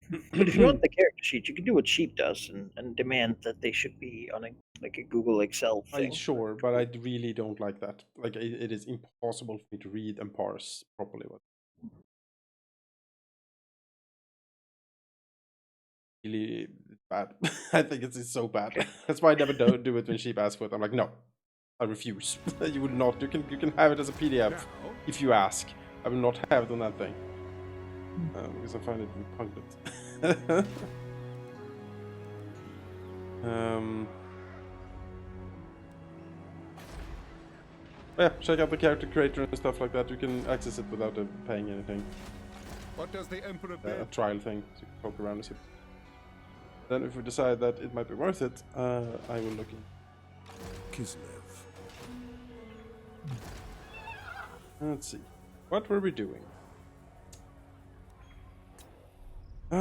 But if you want the character sheet, you can do what Sheep does and demand that they should be on a Google Excel I'm thing. sure, but I really don't like that. Like, it is impossible for me to read and parse properly. Really bad. I think it's so bad. That's why I never do it when Sheep asks for it. I'm like, no, I refuse. You will not. You can have it as a PDF if you ask. I will not have it on that thing because I find it repugnant. Yeah, check out the character creator and stuff like that. You can access it without paying anything. What does the Emperor A trial thing, so you can poke around with it. Then if we decide that it might be worth it, I will look in. Kislev. Let's see. What were we doing? I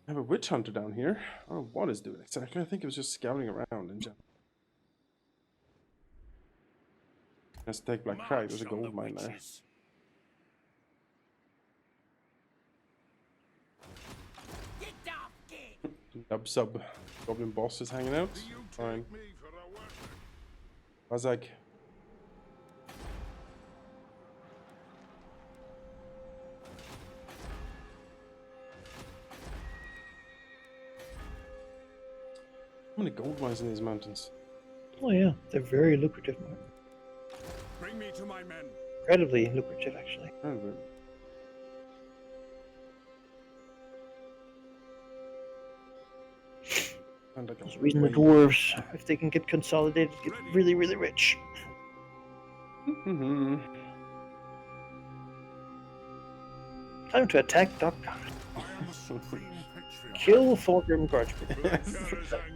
have a witch hunter down here. I don't know what it's doing exactly. I think it was just scouting around in general. Let's take Black Crag. There's a gold mine there. Dub sub goblin boss is hanging out. Fine. Bazag. How many gold mines in these mountains? Oh yeah, they're very lucrative. Bring me to my men. Incredibly lucrative, actually. There's a reason the dwarves, if they can get consolidated, get really, really rich. Time to attack Doc. Kill Thorgrim Guardsman.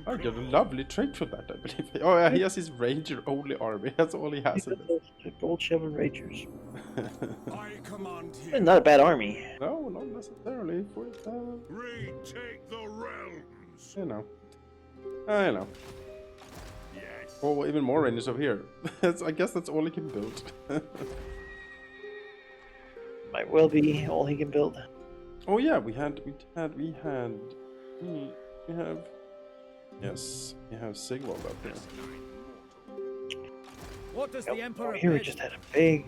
I got a lovely trait for that, I believe. Oh yeah, he has his ranger only army. That's all he has in this. Gold Shovel Rangers. I command here. Not a bad army. No, not necessarily. 47. Retake the realms. You know. I know. Yes. Oh, even more rangers over here. I guess that's all he can build. Might well be all he can build. Oh yeah, we have. Yes, we have Sigvald up here. What does the Emperor Here we just had a big,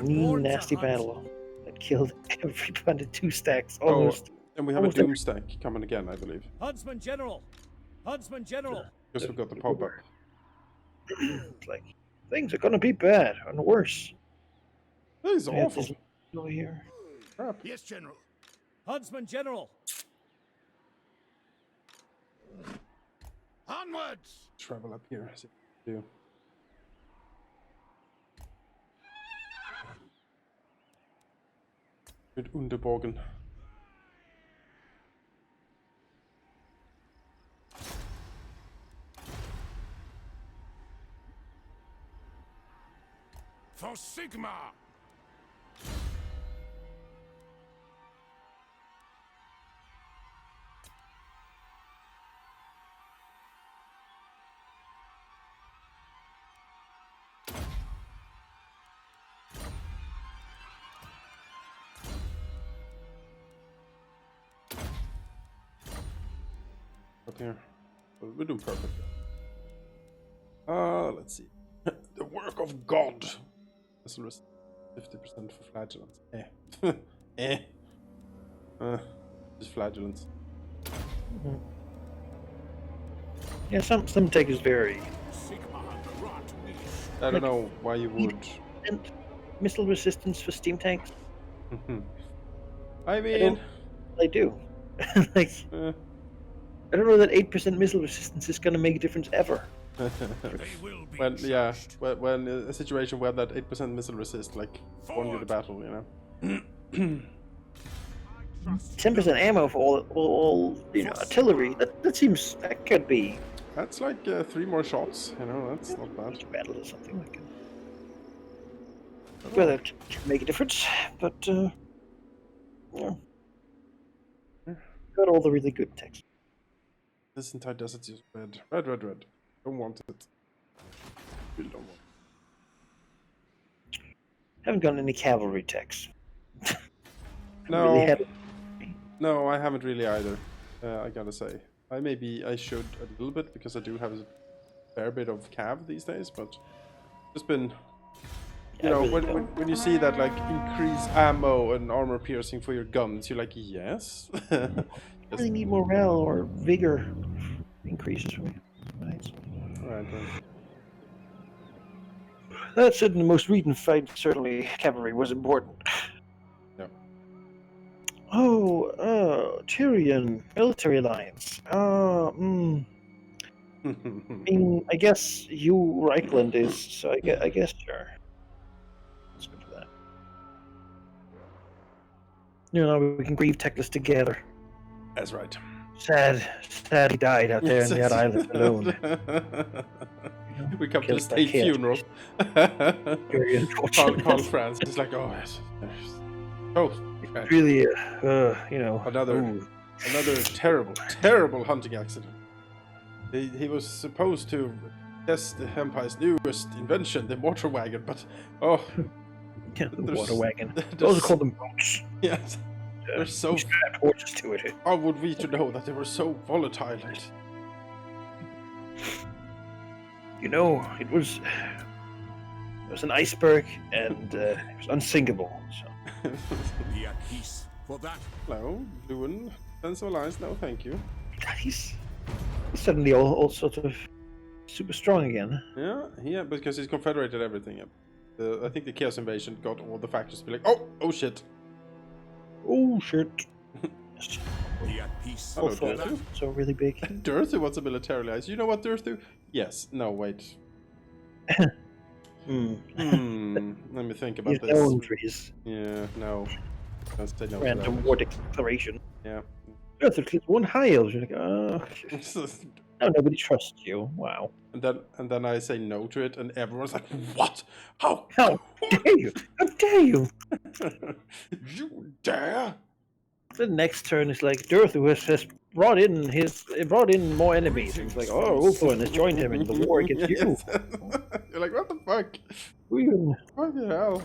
mean, nasty battle that killed everybody. 2 stacks, almost. Oh, and we have a Doom stack coming again, I believe. Huntsman General! Huntsman General! Just forgot the pop-up. It's like, things are gonna be bad and worse. That is awful. Over here. Crap. Yes, General. Huntsman General! Onwards! Travel up here. See what we do. With Underborgen. For Sigma! Up here. We're doing perfect. Let's see. The work of God. This will risk 50% for flagellants. Just flagellants. Mm-hmm. Yeah, some tech is very. I don't know why you would. And missile resistance for steam tanks. I mean, they do. Like, I don't know that 8% missile resistance is going to make a difference ever. when a situation where that 8% missile resist like won you the battle, you know. 10% ammo for all artillery. That seems, that could be. That's like 3 more shots, you know. That's not bad. Each battle or something like that. Well, that can make a difference, but yeah. Got all the really good text. This entire desert's just red. Red. Don't want it. Really don't want it. Haven't gotten any cavalry techs. No. No, I haven't really either. I gotta say, I should a little bit because I do have a fair bit of cav these days, but just been, you know, when you see that like increase ammo and armor piercing for your guns, you're like, yes. I really need morale or vigor increases for me. Right. Right. That said, in the most recent fight, certainly cavalry was important. Yeah. Tyrion, military alliance. I mean, I guess you Reichland is, so I guess sure. Let's go for that. You know, we can grieve Teclis together. That's right. Sad he died out there in that island alone. We come to the Killed by state kids. funeral. Very unfortunate. Carl Franz is like, oh, yes. Oh, okay. Really, you know, Another terrible hunting accident. He was supposed to test the Empire's newest invention, the water wagon, but yeah, the water wagon. there's- Those are called them boats. yes, they're so. Strapped horses to it. How would we to know that they were so volatile? You know, it was an iceberg, and it was unsinkable. So. Be at peace for that. No, Lewin, sense of alliance. No, thank you. He's suddenly all sort of super strong again. Yeah, because he's confederated everything. I think the Chaos Invasion got all the factors to be like, oh shit. Oh shit! Be at peace Hello, for Dirthu. that. So really big. Dirthu wants a military alliance. You know what, Dirthu? Yes. No, wait. Let me think about His this. own trees. Yeah, no. Let's say no to Random that. war declaration. Yeah. Earth is one high elves. You're like, oh, no, nobody trusts you. Wow. and then I say no to it, and everyone's like, "What? How? How dare you? How dare you? You dare?" The next turn is like Dirthu has brought in more enemies. It's like, oh, Ulthuan has joined him in the war against you. Yes. You're like, what the fuck? Who even? What the hell?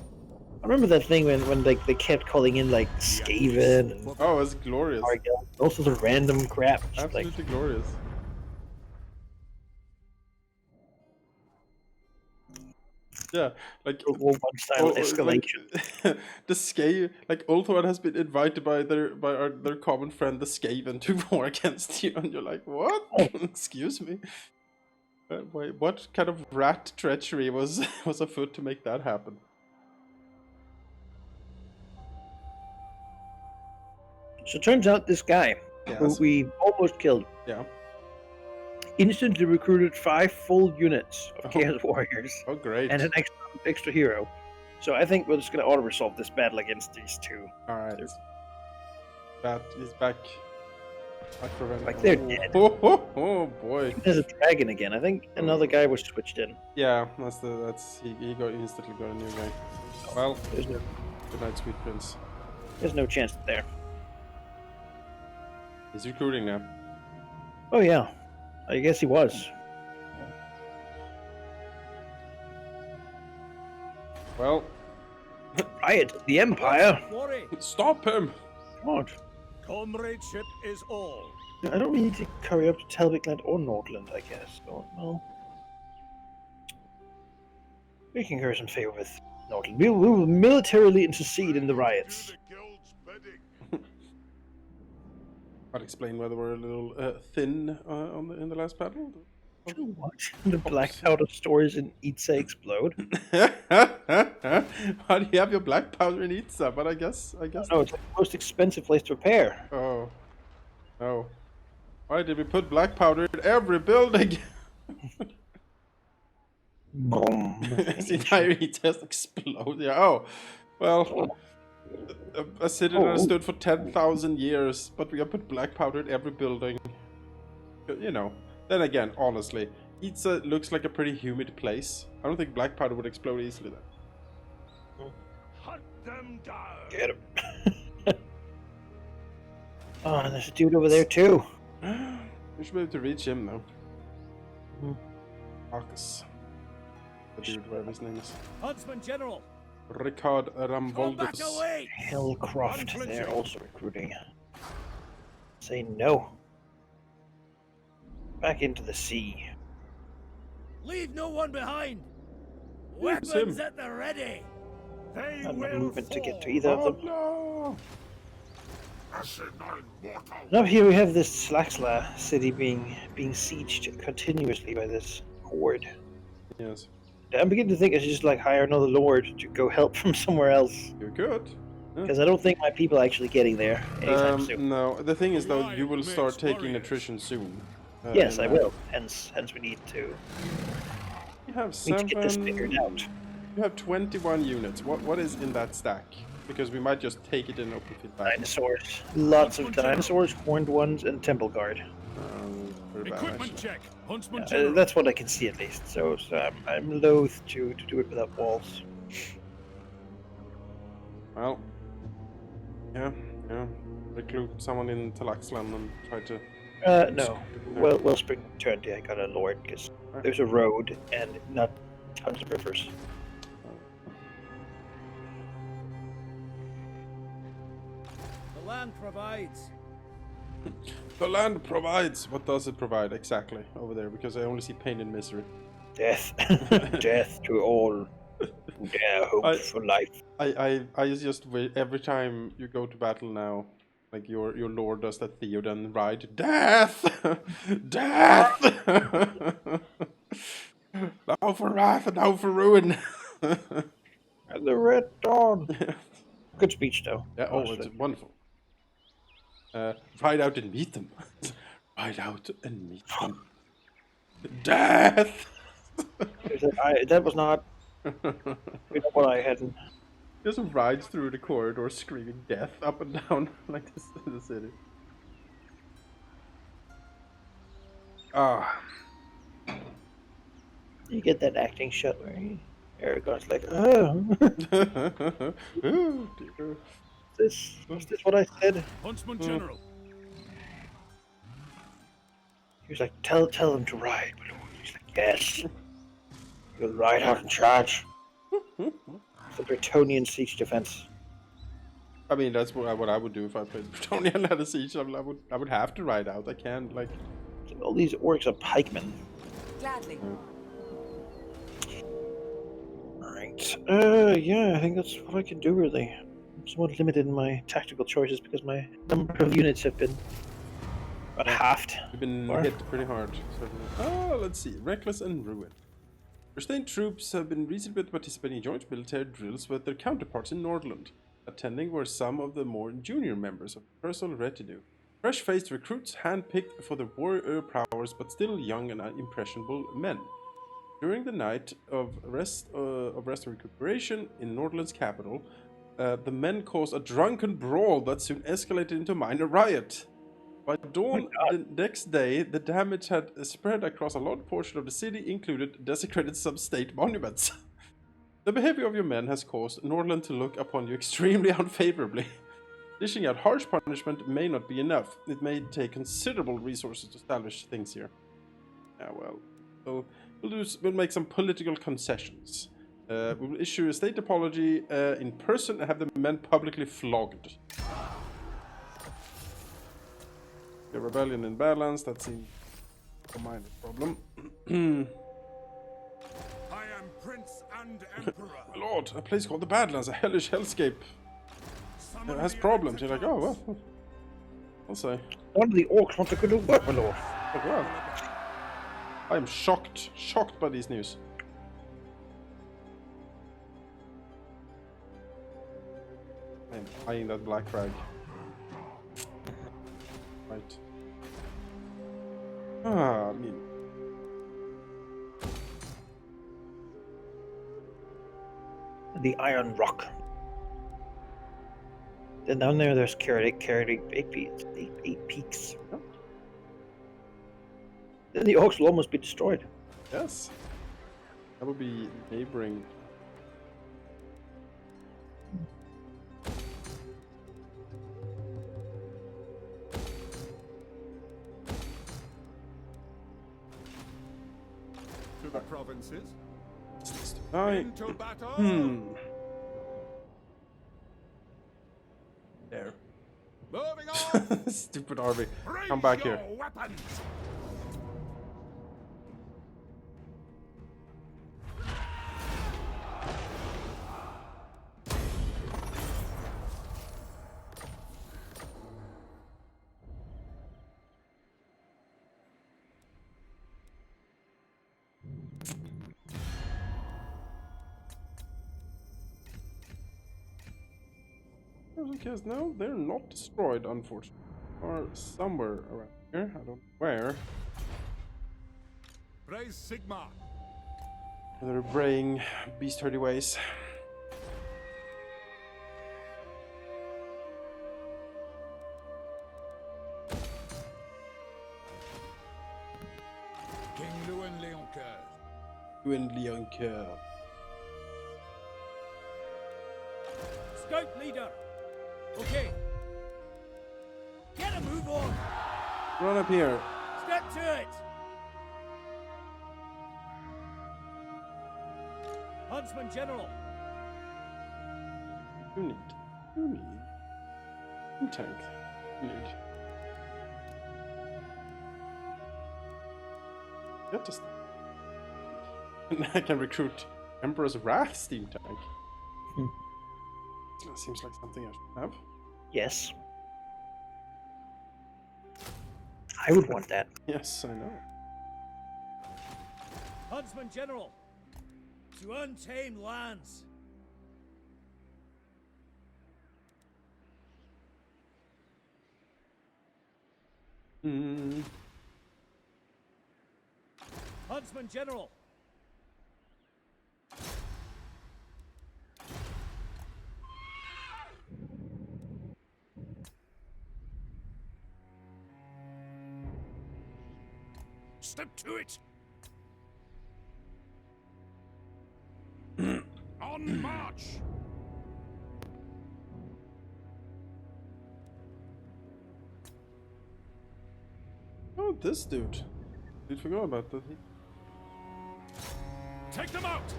I remember that thing when like they kept calling in like Skaven and Oh, it's glorious. Argyle, all sorts of random crap. Just like, Absolutely glorious. Yeah, like World War I style escalation. Like, the Skaven, like Ulthuan has been invited by their common friend the Skaven to war against you, and you're like, what? Excuse me. Wait, what kind of rat treachery was afoot to make that happen? So it turns out this guy, who Yes. we almost killed, Yeah. instantly recruited 5 full units of Oh. Chaos Warriors Oh, great. and an extra hero. So I think we're just going to auto-resolve this battle against these two. All right. That is back. Back for revenge. Like, they're dead. Oh boy. There's a dragon again. I think another guy was switched in. Yeah, he got instantly got a new guy. Well, There's no, good night, sweet prince. there's no chance there. He's recruiting now. Oh yeah, I guess he was. Well, Riot, the Empire. Worry. stop him! God, Comradeship is all. I don't really need to carry up to Telvikland or Nordland, I guess. So, well, we can curry some favor with Nordland. We will militarily intercede in the riots. Do the guild's bidding. I'd explain why they were a little thin in the last battle. What? The black powder stores in Itza explode? How do you have your black powder in Itza? But I guess. No, it's like the most expensive place to repair. Oh. Oh. Why did we put black powder in every building? Boom. The entire Itza explode. Yeah. Oh. Well. A city that has stood for 10,000 years, but we have put black powder in every building. You know. Then again, honestly, Itza looks like a pretty humid place. I don't think black powder would explode easily there. Hunt them down. Get him. Oh, and there's a dude over there too. We should be able to reach him though. Mhm. Marcus. The dude, whatever his name is. Huntsman General. Ricard Come back Ramvoldus. away. Hellcroft, they're also recruiting. Say no. Back into the sea. Leave no one behind. It's Weapons him. at the ready. They Not enough will movement to get to fall. either of Oh them. no! Now here we have this Slaxla city being sieged continuously by this horde. Yes, I'm beginning to think I should just like hire another lord to go help from somewhere else. you're good. Because I don't think my people are actually getting there anytime soon. No, the thing is though, you Riot will start makes taking warriors. attrition soon. Yes, in I that. will. Hence we need to You have to get this figured 7. out. You have 21 units. What is in that stack? Because we might just take it in open field battle. Dinosaurs. Lots of dinosaurs, horned ones, and temple guard. Very bad, Equipment actually. check. Huntsman General. That's what I can see at least. So I'm loath to do it without walls. Well, yeah. Recruit someone in Talaxlan and try to. No. Wellspring turned. I got a lord because there's a road and not tons of rivers. The land provides. The land provides. What does it provide exactly over there? Because I only see pain and misery. Death. Death to all who dare hope for life. I just wait every time you go to battle now. Like your lord does that Theoden ride. Death! Death! Now for wrath and now for ruin. And the Red Dawn. Good speech, though. Yeah, oh, honestly. it's wonderful. Ride out and meet them. Ride out and meet them. Death! That was not what I had. Just rides through the corridor screaming death up and down like this in the city. Ah. You get that acting shot where Aragorn's like, oh, Oh, dear. is this what I said? Huntsman General. He was like, tell him to ride. But he's like, yes. You'll ride out and charge. The Bretonian siege defense. I mean, that's what I would do if I played Bretonnia and had a siege. I would have to ride out. I can't, like... All these orcs are pikemen. Gladly. Alright. Yeah, I think that's what I can do, really. I'm somewhat limited in my tactical choices because my number of units have been about halved. We've been Or- hit pretty hard. Oh, let's see. Reckless and Ruin. Restrained troops have been recently participating in joint military drills with their counterparts in Nordland. Attending were some of the more junior members of the personal retinue. Fresh-faced recruits handpicked for their warrior prowess but still young and impressionable men. During the night of rest and recuperation in Nordland's capital, the men caused a drunken brawl that soon escalated into a minor riot. By dawn the next day, the damage had spread across a large portion of the city, included desecrated some state monuments. The behavior of your men has caused Nordland to look upon you extremely unfavorably. Dishing out harsh punishment may not be enough. It may take considerable resources to establish things here. Yeah, well, we'll make some political concessions. We will issue a state apology in person and have the men publicly flogged. The rebellion in balance, that seems a minor problem. I am Prince and Emperor. My lord, a place called the Badlands, a hellish hellscape, Summon has the problems. You're Elector like, oh, gods. well, I'll say. One of the orcs wants to go to work, my lord. But well, I am shocked by these news. I am eyeing that black frag. Right. I mean, The Iron Rock. Then down there's carrying eight peaks. Oh. Then the orcs will almost be destroyed. yes, that would be neighboring. To the provinces. Into battle. There. Moving on. Stupid army. Raise Come back your here. weapons. Because no, they're not destroyed, unfortunately. Or somewhere around here. I don't know where. Raise Sigma. They're braying beast herdy ways. King Lewin Leoncoeur. Gwyn Leoncoeur. Scout leader. Okay. Get a move on. Run up here. Step to it. Huntsman General. You need. You tank. You need. Get this. And I can recruit Emperor's Wrath steam tank. That seems like something I should have. Yes. I would want that. Yes, I know. Huntsman General. To untamed lands. Hmm. Huntsman General. Step to it. On march. Oh, this dude. Dude, forgot about that. Take them out.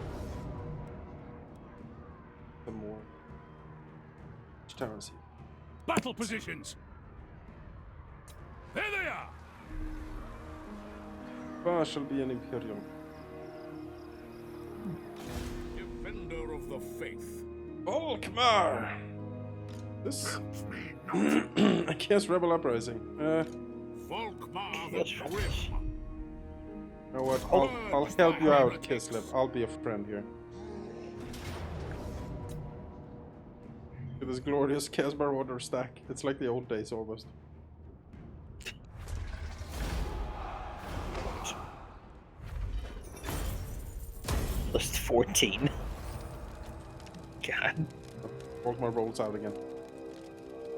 Some more. Which towers here? Battle positions. There they are. Bar shall be an Imperium. Defender of the faith. Volkmar! This. I guess Rebel Uprising. Volkmar Yes, the Grim. You know what? I'll help you out, Kislev. I'll be a friend here. Look at this glorious Casbar water stack. It's like the old days almost. List 14. God. Volkmar rolls out again.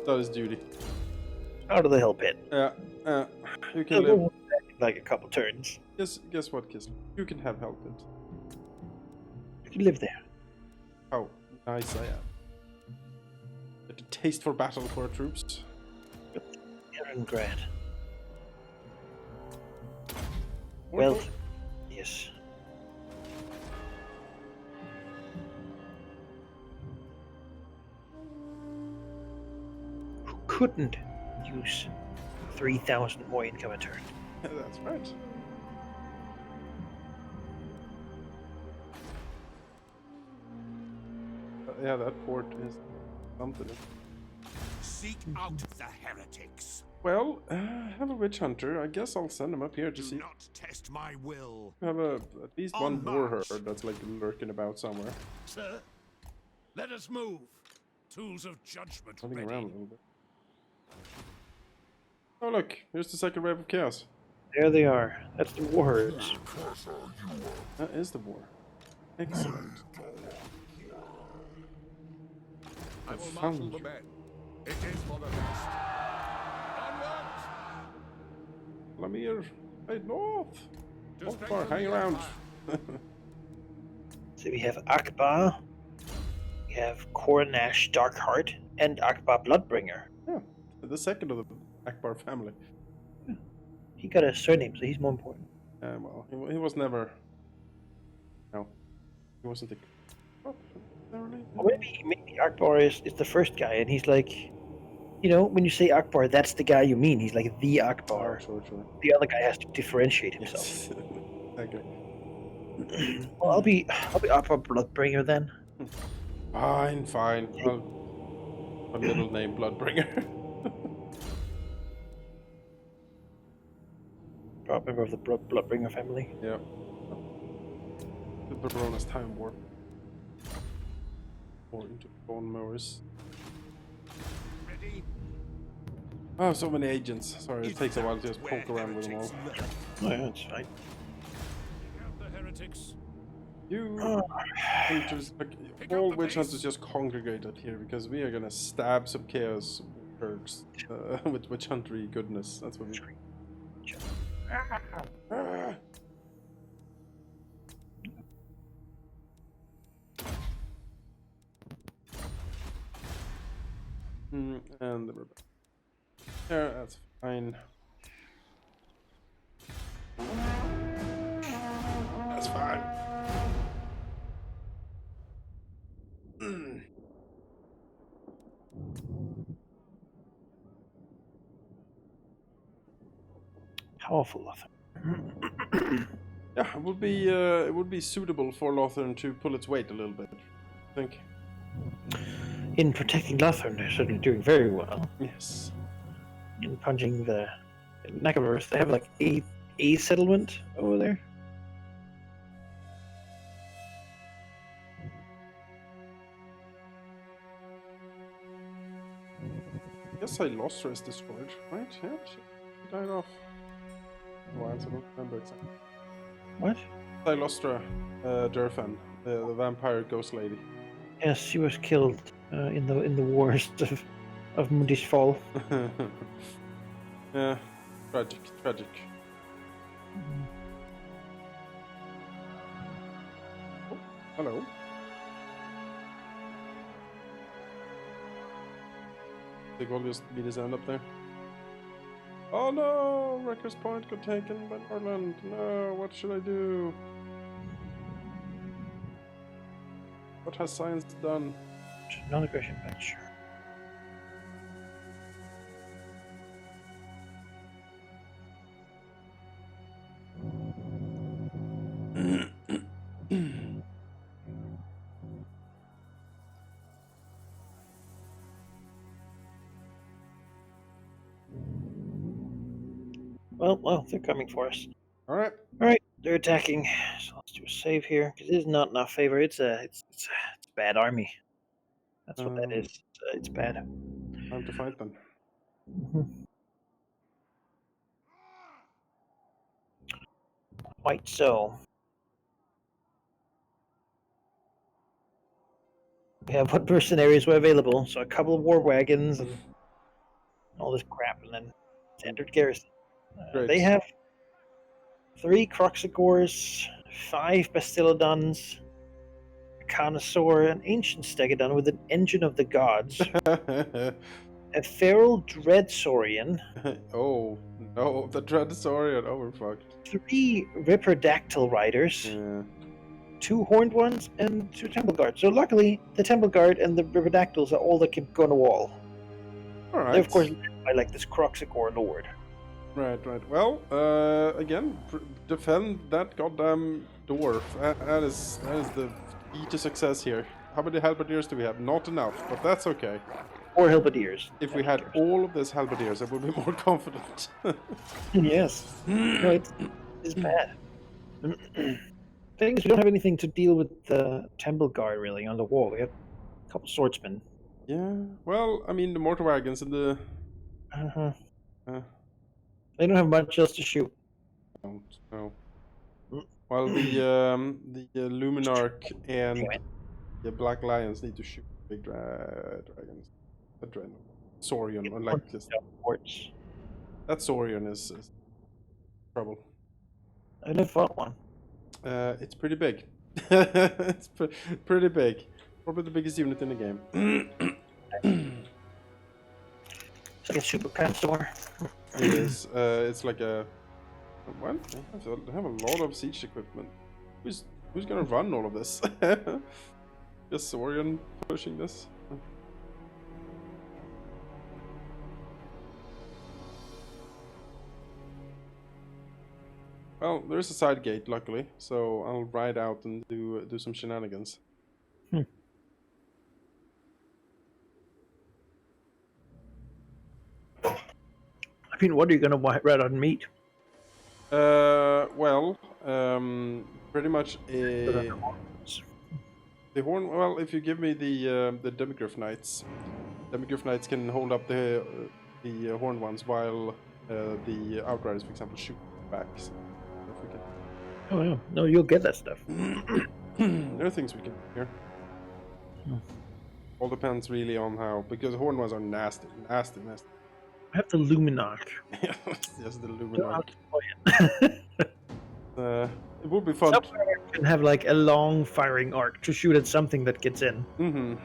That is duty. Out of the hell pit. You I'll can go live. back in like a couple turns. Guess what, Kislev? You can have help it. You can live there. How nice I am. Get a taste for battle for our troops. Erengrad. Well, yes. Who couldn't use 3,000 more income a turn? That's right. Yeah, that fort is something. Seek out the heretics. Well, I have a witch hunter. I guess I'll send him up here to Do see. not test my will. Have at least On one war march. herd that's like lurking about somewhere. Sir, let us move. Tools of judgment Running ready. around a little bit. Oh look, here's the second wave of chaos. There they are. That's the warherds. That is the war. Excellent. I will found marshal the you. men. It is for the best. Onwards! Lamir, head north. To Volkmar, strengthen hang the around. empire. So we have Akbar, we have Kornash Darkheart, and Akbar Bloodbringer. Yeah, the second of the Akbar family. He got a surname, so he's more important. Well, he was never. No, he wasn't the. Oh, Or maybe Akbar is the first guy, and he's like you know, when you say Akbar, that's the guy you mean. He's like the Oh, Akbar. sure. The other guy has to differentiate himself. Yes. Okay. Well, I'll be Akbar Bloodbringer then. Fine. I'll a middle name Bloodbringer. A member of the Bloodbringer family. Yeah. The Barona's time warp. Or into bone mowers. Ready? Oh, so many agents. Sorry, it takes a while to just poke around with them all. Oh yeah, that's fine. Pick out the heretics. You Oh, hunters, like, all witch hunters just congregated here because we are gonna stab some chaos perks with witch huntery goodness. That's what we. Ah. And the ribbon. There, that's fine. That's fine. powerful Lothar. Yeah, it would be suitable for Lothern to pull its weight a little bit, I think. In protecting Lothar, they're certainly doing very well. Yes. In punching the neck of earth, they have like a settlement over there. Yes, I lost her is destroyed, right? Yeah, she died off. Why? I don't remember exactly. What? I lost her, Durfan, the vampire ghost lady. Yes, she was killed in the wars of Mundish Fall. Yeah, tragic. Oh, hello. Big will just beat his hand up there. Oh no! Wrecker's Point got taken by Norland. No, what should I do? What has science done? Non-aggression bench. Well, they're coming for us. All right. All right, they're attacking. So let's do a save here because it is not in our favor. It's a bad army. That's what that is. It's bad. Time to fight then. Quite so. We have what mercenaries were available, so a couple of war wagons and all this crap, and then standard garrison. Great. They have 3 Croxagores, 5 Bastillodons, a Connoisseur, an Ancient Stegodon with an Engine of the Gods, a Feral Dreadsaurian, Oh no, the Dreadsaurian. Oh, we're fucked. 3 Ripperdactyl Riders, Yeah. 2 Horned Ones, and 2 Temple Guards. So luckily, the Temple Guard and the Ripperdactyls are all that can go on the wall. All right. They're, of course, led by like this Croxagore Lord. Right. Well, again, defend that goddamn dwarf. That is the key to success here. How many halberdiers do we have? Not enough, but that's okay. 4 Halberdiers. If we had all of this halberdiers, I would be more confident. Yes. No, it's bad. Thing is, we don't have anything to deal with the Temple Guard really on the wall. We have a couple swordsmen. Yeah. Well, I mean, the mortar wagons and the. Uh-huh. They don't have much else to shoot. Don't know. Well, the Luminarch and the Black Lions need to shoot big dragons. Saurian, unlike this. That Saurian is trouble. I never fought one. It's pretty big. It's pretty big. Probably the biggest unit in the game. It's like a super Panzer. It is. It's like a. What? They have a lot of siege equipment. Who's gonna run all of this? Just Saurian pushing this. Well, there's a side gate, luckily, so I'll ride out and do some shenanigans. I mean, what are you gonna ride on meat? Well, pretty much the horn. Well, if you give me the Demigryph Knights can hold up the horned ones while the Outriders, for example, shoot back. So if we can. Oh yeah, no, you'll get that stuff. There are things we can do here. All depends really on how, because horned ones are nasty. I have the Luminarch. Yes, the Don't know how Luminarch. to play it. It would be fun. Some can have like a long firing arc to shoot at something that gets in. Mm-hmm.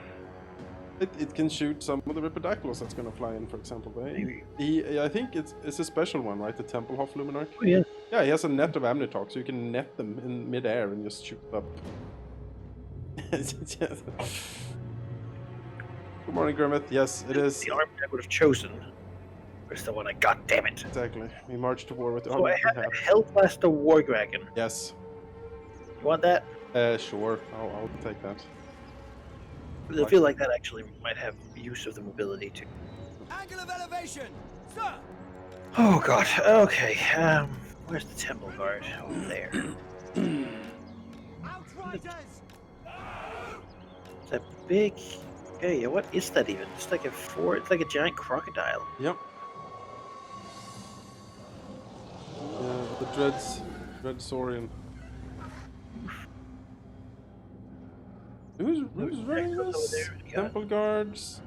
It can shoot some of the Ripidactyls that's gonna fly in, for example. Maybe. I think it's a special one, right? The Templehof Luminarch. Oh yeah. Yeah, he has a net of Amnitox, so you can net them in mid-air and just shoot up. Good morning, Grimmett. Yes, it is. The army I would have chosen was the one I got. Damn it! Exactly. We march to war with the So army I we have have. a Hellblaster War Dragon. Yes. You want that? Sure. I'll take that. I feel like that actually might have use of the mobility too. Angle of elevation, sir. Oh god. Okay. Where's the Temple Guard? Over there. Outriders. It's a big. Okay, yeah, what is that even? It's like it's like a giant crocodile. Yep. The Dread Saurian. Who's running Over this? there, yeah. Temple guards.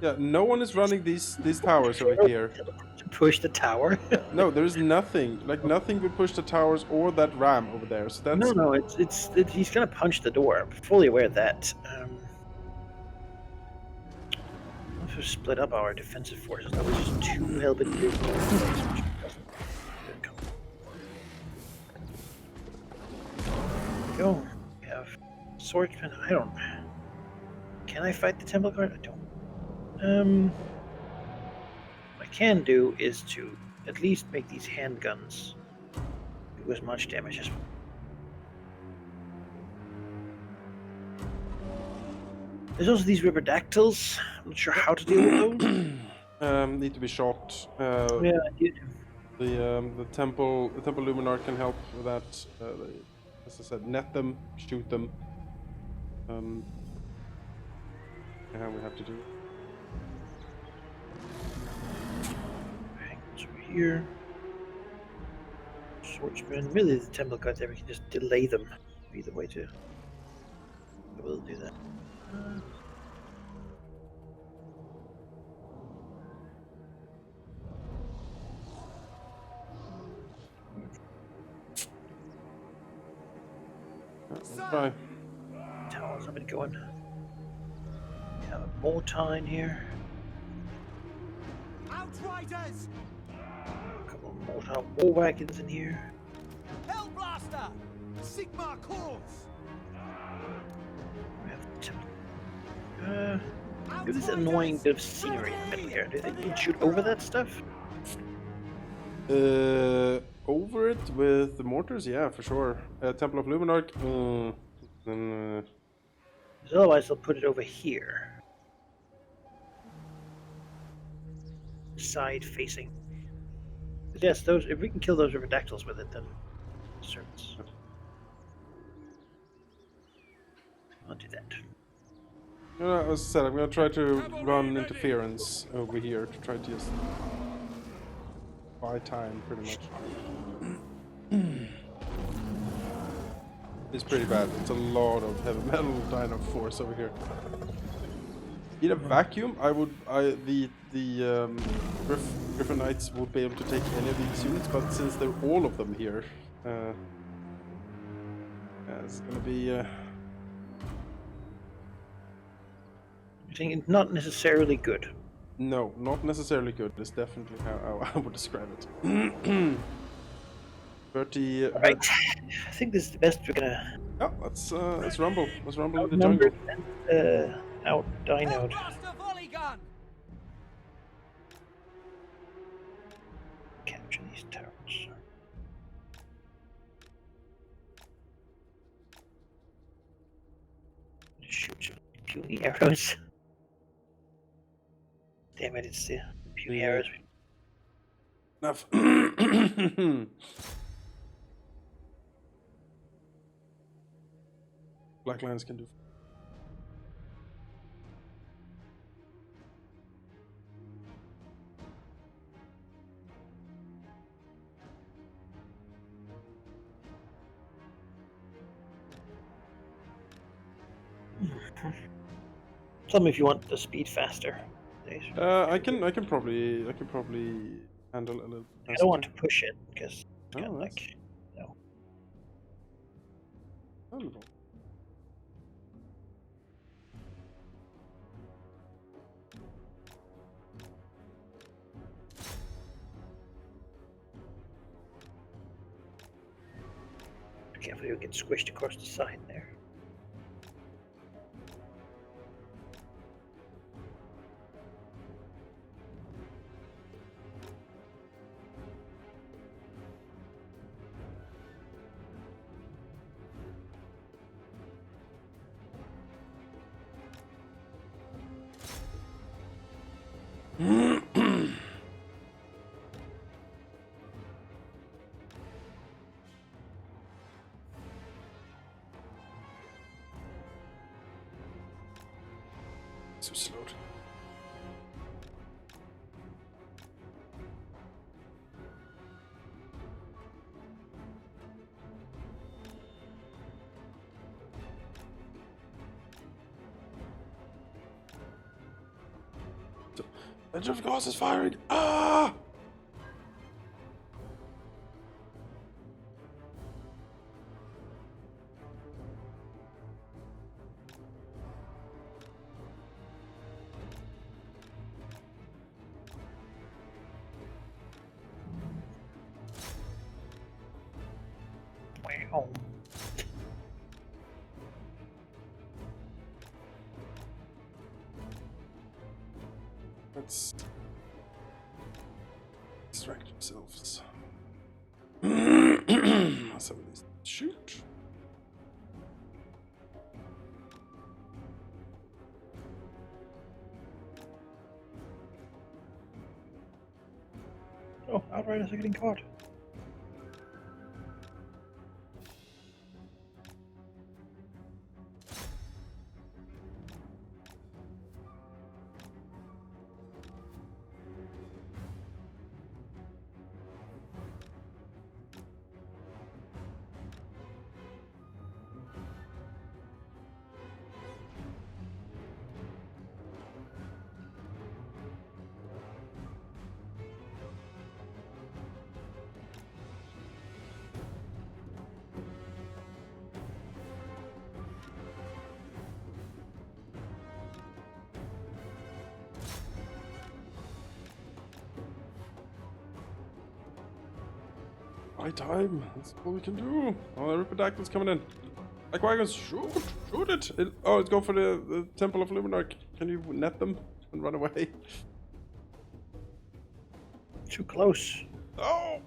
Yeah, no one is running these towers over here. To push the tower? No, there's nothing. Like nothing would push the towers or that ram over there. So that's No, it's he's gonna punch the door. I'm fully aware of that. Let's just split up our defensive forces. That was just too hellbent. Go. We have swordsman. I don't. Can I fight the Temple Guard? I don't. What I can do is to at least make these handguns do as much damage as. There's also these Ripidactyls. I'm not sure how to deal with those. need to be shot. Yeah, I did. The temple Luminar can help with that. As I said, net them, shoot them. And we have to do. Hangman's over here. Swordsman. Really, the Temple Guard there, we can just delay them. Be the way to. We'll do that. Try. Towers, I'm gonna go in. We have a Mortine here. Outriders. A couple of Mortine war wagons in here. Hellblaster. Sigmar calls. We have the Temple. Look at this annoying bit of scenery in the middle here. Do you think you can shoot over that stuff? Over it with the mortars, yeah, for sure. Temple of Luminarch. Because otherwise, they'll put it over here. Side facing. But yes, those. If we can kill those Ripidactyls with it, then serves. I'll do that. As I said, I'm gonna try to run interference over here to try to just buy time, pretty much. It's pretty bad. It's a lot of heavy metal dino force over here. In a vacuum, the Griffin Knights would be able to take any of these units, but since they're all of them here, it's gonna be. I think it's not necessarily good. No, not necessarily good. It's definitely how I would describe it. 30. Right. I think this is the best we're gonna. Yeah, let's rumble. Let's rumble in the jungle. And, out dinoed. Hellblaster volley gun. Capture these towers. puny arrows. Damn it, it's the puny Yeah. arrows. Enough. Black Lions can do. Tell me if you want the speed faster. I can probably handle a little faster. I don't want to push it because Oh, kind of that's- like Handle. be careful you get squished across the side there. So slow. Engine of course is firing. Ah! Wow. Let's distract ourselves. Some of these shoot. Oh, Outriders are getting caught. By time. That's all we can do. Oh, the Ripidactyl's coming in. Like wagons, shoot! Shoot it! Oh, let's go for the Temple of Luminarch. Can you net them and run away? Too close. Oh!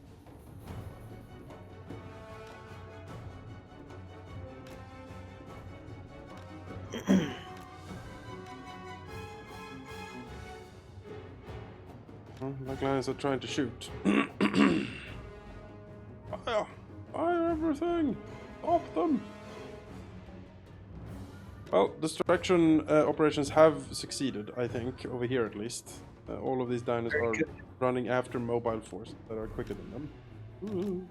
Well, Black Lions are trying to shoot. Fire! Fire everything! Stop them! Well, distraction operations have succeeded, I think, over here at least. All of these dinos Very are good. running after mobile forces that are quicker than them. Ooh.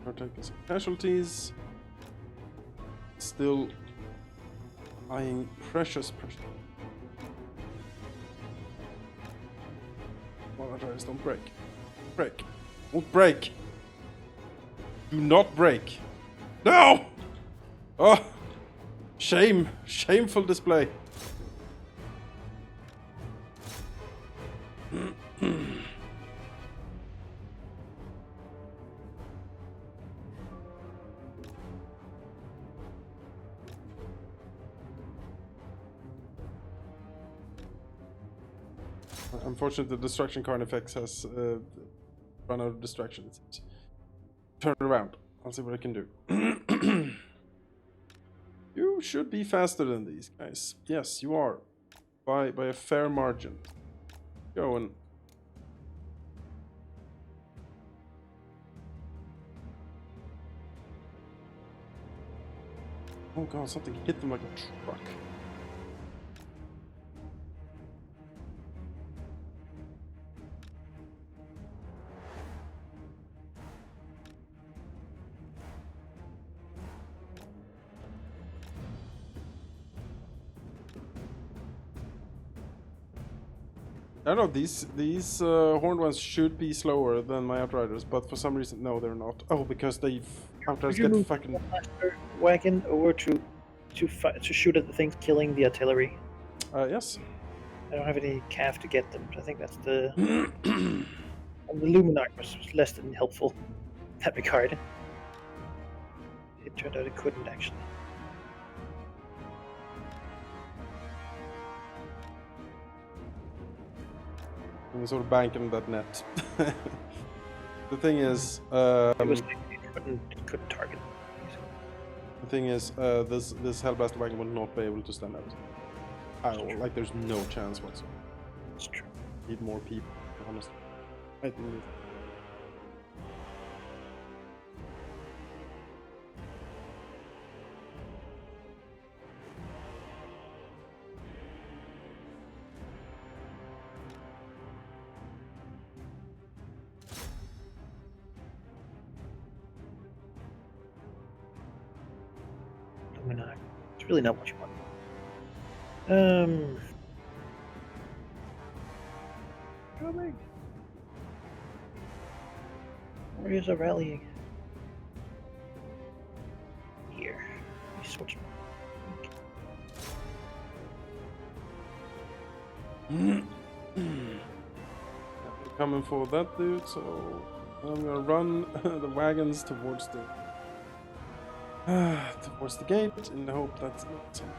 Are taking some casualties. Still buying precious. Well, Outriders don't break. Break. Don't break. Do not break. No! Oh! Shame. Shameful display. Unfortunately, the destruction carnifex has run out of distraction. It seems. Turn around. I'll see what I can do. You should be faster than these guys. Yes, you are. By a fair margin. Go and... Oh god, something hit them like a truck. I don't know, these horned ones should be slower than my Outriders, but for some reason, no, they're not. Oh, because they Outriders Could you get move fucking... the blaster wagon over to shoot at the things killing the artillery. Yes. I don't have any calf to get them. I think that's the... and the Luminarch was less than helpful in that regard. It turned out it couldn't, actually. I'm sort of banking that net. The thing is, It was it couldn't target. the thing is, this Hellblaster wagon will not be able to stand out at all. Like, there's no chance whatsoever. It's true. Need more people, honestly. I think. Luminarch. It's really not what you want. Coming. Warriors are rallying. Here. We switch. Coming for that dude, so I'm gonna run the wagons towards the gate in the hope that's not some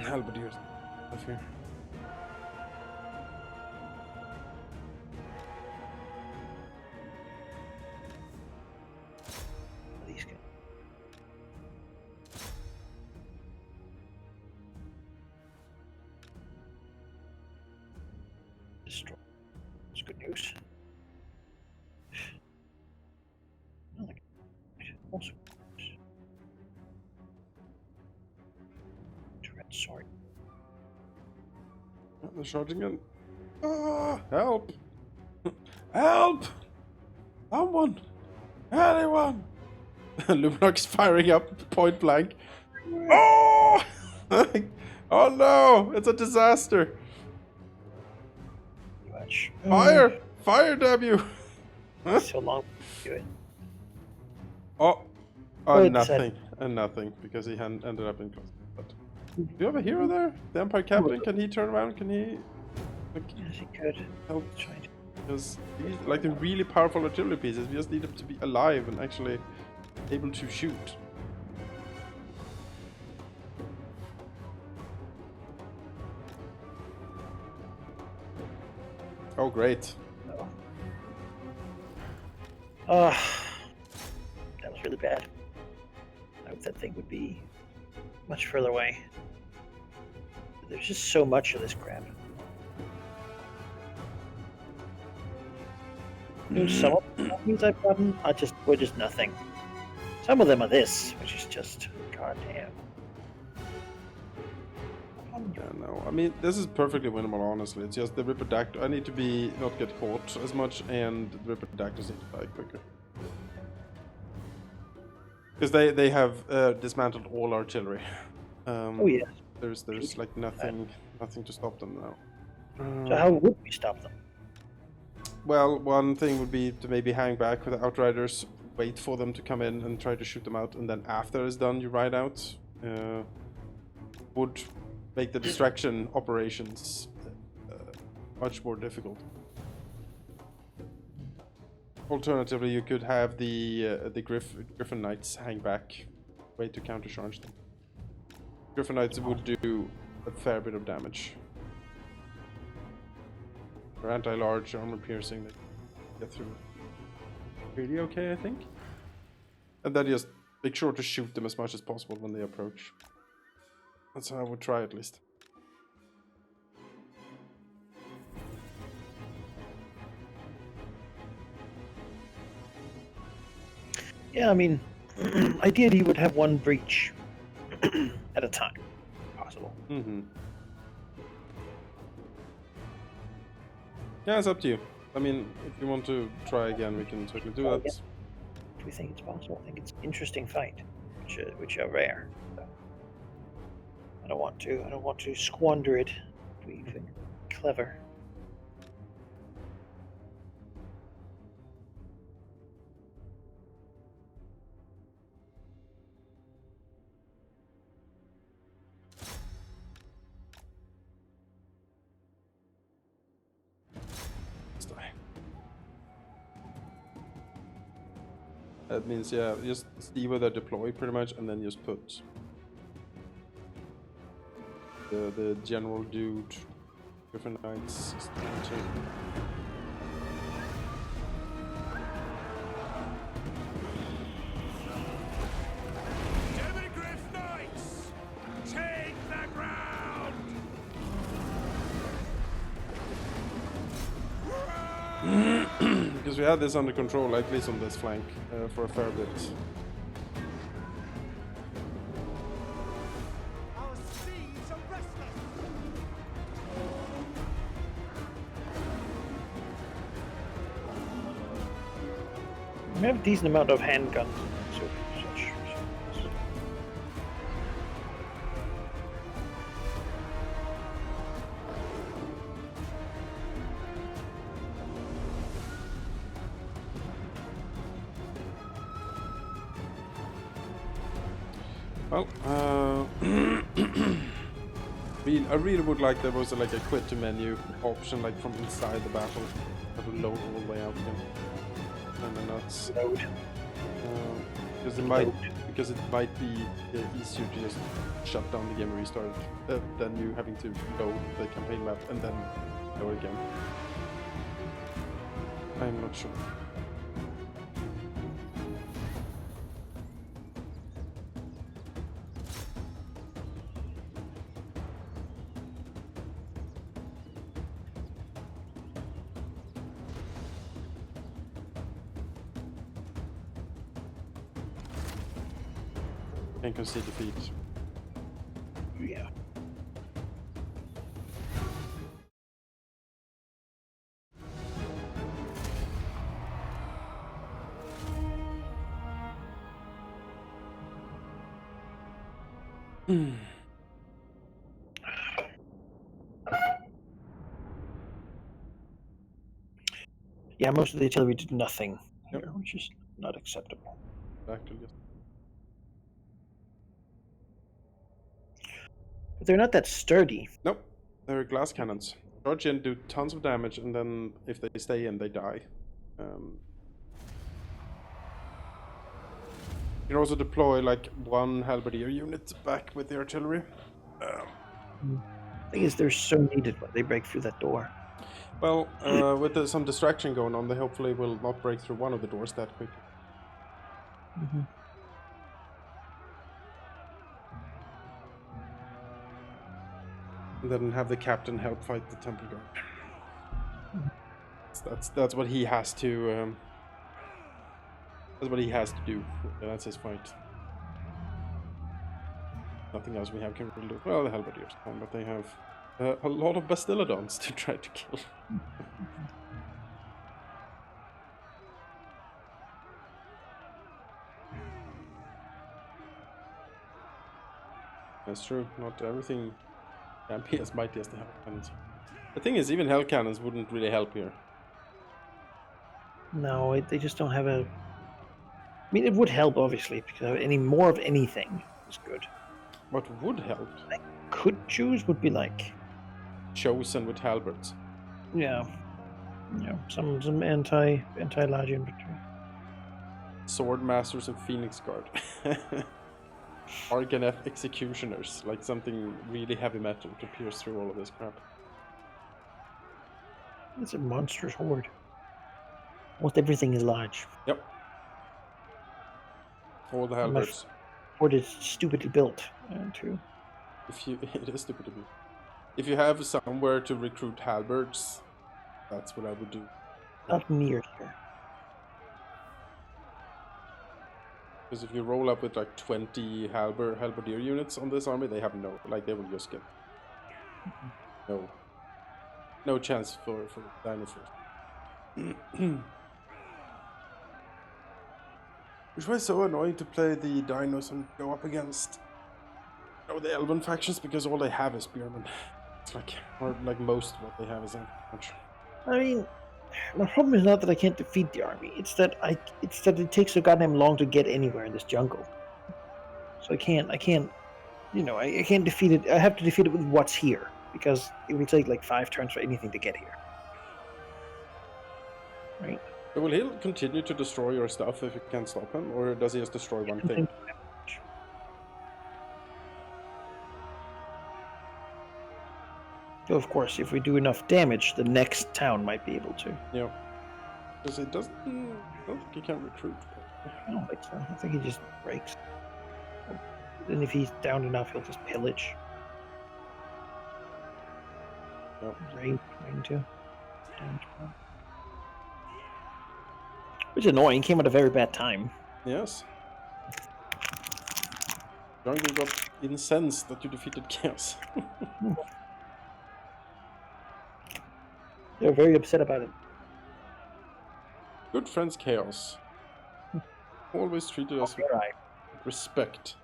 halberdiers up here. These guys. Destroy. That's good news. Also, dread sword. Oh, they're charging in. Ah, help! Help! Someone! Anyone! Luminarch's firing up point blank. Oh! Oh no! It's a disaster! Much. Fire! Fire, damn you! So long. Do it. Oh! Oh, it's Nothing. And nothing, because he ended up in close. But do you have a hero there? The Empire Captain? Can he turn around? Can he... Like, Yes, he could. help? Trying to. Because these, like the really powerful artillery pieces, we just need them to be alive and actually able to shoot. Oh, great. Oh. That was really bad. I hope that thing would be much further away. There's just so much of this crap. Some of the things I've gotten were just nothing. Some of them are this, which is just goddamn. Yeah, no, I mean, this is perfectly winnable, honestly. It's just the Riperdactyl. I need to be not get caught as much, and the Riperdactyls need to die quicker. Because they have dismantled all artillery. Oh yes. There's like nothing to stop them now. So how would we stop them? Well, one thing would be to maybe hang back with the Outriders, wait for them to come in and try to shoot them out, and then after it's done, you ride out. Would make the distraction operations much more difficult. Alternatively, you could have the Griffin Knights hang back, wait to countercharge them. Griffin Knights would do a fair bit of damage. They're anti-large, armor piercing, they get through. pretty okay, I think. And then just make sure to shoot them as much as possible when they approach. That's how I would try at least. Yeah, I mean, ideally you would have one breach at a time, if possible. Mm-hmm. Yeah, it's up to you. I mean, if you want to try again, we can certainly do that. If we think it's possible, I think it's an interesting fight, which are rare. So I don't want to squander it. We've been clever. Let's die. That means, yeah, just see where they deploy pretty much, and then just put the general dude, different knights. Demigriff Knights! Take the ground! Because we had this under control, at least on this flank, for a fair bit. Our steeds are restless. We have a decent amount of handguns. So, such. Well, I really would like there was like a quit to menu option, like from inside the battle, that would load all the way out again. And then that's Load. because it might be easier to just shut down the game and restart than you having to load the campaign map and then load again. I'm not sure. Can concede defeat. Yeah. Yeah, most of the artillery did nothing Yep. here, which is not acceptable. Exactly. Yes. But they're not that sturdy. Nope, they're glass cannons. Charge in, do tons of damage, and then if they stay in, they die. You can also deploy like one halberdier unit back with the artillery. Thing is, they're so needed when they break through that door. Well, with some distraction going on, they hopefully will not break through one of the doors that quickly. Mm-hmm. And then have the captain help fight the temple guard. That's what he has to. That's what he has to do. That's his fight. Nothing else we have can really do. Well, the halberdiers can, but they have a lot of Bastillodons to try to kill. That's true. Not everything can be as mighty as the hell cannons. The thing is, even hell cannons wouldn't really help here. No, they just don't have a. I mean, it would help obviously because any more of anything is good. What would help? Could choose would be like, Chosen with halberds. yeah, some anti large infantry. Sword masters and phoenix guard. Arganeth executioners, like something really heavy metal to pierce through all of this crap. It's a monstrous horde. Almost everything is large. Yep. All the halberds. Fort is stupidly built, too. If you, it is stupid to be. If you have somewhere to recruit halberds, that's what I would do. Not near here. Because if you roll up with like 20 halberdier units on this army, they have no, like they will just get no chance for dinosaurs. Which was so annoying to play the dinos and go up against the elven factions, because all they have is spearmen. It's like, or like most what they have is much. I mean, my problem is not that I can't defeat the army. It's that it takes so goddamn long to get anywhere in this jungle. So I can't, I can't defeat it. I have to defeat it with what's here, because it will take like 5 turns for anything to get here. Right? But will he continue to destroy your stuff if you can't stop him, or does he just destroy one thing? So of course, if we do enough damage, the next town might be able to. Yeah. Because it doesn't. I don't think he can recruit. I don't think so. I think he just breaks. And if he's down enough, he'll just pillage. Yep. Rain too. Which is annoying. Came at a very bad time. Yes. Jungle got incensed that you defeated Chaos. They're very upset about it. Good friends, Chaos. Always treated us with Right. respect.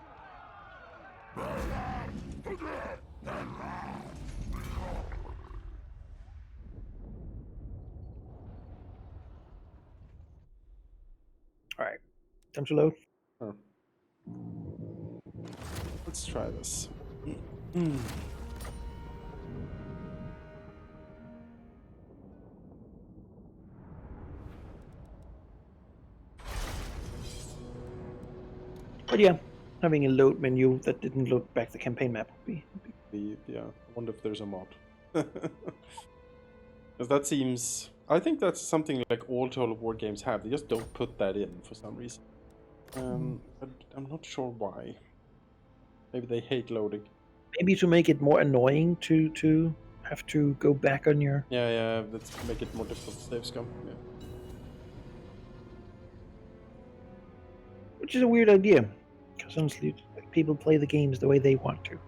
Alright. Time to load. Oh. Let's try this. But yeah, having a load menu that didn't load back the campaign map would be. Yeah, I wonder if there's a mod. Because that seems... I think that's something like all Total War games have. They just don't put that in for some reason. But I'm not sure why. Maybe they hate loading. Maybe to make it more annoying to have to go back on your... Yeah, let's make it more difficult to save scum. Yeah. Which is a weird idea. Because honestly, people play the games the way they want to.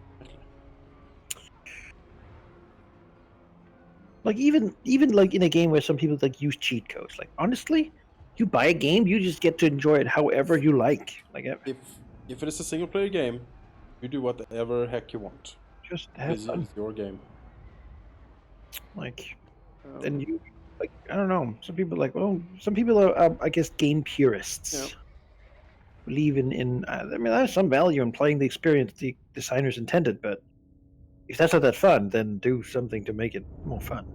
Like even like in a game where some people like use cheat codes. Like honestly, you buy a game, you just get to enjoy it however you like. Like If it is a single player game, you do whatever heck you want. just have fun. It's your game. Like, and you like I don't know. Some people like some people are I guess game purists. Yeah. Believe in I mean, there's some value in playing the experience the designers intended, but if that's not that fun, then do something to make it more fun.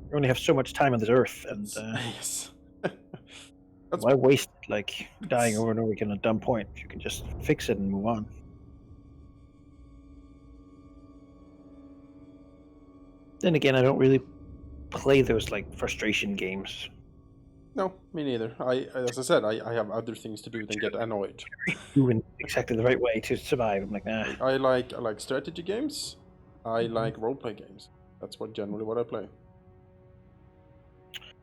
You only have so much time on this earth, and Yes. why waste like dying over and over again at a dumb point? You can just fix it and move on. Then again, I don't really play those like frustration games. No, me neither. As I said, I have other things to do than get annoyed. Doing exactly the right way to survive. I'm like, nah. I like strategy games. I like roleplay games. That's generally what I play.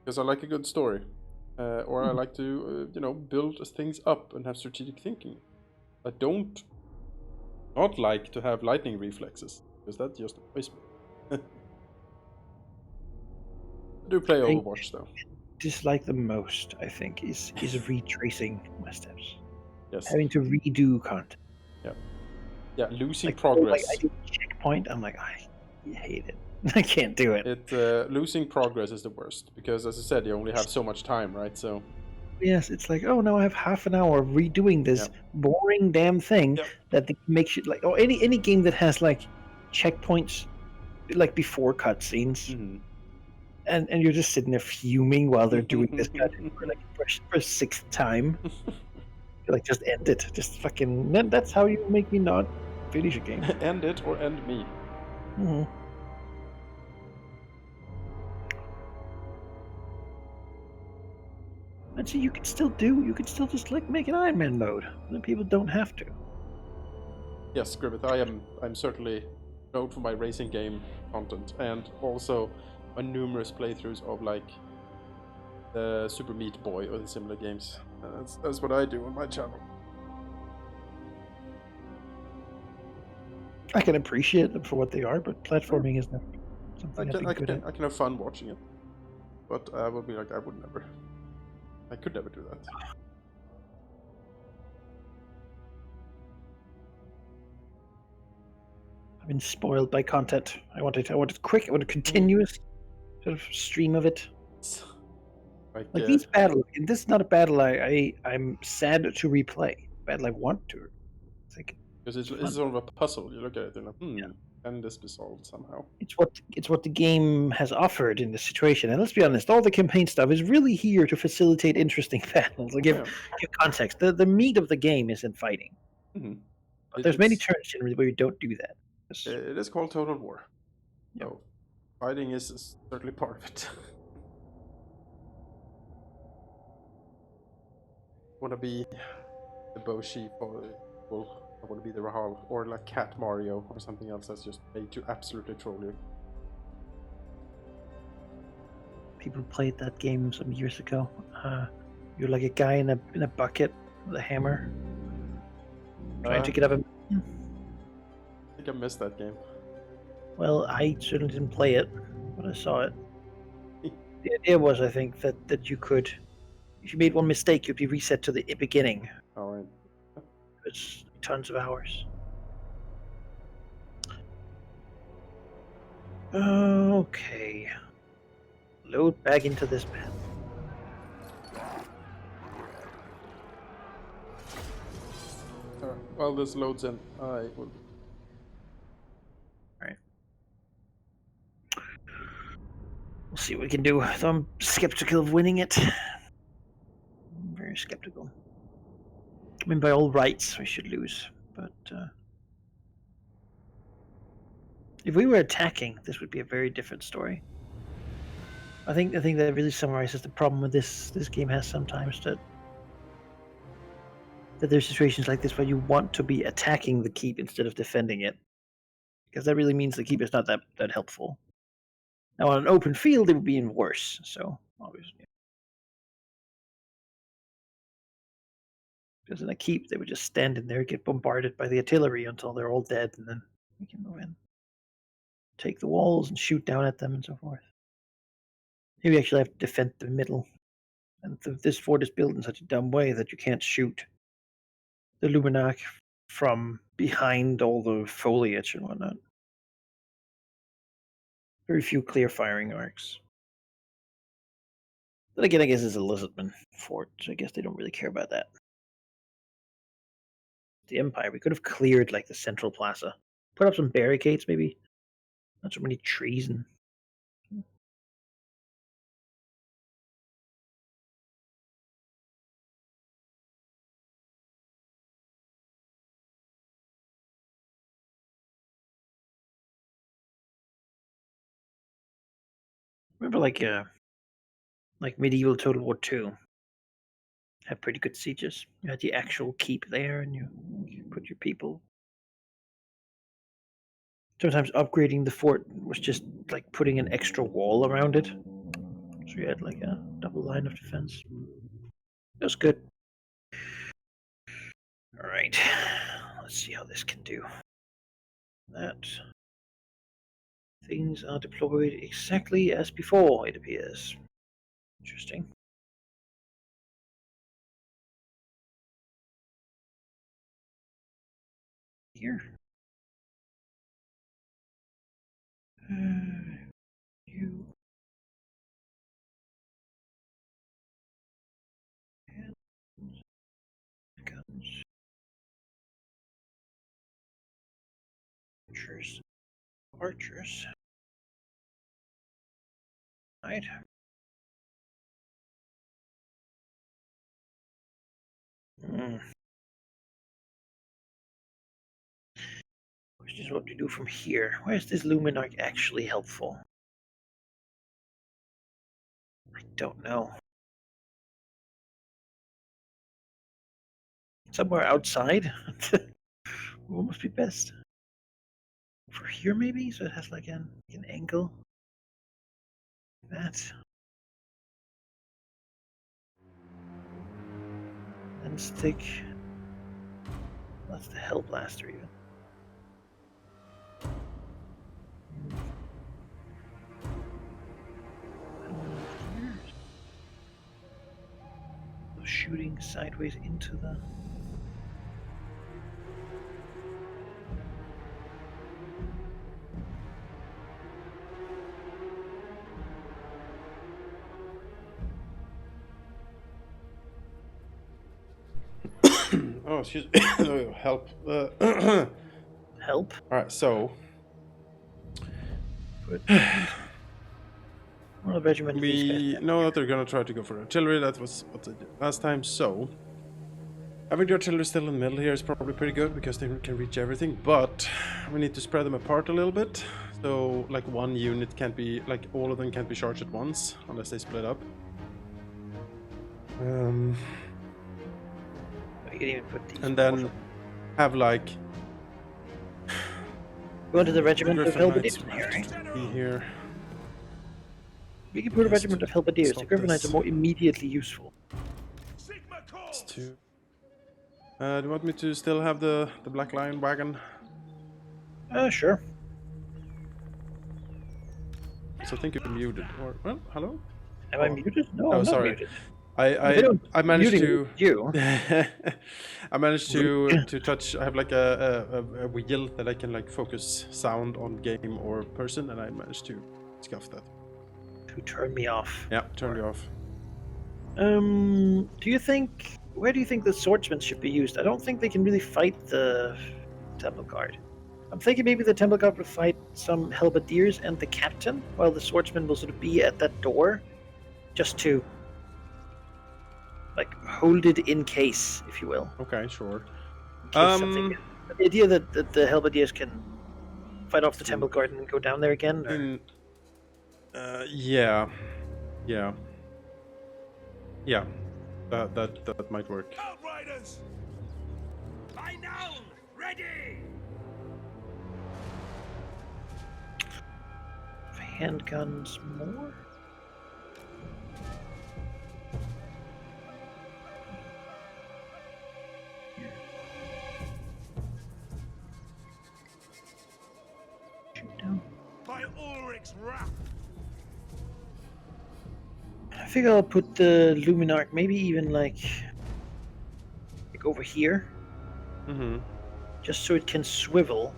Because I like a good story, or I like to build things up and have strategic thinking. I don't not like to have lightning reflexes, because that just annoys me. I do play Overwatch though. Dislike the most, I think, is retracing my steps. Yes. Having to redo content. Yeah, losing Like, progress. Like I do a checkpoint. I'm like, I hate it. I can't do it. Losing progress is the worst, because as I said, you only have so much time, right? So Yes, it's like, oh, now I have half an hour of redoing this boring damn thing that makes it like, or any game that has like checkpoints, like before cutscenes, and you're just sitting there fuming while they're doing this cutscene for like for 6th time. You're like, just end it. Just fucking. That's how you make me not finish a game. End it or end me. Mm-hmm. see, you could still just like make an Iron Man mode. And then people don't have to. Yes, Gribbeth, I'm certainly known for my racing game content and also my numerous playthroughs of like the Super Meat Boy or the similar games. That's what I do on my channel. I can appreciate them for what they are, but platforming is not something I've been good at. I can have fun watching it, but I would be like, I could never do that. I've been spoiled by content. I wanted quick. I wanted continuous sort of stream of it. Like these battles. This is not a battle I'm sad to replay. Battle I want to. Because it's sort of a puzzle. You look at it and like, can this be solved somehow? It's what the game has offered in this situation. And let's be honest, all the campaign stuff is really here to facilitate interesting battles. To give context. The meat of the game is in fighting. Mm-hmm. But there's many turns generally where you don't do that. It is called Total War. Yep. So fighting is certainly part of it. Want to be the bow sheep or I want to be the Rahal or like Cat Mario or something else that's just made to absolutely troll you. People played that game some years ago. You're like a guy in a bucket with a hammer, trying to get up. I think I missed that game. Well, I certainly didn't play it, but I saw it. The idea was, I think, that you could, if you made one mistake, you'd be reset to the beginning. All right. It's tons of hours. Okay. Load back into this map. While this loads in, I will. Alright. We'll see what we can do. Though I'm skeptical of winning it. I'm very skeptical. I mean, by all rights, we should lose. But if we were attacking, this would be a very different story. I think that really summarizes the problem with this game has sometimes, that there's situations like this where you want to be attacking the keep instead of defending it, because that really means the keep is not that helpful. Now on an open field, it would be even worse. So obviously, because in a keep, they would just stand in there, get bombarded by the artillery until they're all dead, and then we can move in, take the walls, and shoot down at them, and so forth. Here we actually have to defend the middle, and this fort is built in such a dumb way that you can't shoot the Luminarch from behind all the foliage and whatnot. Very few clear firing arcs. But again, I guess it's a lizardman fort, so I guess they don't really care about that. The Empire, we could have cleared like the central plaza. Put up some barricades, maybe. Not so many trees and. Remember, like medieval Total War II had pretty good sieges. You had the actual keep there, and you put your people. Sometimes upgrading the fort was just like putting an extra wall around it, so you had like a double line of defense. It was good. All right, let's see how this can do. That. Things are deployed exactly as before, it appears. Interesting. Here. You. Guns. Archers. Archers. Right. Which is what to do from here. Where is this Luminarch actually helpful? I don't know. somewhere outside. What must be best? For here, maybe, so it has like an angle. That. And stick. That's the Hell Blaster, even. So shooting sideways into the. Oh, excuse me. Oh, help. Help. Alright, so. Well, a regiment of these We guys. know that they're gonna try to go for artillery. That was what they did last time, so. Having the artillery still in the middle here is probably pretty good because they can reach everything, but we need to spread them apart a little bit. So, like, one unit can't be, like, all of them can't be charged at once unless they split up. You can even put these. And then have, like, Go into the regiment of Griffin Knights Halberdiers will here, have right? to be here. We can put a Just regiment of Halberdiers. The stop Griffin Knights this. are more immediately useful. Sigma It's calls. two. Do you want me to still have the Black Lion wagon? Sure. So I think you're muted. Or, well, hello? Am I Oh. muted? No, Oh, I'm not sorry. muted. I managed Muting to you. I managed to touch. I have like a wheel that I can like focus sound on game or person, and I managed to scuff that. To turn me off. Yeah, turned you off. Do you think? Where do you think the swordsmen should be used? I don't think they can really fight the Temple Guard. I'm thinking maybe the Temple Guard will fight some Halberdiers and the captain, while the swordsman will sort of be at that door, just to like hold it in case, if you will. Okay, sure. In case something. The idea that the Halberdiers can fight off the Temple Guard and go down there again. Or... Yeah. That might work. Outriders! Lie down! Ready! Handguns more? Shoot down. By Ulrich's wrath! I figure I'll put the Luminarch maybe even like over here, just so it can swivel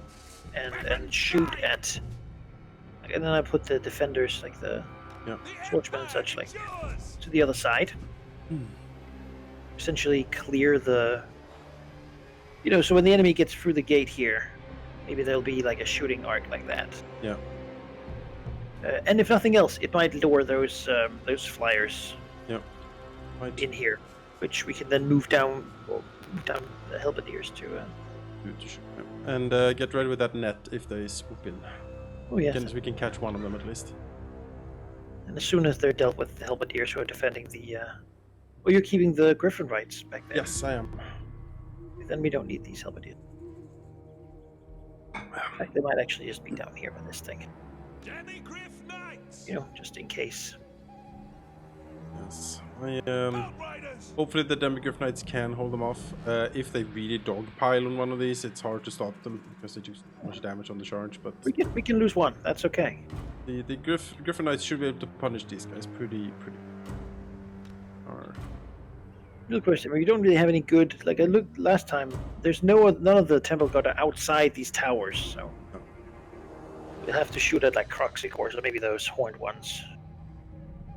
and shoot at. And then I put the defenders, like the swordsmen and such, like to the other side. Essentially clear the. So when the enemy gets through the gate here, maybe there'll be like a shooting arc like that. Yeah. And if nothing else, it might lure those flyers in here, which we can then move down the Halberdiers to. And get ready with that net if they swoop in. Oh yes. We can catch one of them at least. And as soon as they're dealt with, the Halberdiers who are defending the. Oh, you're keeping the Griffin rights back there. Yes, I am. Then we don't need these Halberdiers. In fact, they might actually just be down here by this thing. Demi-Griff Knights! Just in case. Yes. Outriders! Hopefully the Demi-Griff Knights can hold them off. If they really dogpile on one of these, it's hard to stop them because they do so much damage on the charge. But We can lose one. That's okay. the Griffin Knights should be able to punish these guys pretty. Or Real question: you don't really have any good. Like I looked last time. There's none of the Temple Guard are outside these towers, so we'll have to shoot at like Croxicors or maybe those horned ones.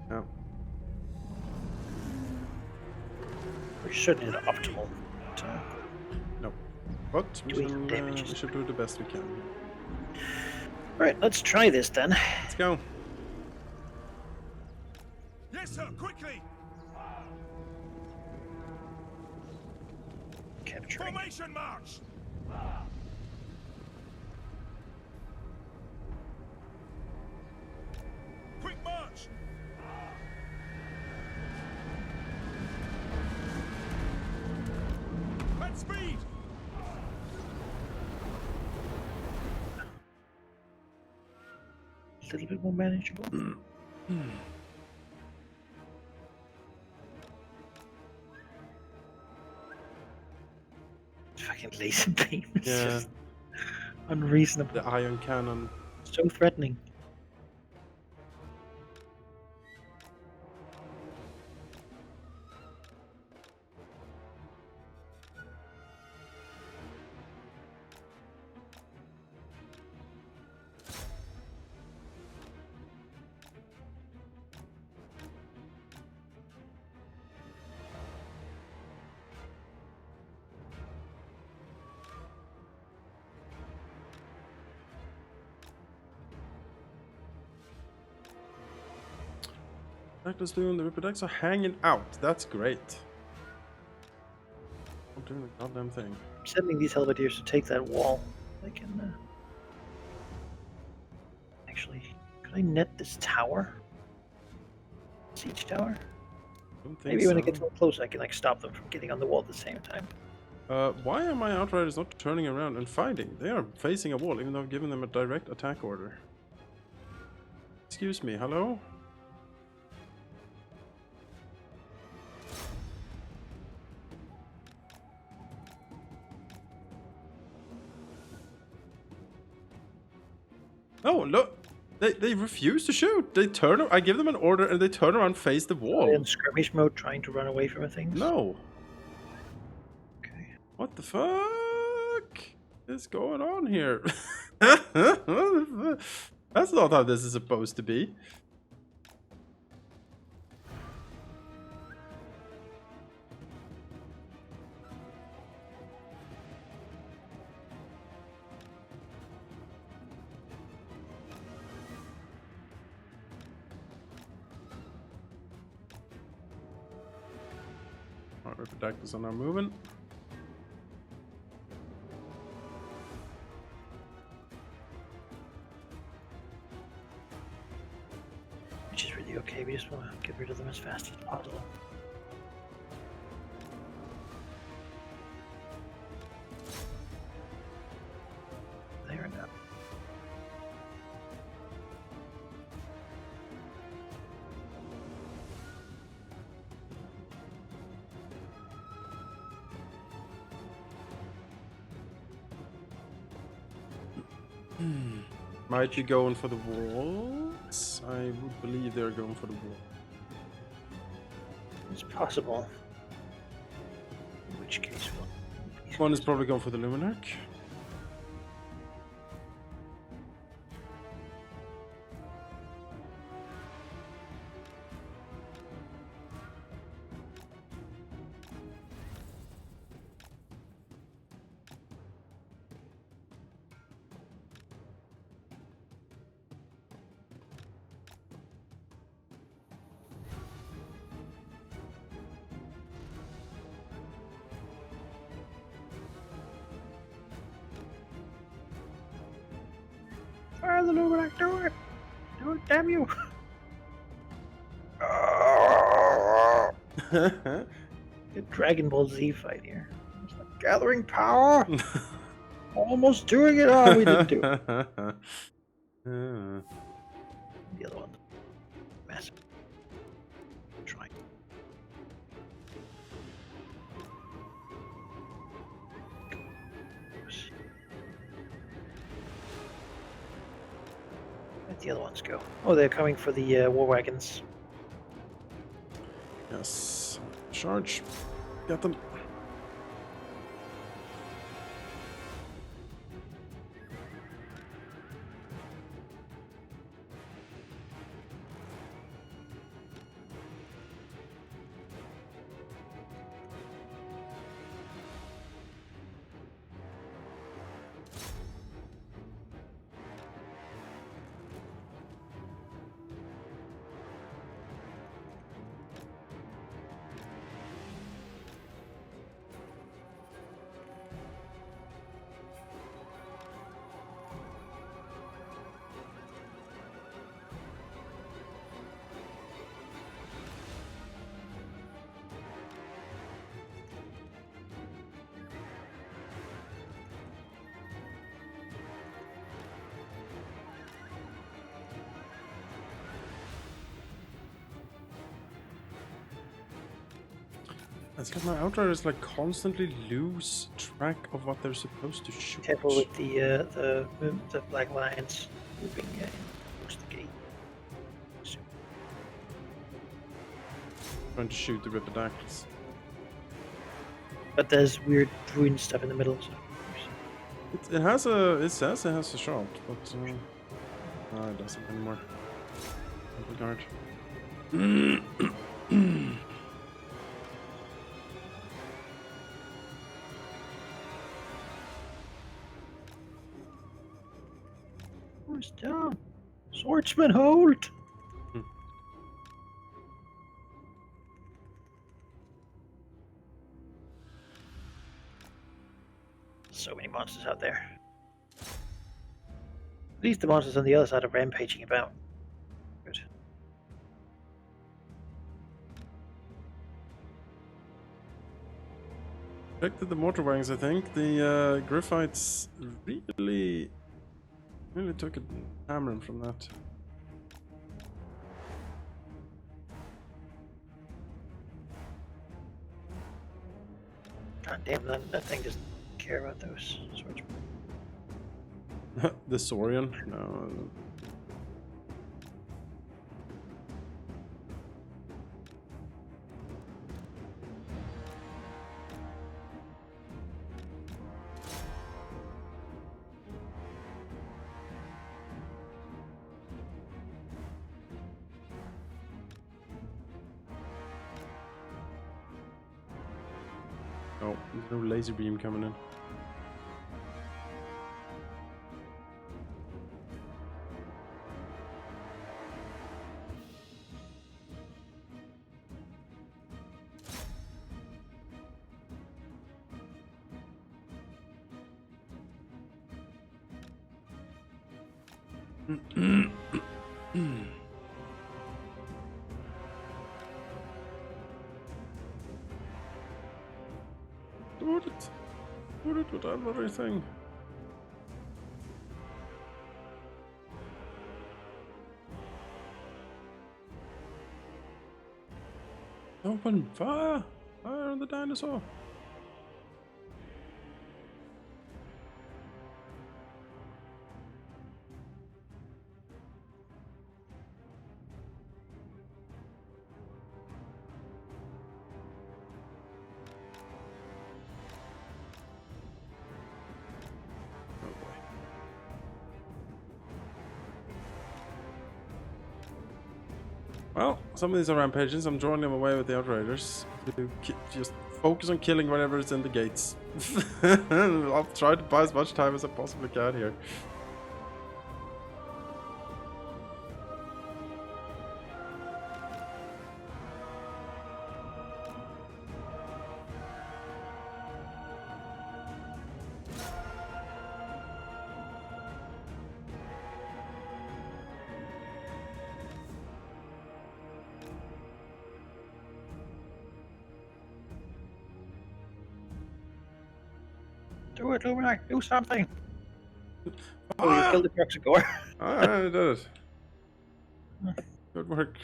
no. Which is certainly not optimal. No. But we Doing damage. should do the best we can. All right, let's try this then. Let's go. Yes, sir, quickly! Capturing. Formation march! Quick march! a little bit more manageable. Fucking laser beam. It's Yeah. just unreasonable. The ion cannon. So threatening. Elector's doing the Ripper decks are hanging out. That's great. I'm doing the goddamn thing. I'm sending these Helvetiers to take that wall. I can actually. Could I net this tower? Siege tower? Don't think Maybe when so. it gets more close, I can like stop them from getting on the wall at the same time. Why are my Outriders not turning around and fighting? They are facing a wall, even though I've given them a direct attack order. Excuse me, hello? Oh, look! They refuse to shoot! They turn. I give them an order and they turn around and face the Are they wall. in skirmish mode trying to run away from things? No! Okay. What the fuck is going on here? That's not how this is supposed to be. Our Reproductors are now moving. Which is really okay. We just want to get rid of them as fast as possible. There now. Might be going for the walls. I would believe they're going for the wall. It's possible. In which case, we'll. One is probably going for the Luminarch. Fire the Luminac, do it! Do it, damn you! Good Dragon Ball Z fight here. It's like gathering power! Almost doing it! Oh, we didn't do it. The other one. Massive. Trying. Where'd the other ones go? Oh, they're coming for the war wagons. Yes. Charge. Get them. It's like my outriders like constantly lose track of what they're supposed to shoot. Careful with the black lions moving towards the gate. So, Trying to shoot the Ripidactyls. but there's weird ruined stuff in the middle. So. It has a. It says it has a shot, but no, it doesn't anymore. Guard. Where's down? Swordsman, hold! So many monsters out there. At least the monsters on the other side are rampaging about. Good. Back to the mortar wings, I think. The Griffites really took a hammering from that. God damn, that thing doesn't care about those swordsmen. The Saurian? No. Oh, there's no laser beam coming in. Do it with everything. Open fire! Fire on the dinosaur! Well, some of these are rampages. I'm drawing them away with the Outriders to just focus on killing whatever is in the gates. I'll try to buy as much time as I possibly can here. Do it, Luminac, do something! Oh, you killed the Proxigor. I did it. Good work.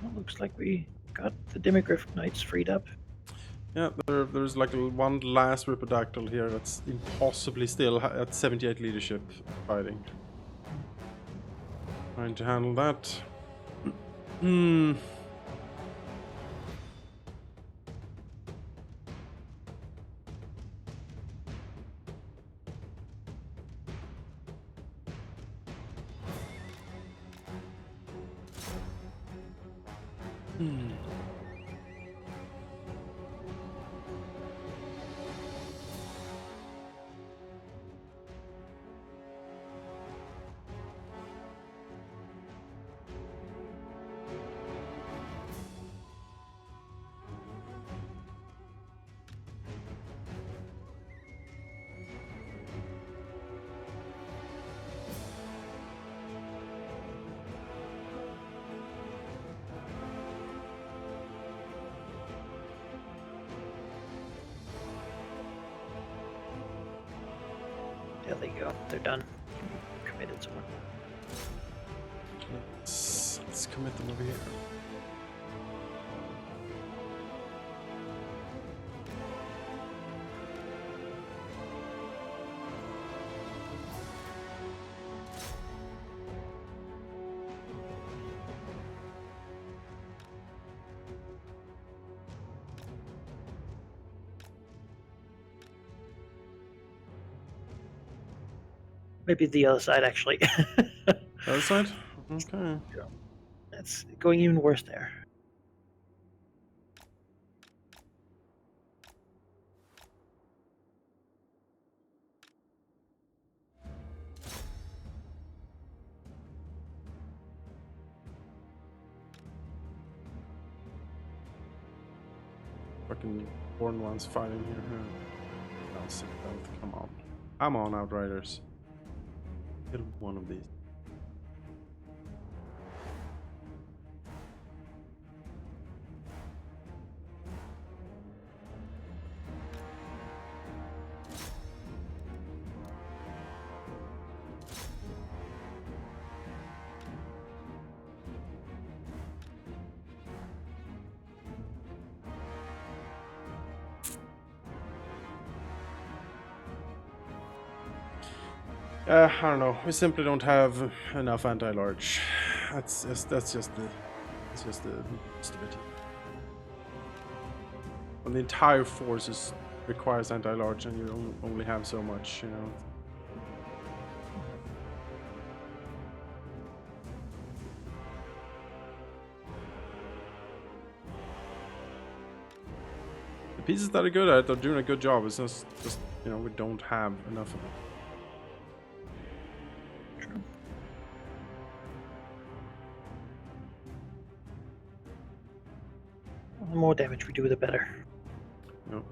Well, looks like we got the Demigryph Knights freed up. Yeah, there's like one last Ripidactyl here that's impossibly still at 78 leadership fighting. Trying to handle that. Yeah, there you go. They're done. Committed someone. Let's commit them over here. Maybe the other side, actually. Other side? Okay. It's going even worse there. Fucking born ones fighting here. I'll sit down. Come on. Come on, Outriders. Kill one of these. I don't know. We simply don't have enough anti-large. That's just the stupidity. When the entire force requires anti-large, and you only have so much, you know. The pieces that are good at it are doing a good job. It's just you know, we don't have enough of it. The more damage we do, the better. No.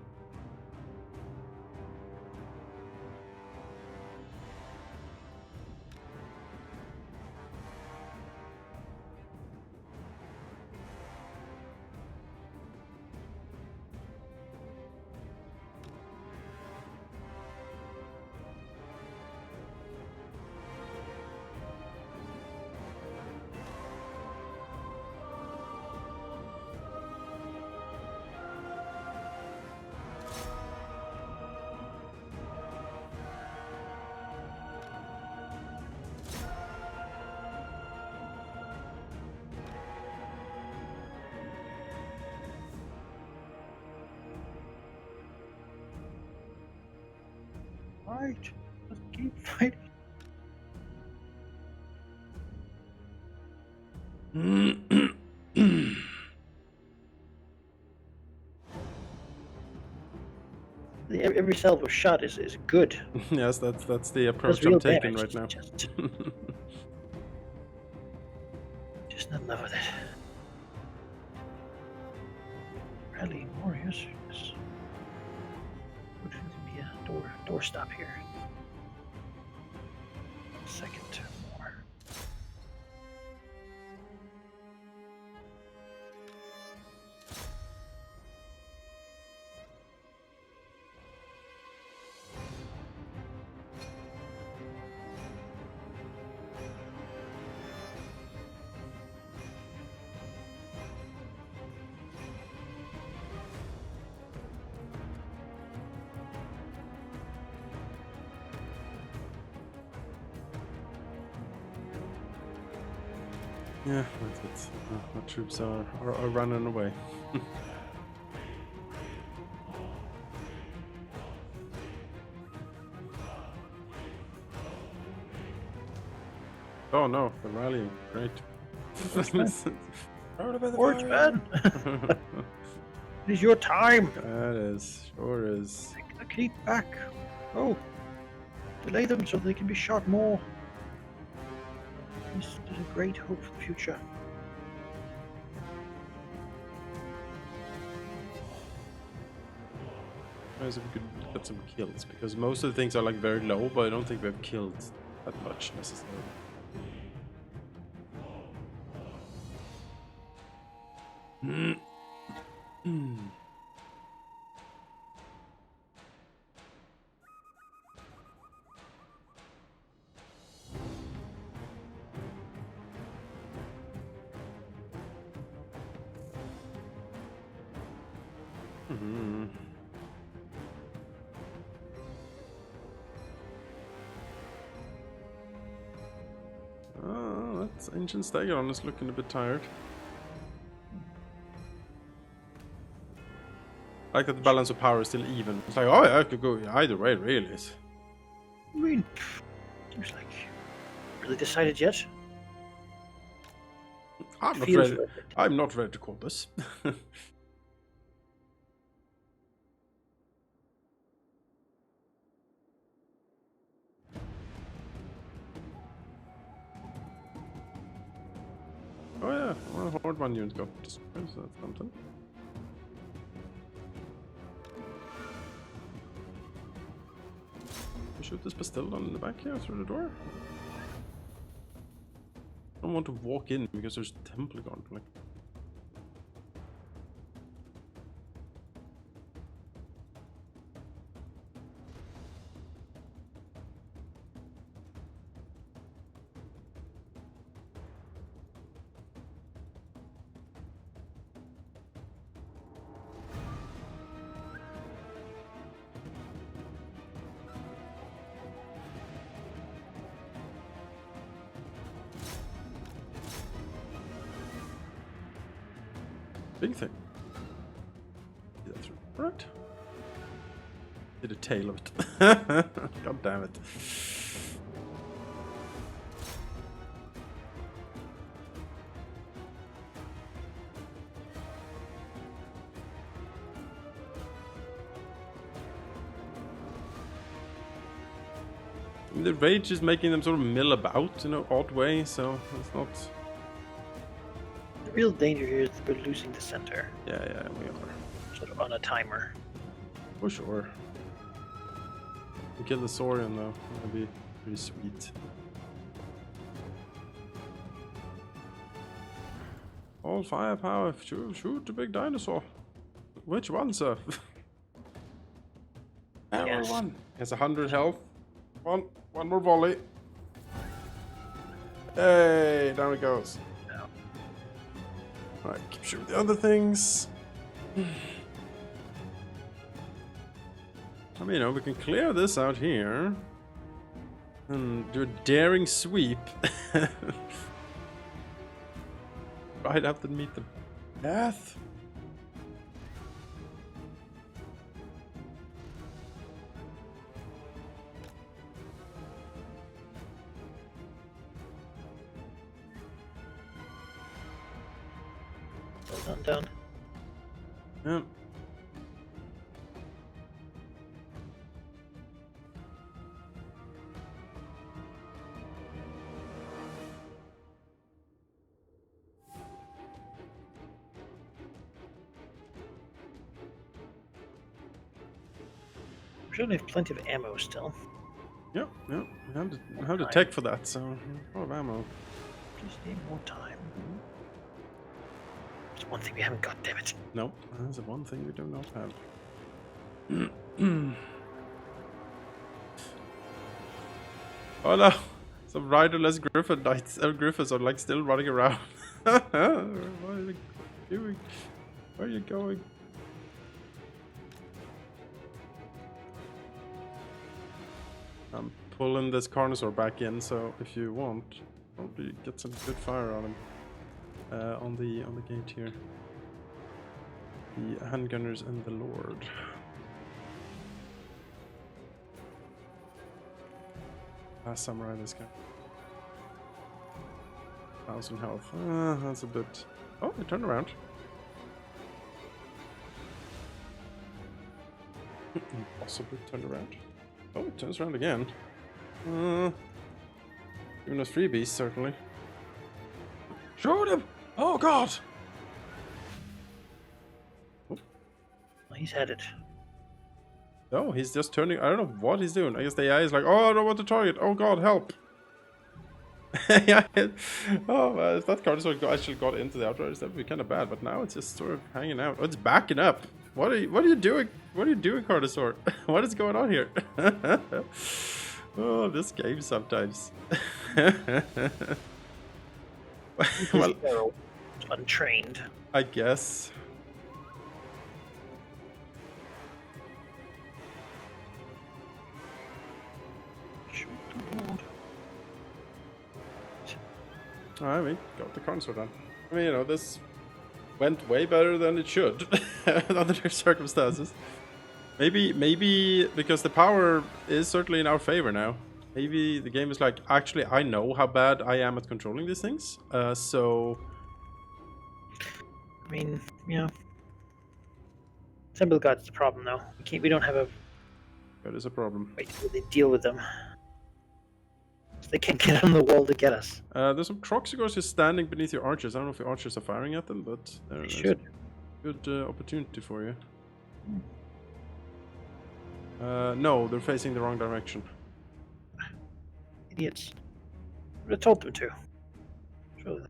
Alright, let's keep fighting. Every salvo shot is good. Yes, that's the Does approach real I'm taking damage. right now. Just not enough of it. Rallying warriors. Yes. Would be a door stop here. Second more. Yeah, that's it. My troops are running away. Oh no, they're rallying. Great. Swordsman! It is your time! That is, sure is. Take the keep back. Oh. Delay them so they can be shot more. This is a great hope for the future. Nice if we could get some kills, because most of the things are like very low, but I don't think we've killed that much necessarily. Hmm. Oh, that's Ancient Stegon is looking a bit tired. I like that the balance of power is still even. It's like, oh yeah, I could go either way, really. I mean, seems like really decided yet. I'm not Feels ready. like it. I'm not ready to call this. Oh yeah, well, Horde 1 unit got destroyed, so that's something. You shoot this Bastildon in the back here through the door. I don't want to walk in because there's Temple Guard. Like, big thing. See that through. Right. See the tail of it. God damn it. The rage is making them sort of mill about in an odd way, so it's not. The real danger here is that we're losing the center, Yeah, we are. sort of on a timer. For sure. We kill the Saurian though. That'd be pretty sweet. All firepower. Shoot the big dinosaur. Which one, sir? Yes. One. He has 100 health. One more volley. Hey, down it goes. No. Alright, keep shooting the other things. I mean, you know, we can clear this out here. And do a daring sweep. Right after meet the death. Done. Yeah. We should have plenty of ammo still. Yep. We have the tech for that, so a lot of ammo. Just need more time. There's one thing we haven't got, damn it. No, that's the one thing we do not have. Oh no! Some riderless griffin knights, griffins are like still running around. What are you doing? Where are you going? I'm pulling this Carnosaur back in, so if you want, probably get some good fire on him. On the gate here. The handgunners and the Lord. Last samurai, this guy. 1,000 health. That's a bit. Oh, it turned around. Impossibly turned around. Oh, it turns around again. Giving us freebies, certainly. Shoot him! Oh god! Well, he's had it. No, he's just turning. I don't know what he's doing. I guess the AI is like, oh, I don't want to target. Oh god, help! Yeah. Oh, if that card actually got into the Outriders, that would be kind of bad. But now it's just sort of hanging out. Oh, it's backing up. What are you doing? What are you doing, Carnosaur? What is going on here? Oh, this game sometimes. Well, Arrow, untrained. I guess. I mean, got the console then. I mean, you know, this went way better than it should under circumstances. Maybe because the power is certainly in our favor now. Maybe the game is like, actually, I know how bad I am at controlling these things. So I mean, yeah. Temple God's the problem now. We don't have a that is a problem. way to really deal with them. They can't get on the wall to get us. There's some Croxigors just standing beneath your archers. I don't know if your archers are firing at them, but They there's should. a good opportunity for you. No, they're facing the wrong direction. Idiots. Would have told them to. Surely.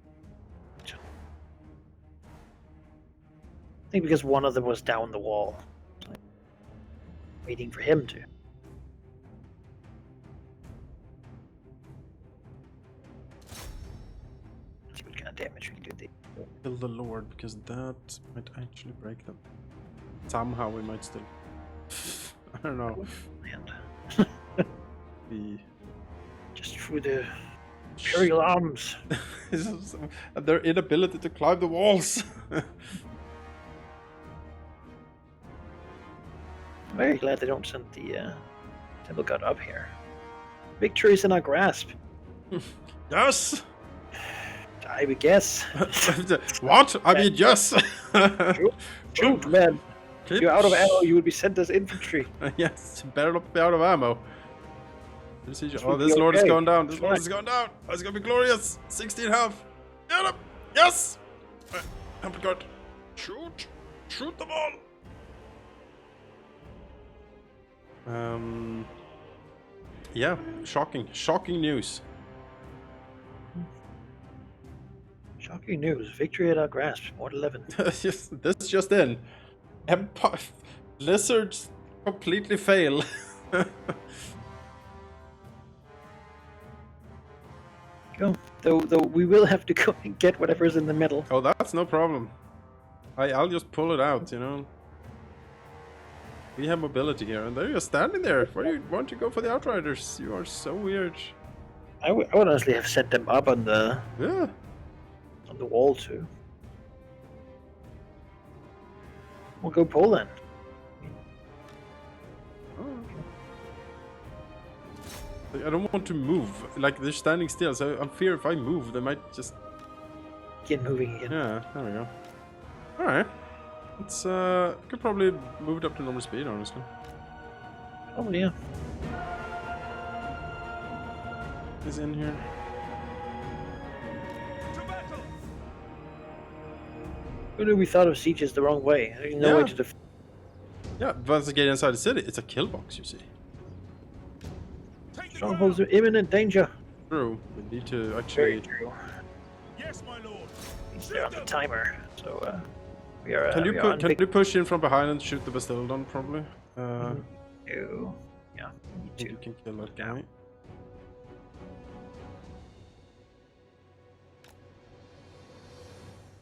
I think because one of them was down the wall. Waiting for him to. See what kind of damage we can do. Kill the Lord, because that might actually break them. Somehow we might still... I don't know. Land. Be... Just through the Imperial arms. Their inability to climb the walls. I'm very glad they don't send the Temple God up here. Victory is in our grasp. Yes! I would guess. What? I mean, yes! Shoot, man. If Keep- you're out of ammo, you would be sent as infantry. Yes, better not be out of ammo. This Oh, would this be Lord is okay. going down. This It's Lord fine. is going down. Oh, it's gonna be glorious. 16 health. Get him! Yes! Temple guard. Shoot! Shoot them all! Yeah, shocking news. Shocking news. Victory at our grasp. Ward 11. Yes, this just in. Empire lizards completely fail. Go. Though we will have to go and get whatever's in the middle. Oh, that's no problem. I'll just pull it out, you know. We have mobility here, and there you're standing there. Why don't you go for the Outriders? You are so weird. I would honestly have set them up on the Yeah. wall too. We'll go Poland. I don't want to move. Like, they're standing still, so I'm fear if I move, they might just... Get moving again. Yeah, there we go. Alright. It's, could probably move it up to normal speed, honestly. Oh yeah. He's in here. To battle! Who knew we thought of sieges the wrong way? There's no way Yeah. to defend. Yeah, once they get inside the city, it's a kill box, you see. Take the Strongholds are ground! imminent danger. True. We need to Very actually... true. Yes, my lord! They're on the timer, so we are. Can you we are on big- push in from behind and shoot the Bastildon, probably? Ew. Yeah, we need You to. can kill that Yeah. guy.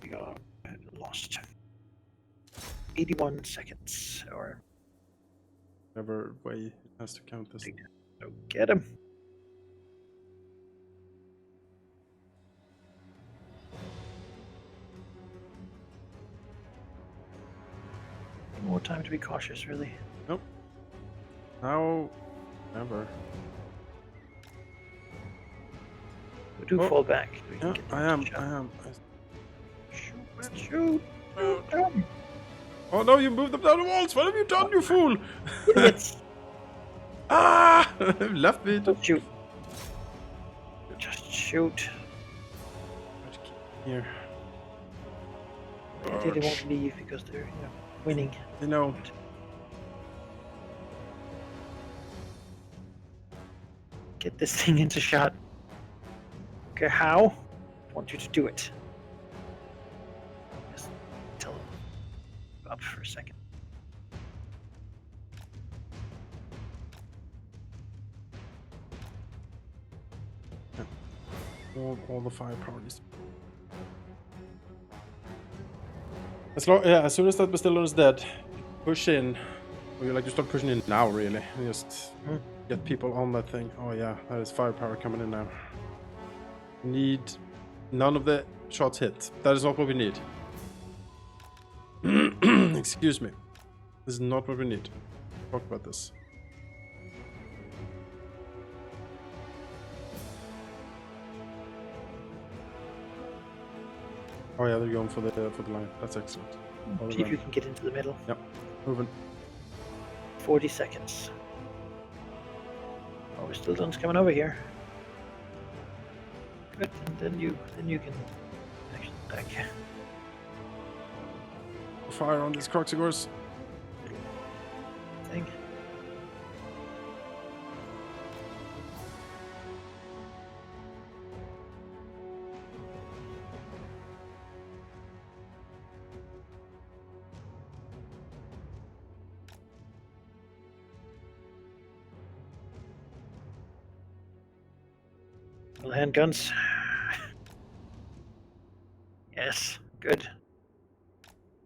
We are lost. 81 seconds, or Whatever way it has to count this. so get him. More time to be cautious, really. Nope. Now, never. We do Oh. fall back. We can Yeah, get them I to am. shot. I am. Shoot, man, shoot. Shoot them. Oh no! You moved them down the walls. What have you done, you fool? Idiots. Ah! Left me to. Just shoot. Just shoot. Here. They won't leave because they're winning. You know. Get this thing into shot. Okay, how? I want you to do it. Just tell them up for a second. All the firepower is. As soon as that Bastillon is dead, push in. Or you start pushing in now, really. And just get people on that thing. Oh yeah, that is firepower coming in now. Need None of the shots hit. That is not what we need. Excuse me. This is not what we need. Talk about this. Oh yeah, they're going for the line. That's excellent. See if you can get into the middle. Yep. Moving. 40 seconds. Oh, we still done coming over here. Good. And then you can actually attack. Fire on these Croxigors. Thing. Handguns. Yes, good.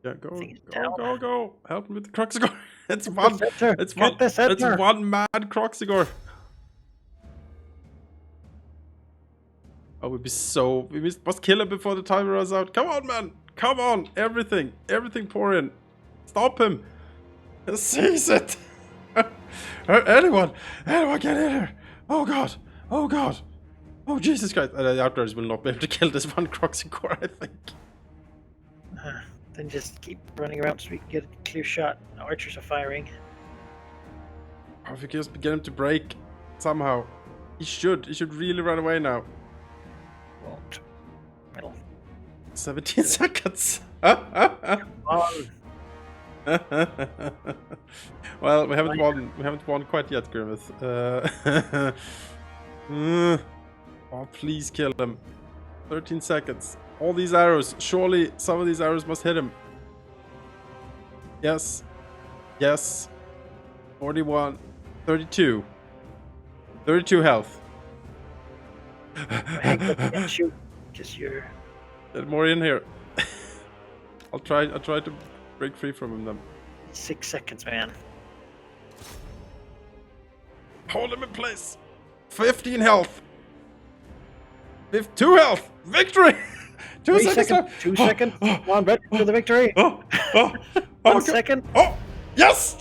Yeah, go, Thing is go, down. go, go! Help me with the Croxigor. It's one. center. It's Get one. the It's center. one mad Croxigor. Oh, we must kill him before the timer runs out. Come on, man! Come on! Everything pour in. Stop him! Seize it! Anyone get in here! Oh god! Oh god! Oh Jesus Christ! The Outriders will not be able to kill this one Croxigor, I think. Then just keep running around so we can get a clear shot. Archers are firing. Or if we can just get him to break somehow. He should really run away now. Won't. Middle. 17 seconds! On. Well, we haven't won quite yet, Grimmeth. Oh, please kill him. 13 seconds. All these arrows. Surely some of these arrows must hit him. Yes. Yes. 41. 32. 32 health. Shoot. Just your. Get more in here. I'll try to break free from him then. 6 seconds, man. Hold him in place. 15 health. 2 health. Victory. 2 3 seconds. seconds. 2 seconds. Come on, ready for the victory. Oh, 1 okay. second. Oh, yes.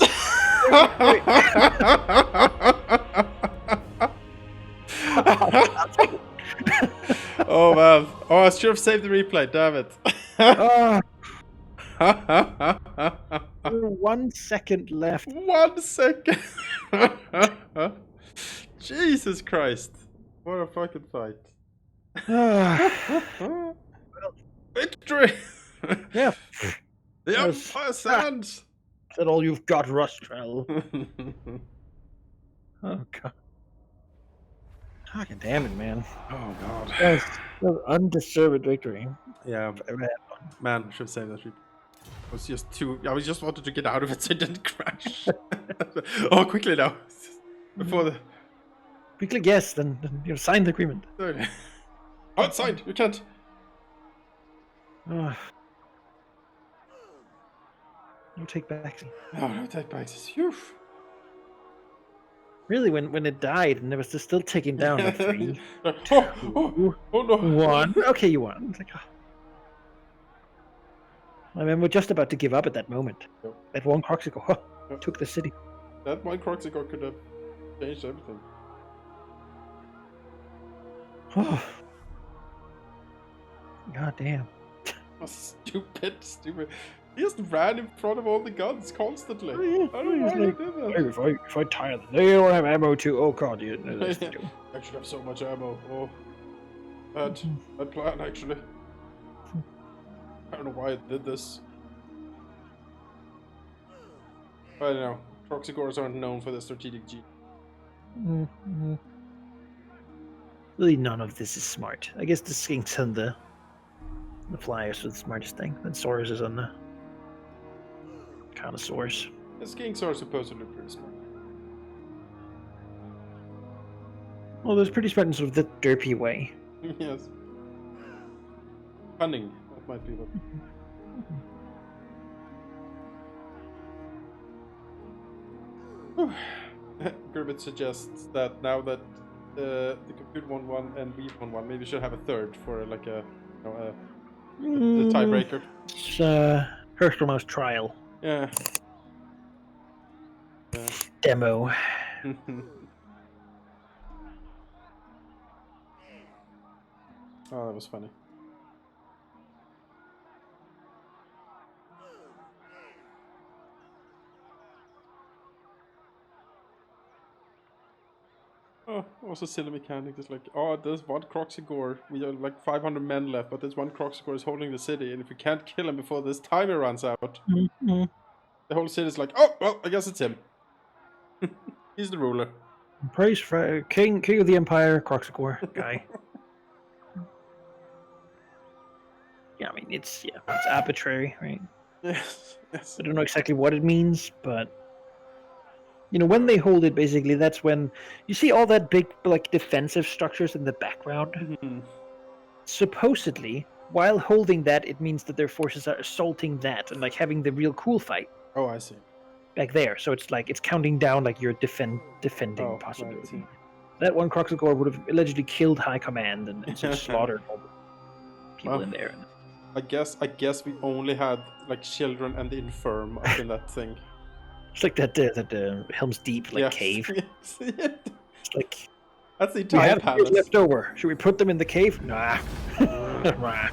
Oh man. Oh, I should have saved the replay. Damn it. Oh, 1 second left. 1 second. Jesus Christ. What a fucking fight. Victory. Yeah. The Yes. Empire stands. Is that all you've got, Rustrel? Oh, God. Fucking damn it, man. Oh god. That was undeserved victory. Yeah, I've ever had one. man, I should have saved that replay. I was just wanted to get out of it so it didn't crash. Oh, quickly now. Before the... Quickly, yes, then sign the agreement. Oh, it's signed. You can't. Oh. No take backs. Oh, no take backs. Phew. Really, when it died and it was still ticking down at 3, Oh no. 1. Okay, you won. It's like, oh. I mean, we're just about to give up at that moment. Yep. That one Croxico Yep. took the city. That one Croxigor could have changed everything. Oh. God damn. Oh, stupid. He just ran in front of all the guns constantly. Oh, yeah. I don't know why he did that. Hey, if I tire them, they don't have ammo too. Oh god, you know this. I should have so much ammo. Oh, bad plan actually. I don't know why I did this. I don't know. Croxigors aren't known for their strategic genius. Mm-hmm. Really, none of this is smart. I guess the skinks and the flyers are the smartest thing. And Saurus is on the connoisseurs. The skinks are supposed to look pretty smart. Well, there's pretty smart in sort of the derpy way. Yes. Cunning. That might be what. Gribbett suggests that now that the computer won one and we won one. Maybe we should have a third for like a, the tiebreaker. It's Herschelmo's trial Yeah. demo. Oh, that was funny. Oh, also silly mechanic. It's like, oh, there's one Croxigore. We have like 500 men left, but there's one Croxigore is holding the city, and if we can't kill him before this timer runs out, Mm-hmm. the whole city's like, oh, well, I guess it's him. He's the ruler. Praise for King of the Empire, Croxigore guy. Yeah, I mean it's arbitrary, right? Yes, yes. I don't know exactly what it means, but you know, when they hold it, basically, that's when you see all that big like defensive structures in the background. Mhm. Supposedly, while holding that, it means that their forces are assaulting that and like having the real cool fight Oh, I see. back there. So it's like it's counting down like you're defending Oh, right, possibility. see. That one Croxigore would have allegedly killed High Command and just slaughtered all the people in there. I guess we only had like children and the infirm up in that thing. It's like that Helm's Deep like Yes. cave. Yes. It's like That's the we entire have palace. left over. Should we put them in the cave? Nah. Nah.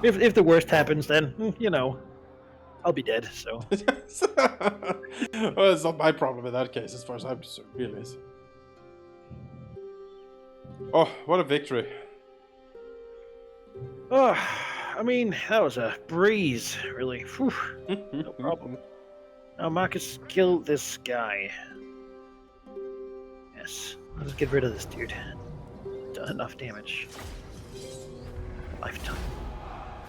If the worst happens, then you know, I'll be dead. So Well, it's not my problem in that case, as far as I'm concerned, really. Oh, what a victory! oh, I mean that was a breeze, really. Whew. No problem. Now Marcus killed this guy. Yes, let's get rid of this dude. Done enough damage. Lifetime.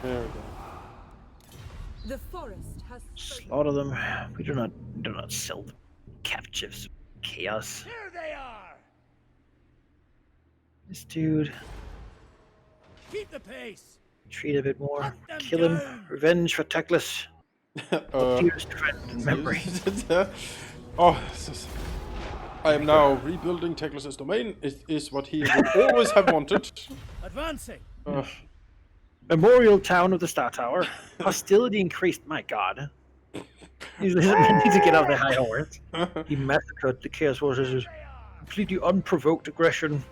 There we go. The forest has Slaughter them. We do not sell them captives. Chaos. Here they are! This dude. Keep the pace! Treat a bit more. Hunt them Kill him. down. Revenge for Teclis. Dearest friend in memory. Oh, I am now rebuilding Teclis' domain. It is what he would always have wanted. Advancing! Memorial town of the Star Tower. Hostility increased. My God. These men need to get off their high horse. He massacred the Chaos Forces with completely unprovoked aggression.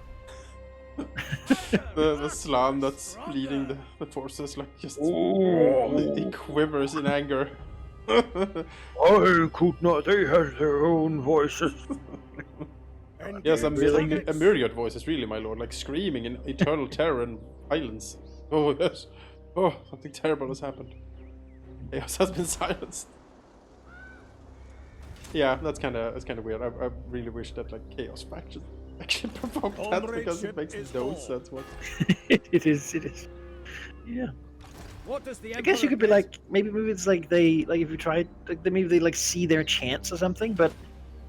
the slam that's leading the forces, like just he quivers in anger. I could not. They have their own voices. Yes, a myriad voices, really, my lord, like screaming in eternal terror and violence. Oh yes, oh, something terrible has happened. Chaos has been silenced. Yeah, that's kind of weird. I really wish that like Chaos faction actually provoked that, because it makes no sense. What? It is. Yeah. What does the I guess you Emperor could be bid? like, maybe it's like they, like if you tried, like maybe they like see their chance or something, but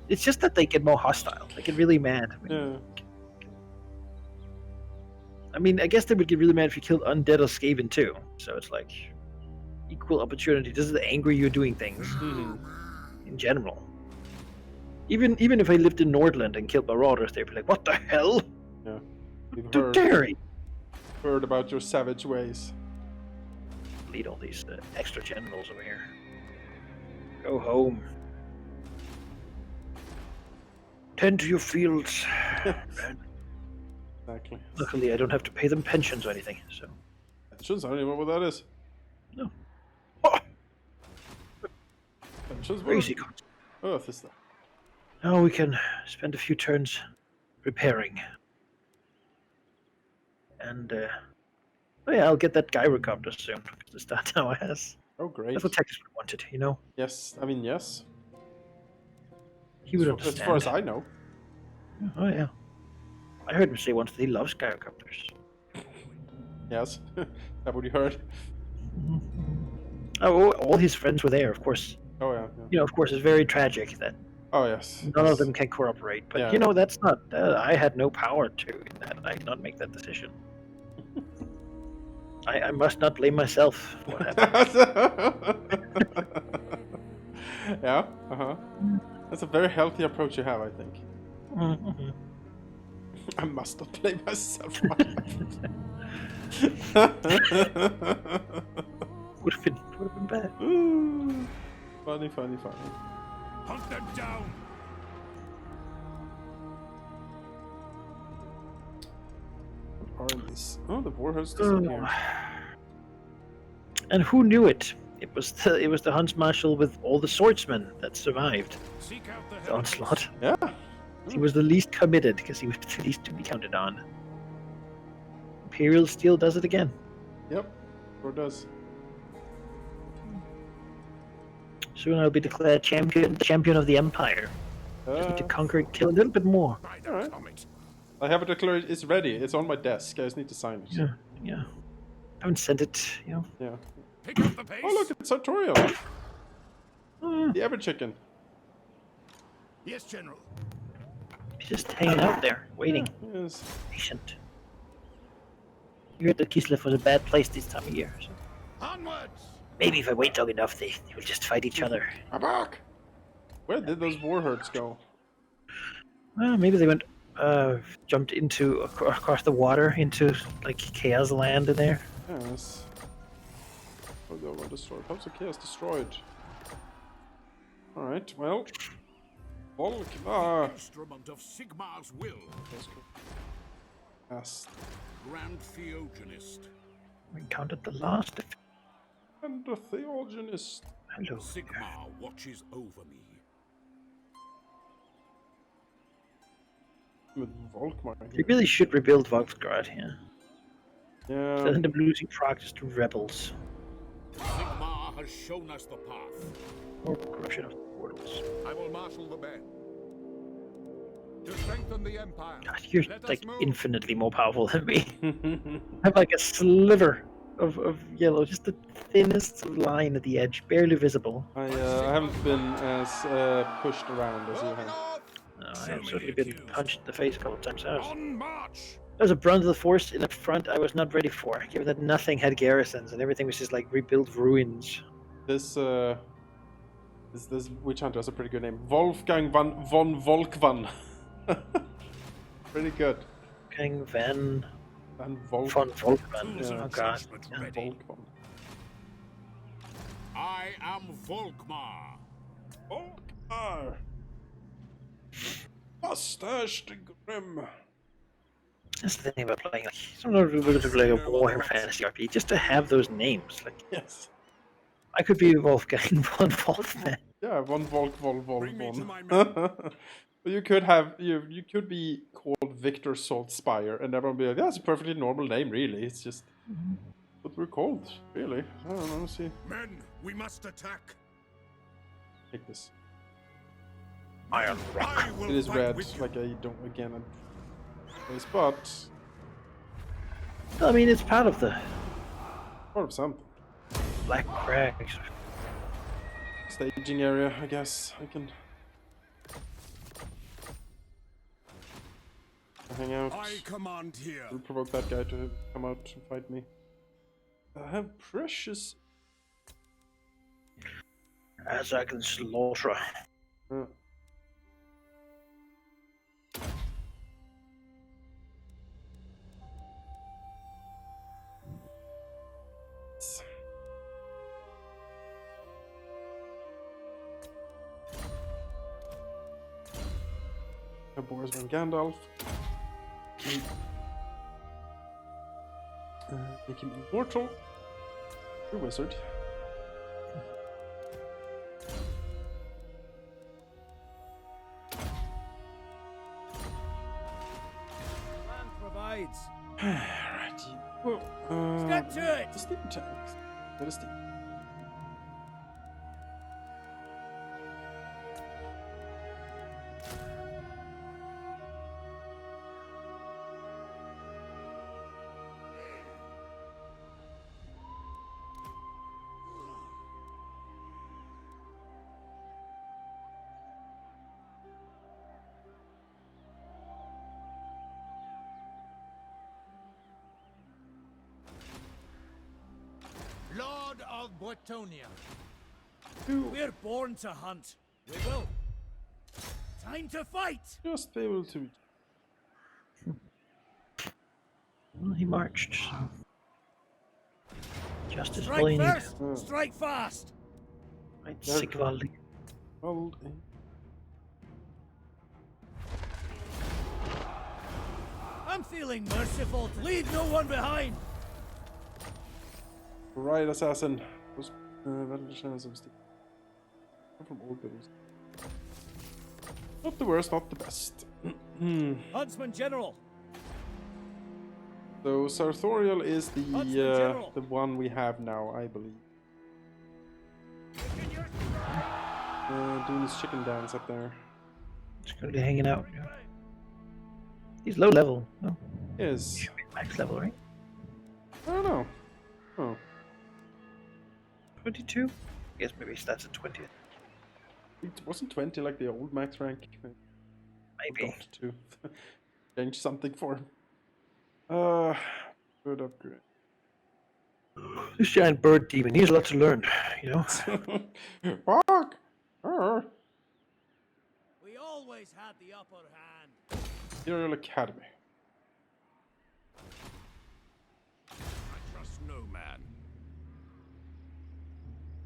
it's just that they get more hostile. They get really mad. Yeah. I mean, I guess they would get really mad if you killed Undead or Skaven too. So it's like equal opportunity. This is the angry you're doing things in general. Even if I lived in Nordland and killed Marauders, they'd be like, "What the hell? Yeah. We've How dare he heard about your savage ways." lead all these extra generals over here? Go home. Tend to your fields. Exactly. Luckily, I don't have to pay them pensions or anything. So. Pensions? I don't even know what that is. No. Oh, Pensions? What crazy. on earth is that? Now we can spend a few turns repairing. And, oh yeah, I'll get that gyrocopter soon. The Star Tower has. Oh, great. That's what Texas wanted, you know? Yes, I mean, yes. He would As understand. far as I know. Oh yeah. I heard him say once that he loves gyrocopters. Yes. That what you heard? Oh, all his friends were there, of course. Oh, yeah. You know, of course, it's very tragic that Oh, yes. none of them can cooperate. But, Yeah. you know, that's not... I had no power to that. I did not make that decision. I must not blame myself for what happened. Yeah, uh-huh. That's a very healthy approach you have, I think. Mhm. I must not play myself. Would have been bad. Ooh, funny. Hunt them down. What are these? Oh, the warhorse disappeared. And who knew it? It was the Hunts Marshal with all the swordsmen that survived Seek out the the onslaught. Yeah. He was the least committed because he was the least to be counted on. Imperial Steel does it again. Yep. Sure does. Soon I'll be declared champion of the Empire. Just need to conquer and kill a little bit more. By the Alright. comet. I have it declared. It's ready. It's on my desk. I just need to sign it. Yeah. I haven't sent it, Yeah. Pick up the pace. Oh look, it's Sartorial. The ever chicken. Yes, General. He's just hanging out there, waiting, Yes. patient. You heard that Kislev was a bad place this time of year. So Onwards. maybe if I wait long enough, they will just fight each other. I'm back. Where did those warhordes go? Well, maybe they went, jumped into across the water into like Chaos Land in there. Yes. Oh, they were destroyed. How's the chaos destroyed? Alright, well. Volkmar. Instrument of Sigmar's will. Let's go. Yes. Grand Theogenist. We counted the last. And the Theogenist. Hello. Sigmar watches over me. With Volkmar They here. really should rebuild Volksgrad here. Yeah. They'll end up losing progress to rebels Sigmar has shown us the path. or corruption of the portals. I will marshal the band. To strengthen the Empire. God, you're Let us like move. infinitely more powerful than me. I have like a sliver of yellow, just the thinnest line at the edge, barely visible. I haven't been as pushed around as you have. No, I have certainly been punched in the face a couple of times. On march. There was a brunt of the force in the front I was not ready for, given that nothing had garrisons and everything was just like rebuilt ruins. This witch hunter has a pretty good name. Wolfgang von Volkvan. Pretty good. King Van Van Volk. von Volkman. Tools Yeah. Oh of god. judgment Yeah. ready. Volkvan. I am Volkmar. Volkmar. Mustache the Grim. That's the thing about playing like some sort of like a Warhammer fantasy RPG, just to have those names. Like Yes. I could be Wolfgang von Wolfman. Yeah, von Volk Bring me to my Volkvan. You could have you could be called Victor Saltspire, and everyone would be like, that's a perfectly normal name, really. It's just what we're called, really. I don't know. See, Men, we must attack. take this. Iron Rock. I will It is fight red, with you. like I don't again. But Well, I mean, it's part of the part of something. Black Crags. Staging area, I guess. I can hang out. I command here. We'll provoke that guy to come out and fight me. I have precious. As I can slaughter. Uh, Boris van Gandalf. Make him immortal. You're a wizard. Land provides. Right. Well, Step to it. the steam tanks. Let us steam. Lord of Bretonia. You We're born to hunt. We will. Time to fight. just be able to. Well, he marched. So. Justice all Strike you need. first, strike fast. Right, Yeah, Sigvaldi. Hold. I'm feeling merciful to leave no one behind. Right, assassin. Those veterans of Steve. From old buildings. Not the worst, not the best. Huntsman General. So Sartorial is Huntsman the General. one we have now, I believe. Doing his chicken dance up there. Just currently hanging out. Yeah. He's low level. No, Yes. should be max level, right? I don't know. Oh. 22? I guess maybe stats at 20. It wasn't 20 like the old max rank. Maybe. Got to change something for him. Good upgrade. This giant bird demon, he has a lot to learn, you know? Fuck! Arr. We always had the upper hand. Imperial Academy. I trust no man.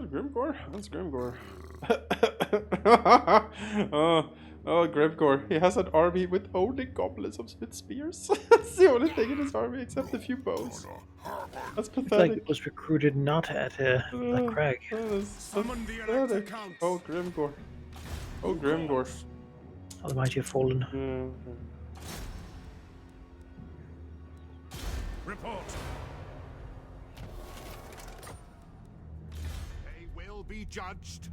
Grimgore? That's Grimgore. Oh, Grimgore. He has an army with only goblins with spears. That's the only thing in his army except a few bows. That's It's like pathetic. it was recruited not at Black Crag. That is Summon the Elector pathetic. Counts. Oh, Grimgore. Oh, Grimgore. How the mighty have fallen. Yeah. Report. They will be judged.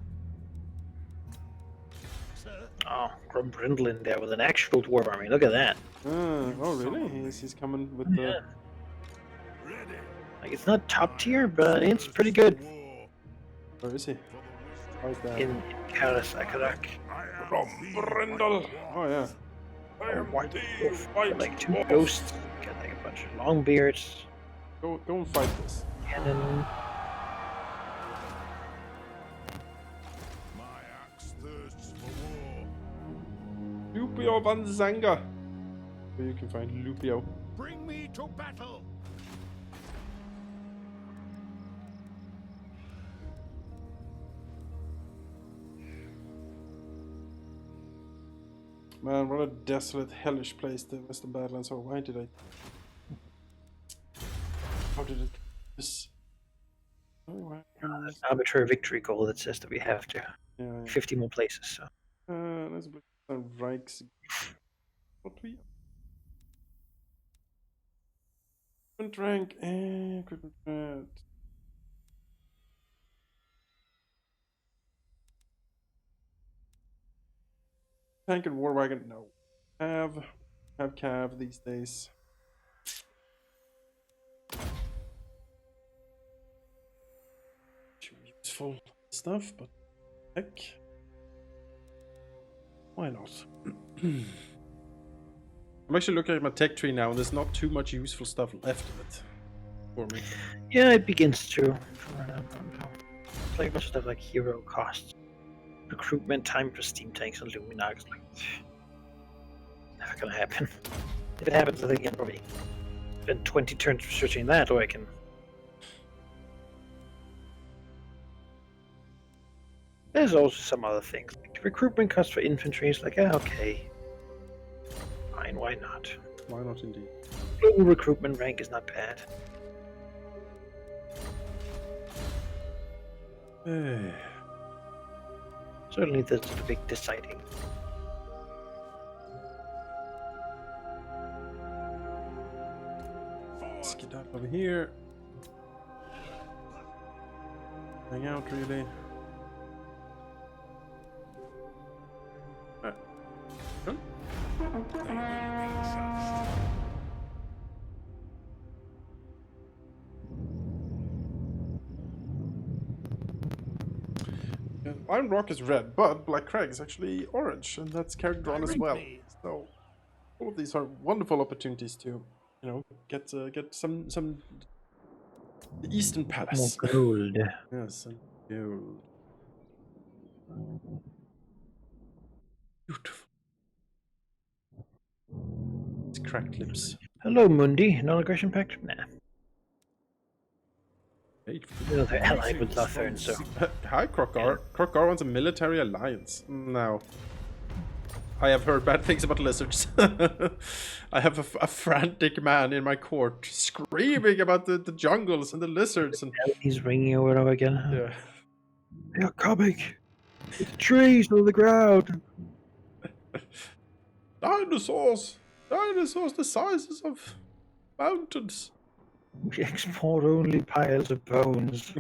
Sir, Oh, Grumbrindle in there with an actual dwarf army. Look at that. Oh, really? He's coming with the... Yeah. ready. Like, it's not top tier, but it's pretty good. War Where is he? for the wisdom. Right there. In Karas Akarak. I am Brindle! Oh, yeah. I am White the dwarf. white Like two dwarf. ghosts. Got like a bunch of long beards. Go and fight this. Cannon. My axe thirsts for war. Lupio van Zanga. Where you can find Lupio. Bring me to battle. Man, what a desolate, hellish place the Western Badlands are. Why did I... How did it... This... Oh, why... There's an arbitrary victory goal that says that we have to. Yeah, 50 more places, so. let's put some Reichs... What we... Equipment rank... equipment rank... Tank and war wagon, no. Have cav these days. Useful stuff, but heck, why not? I'm actually looking at my tech tree now, and there's not too much useful stuff left of it for me. Yeah, it begins to. Play a bunch of stuff like hero costs. Recruitment time for steam tanks and Luminax. Like, never gonna happen. If it happens, I think I can probably spend 20 turns researching that, or I can. There's also some other things. Like recruitment costs for infantry is like, okay. Fine, why not? Why not indeed? Global recruitment rank is not bad. Certainly that's the big deciding. Let's get up over here. Hang out, really. Huh? Yeah, Iron Rock is red, but Black Crag is actually orange, and that's character drawn as well. So all of these are wonderful opportunities to, you know, get some the Eastern More Palace. gold. Yes, and gold. Beautiful. It's cracked lips. Hello, Mundi. Non-aggression pact? Nah. Hey, No, they're allied with Lothern, so... hi, Krokgar. Krokgar wants a military alliance. No. I have heard bad things about lizards. I have a frantic man in my court screaming about the jungles and the lizards and... He's ringing over and over again. Yeah. They're coming! It's trees on the ground! Dinosaurs! Dinosaurs the sizes of mountains. We export only piles of bones.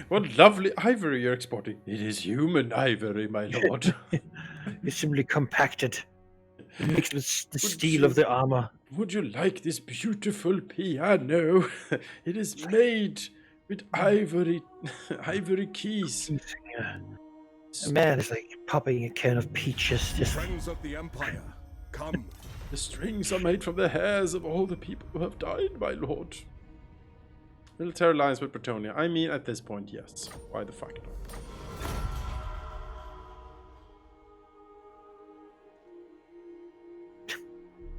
What lovely ivory you're exporting. It is human ivory, my lord. It's simply compacted. It makes the steel of the armor. Would you like this beautiful piano? It is made with ivory keys. Yeah. A man is like popping a can of peaches. Just Friends of the Empire, come. The strings are made from the hairs of all the people who have died, my lord. Military alliance with Bretonia. I mean, at this point, yes. Why the fuck not?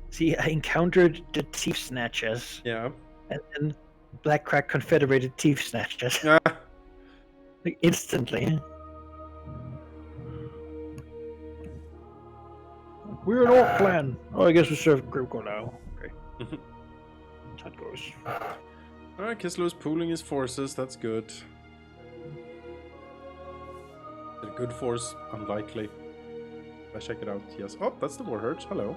see, I encountered the thief snatchers, Yeah. and then Black Crack confederated thief snatchers Yeah. like instantly. We're an orc clan. Oh, I guess we serve Grimco now. Okay. That's how it goes. Alright, Kislew's pooling his forces. That's good. A good force, unlikely. Let's check it out. Yes. Oh, that's the Warhurge. Hello.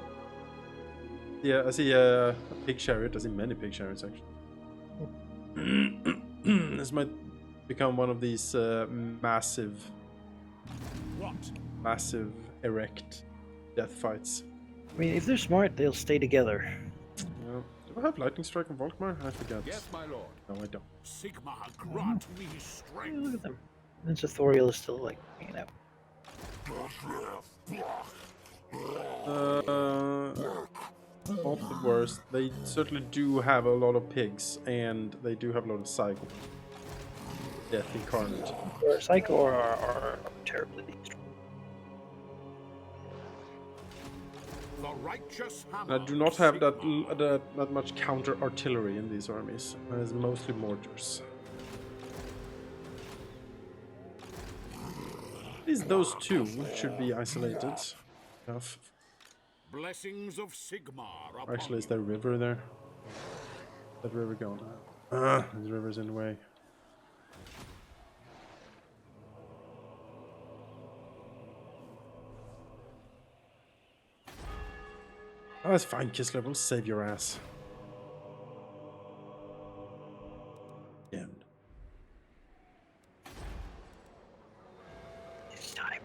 Yeah, I see a pig chariot. I see many pig chariots, actually. This might become one of these massive, erect death fights. I mean, if they're smart, they'll stay together. Yeah. Do I have Lightning Strike on Volkmar? I forget. Yes, my lord. No, I don't. Sigmar, grant me Hey, strength. look at them. And Zathoriel is still like hanging out. Not the worst. They certainly do have a lot of pigs, and they do have a lot of cycle. Death incarnate. Or Psycho are terribly strong. The righteous I hammer. do not have that much counter artillery in these armies. It's mostly mortars. At least those two should be isolated. Enough. Blessings of Sigmar. Actually, is there a river there? That river going? This river's in the way. Oh, that's fine, Kislev. We'll save your ass. Again. This time.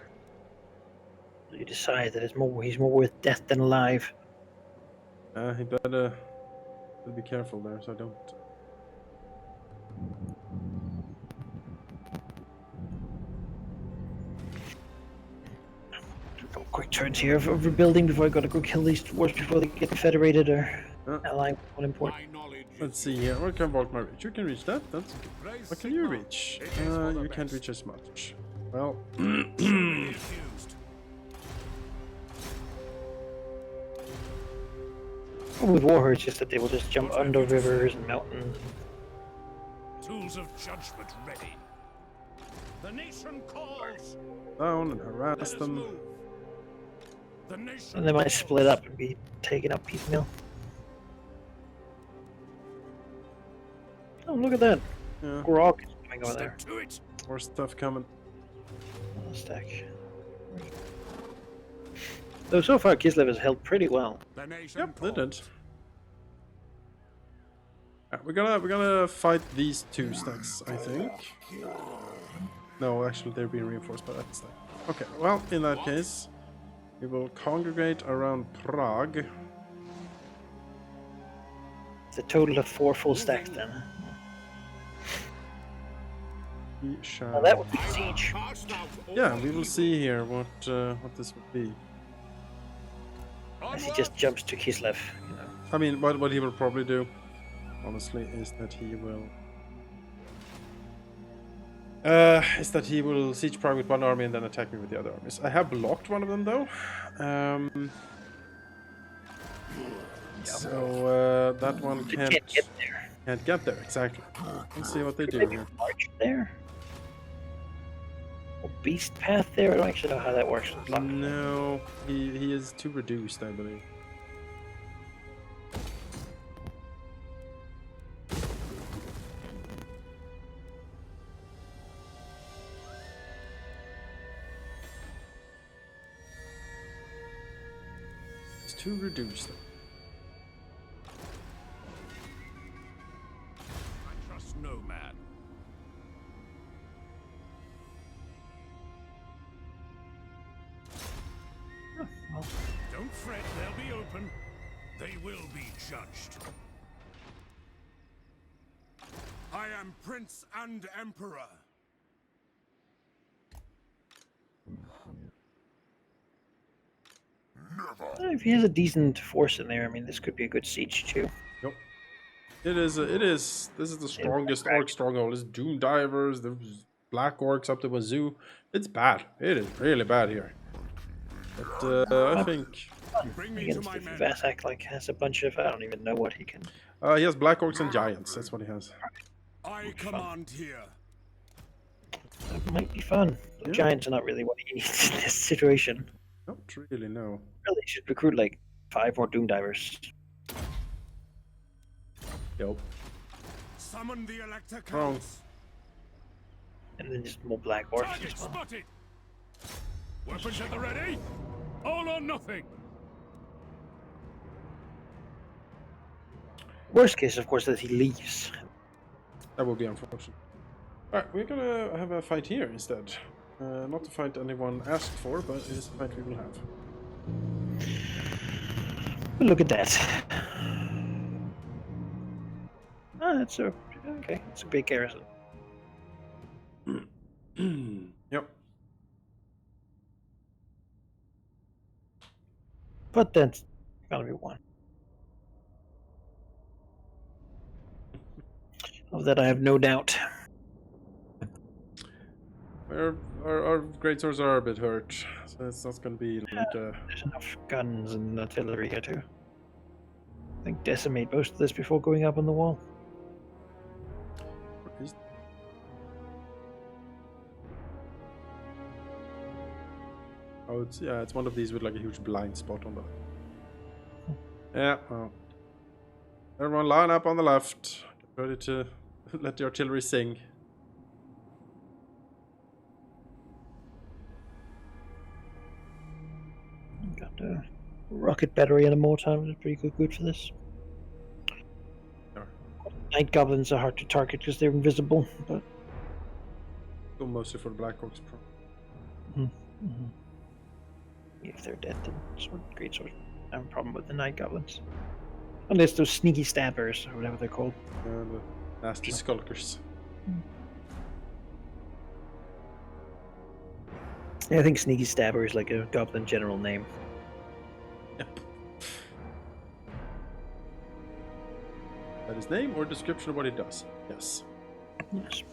You decide that he's more worth death than alive. He better be careful there, so I don't. Quick turns here of rebuilding before I gotta go kill these dwarves before they get federated or allied with one important. My knowledge is Let's see here. Where can Volkmar reach? You can reach that. That's good. Praise What can you Sigmar. reach? It is for the You can't best. reach as much. Well, Be accused. With Warhorse, it's just that they will just jump under rivers and mountains. Tools of judgment ready. The nation calls. down and harass Let us them. move. The nation And they might calls. split up and be taken up piecemeal. Oh, look at that. Yeah, Grog is coming over there. Step to it. more stuff coming. Oh, stack. Though so far Kislev has held pretty well. The nation Yep, they calls. did. We're gonna fight these two stacks, I think. No, actually they're being reinforced by that stack. Okay, well, in that case, we will congregate around Prague. It's a total of 4 full stacks then. We shall. Now that would be siege. Cast out all Yeah, we will evil. see here what this would be. As he just jumps to Kislev, you know. I mean, what he will probably do, honestly, is that he will siege Prague with one army and then attack me with the other armies. I have blocked one of them though. So that one They can't can't get there. exactly. Let's see what they do Maybe here. march there? Or beast path there? I don't actually know how that works with luck. No, he is too reduced, I believe. It's too reduced. I trust no man. Well, Don't fret, they'll be open. They will be judged. I am Prince and Emperor. if he has a decent force in there, I mean, this could be a good siege too. Yep. It is. This is the strongest orc stronghold. It's Doom Divers, the Black Orcs up the wazoo. It's bad. It is really bad here. But I think Bring me to Against my if men. Vasak like has a bunch of, I don't even know what he can. he has Black Orcs and Giants. That's what he has. I command here. That might be fun. The Yeah. Giants are not really what he needs in this situation. Not really, no. Really should recruit like 5 more Doom Divers. Yep. Summon the Elector Wrong. counts. And then just more Black Orcs Target as well. spotted. Weapons at the ready. All or nothing. Worst case, of course, that he leaves. That would be unfortunate. Alright, we're gonna have a fight here instead. Not a fight anyone asked for, but it is a fight we will have. Look at that. Ah, it's a okay. It's a big garrison. Yep. But that's gonna be one. Of that, I have no doubt. Our great swords are a bit hurt, so it's not gonna be like a... There's enough guns and artillery here too. I think decimate most of this before going up on the wall. Oh, it's one of these with like a huge blind spot on the... Yeah, well. Everyone line up on the left. Get ready to let the artillery sing. Got a rocket battery and a mortar, which is pretty good for this. Sure. Night goblins are hard to target because they're invisible, but Go mostly for the Black Orcs. if they're dead, then great sword. I have a problem with the night goblins. Unless those sneaky stabbers, or whatever they're called. The nasty skulkers. Yeah, I think sneaky stabber is like a goblin general name. Yep. That is name or description of what he does. Yes. Yes.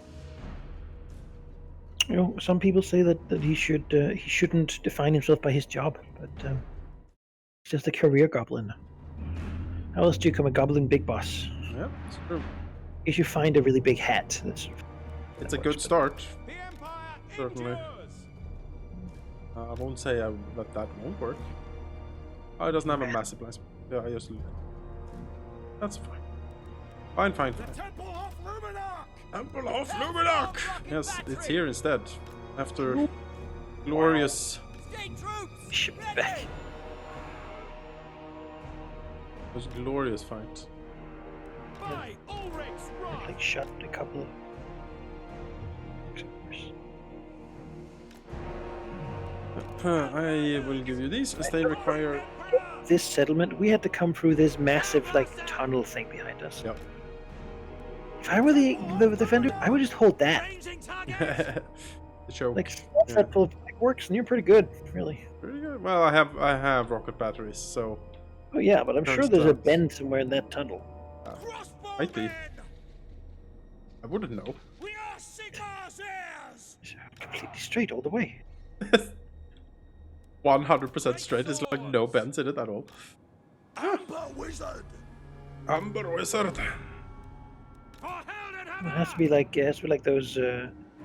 You know, some people say that he shouldn't define himself by his job, but he's just a career goblin. How else do you become a goblin big boss? Yeah, it's true. You should find a really big hat. It's a good start. The Empire Certainly. endures! I won't say that won't work. Oh, it doesn't have a massive blind spot. Yeah, I just... That's fine. Fine. The Temple of Luminarch! Temple of Luminarch! Yes, it's here instead. After glorious... State troops! Ship back. It was a glorious fight. By Ulrich's right! Like shot a couple of. I will give you these as they require... This settlement, we had to come through this massive like tunnel thing behind us. Yep. If I were the defender, I would just hold that. Changing target! The choke. Like Yeah. that full of works, and you're pretty good, really. Pretty good. Well, I have rocket batteries, so Oh yeah, but I'm Turns sure there's a out. bend somewhere in that tunnel. might be. I wouldn't know. We are Sigmar's heirs! It's completely straight all the way. 100% straight. There's like no bends in it at all. Amber Wizard! Amber Wizard. For Helden It Hammer! has to be like those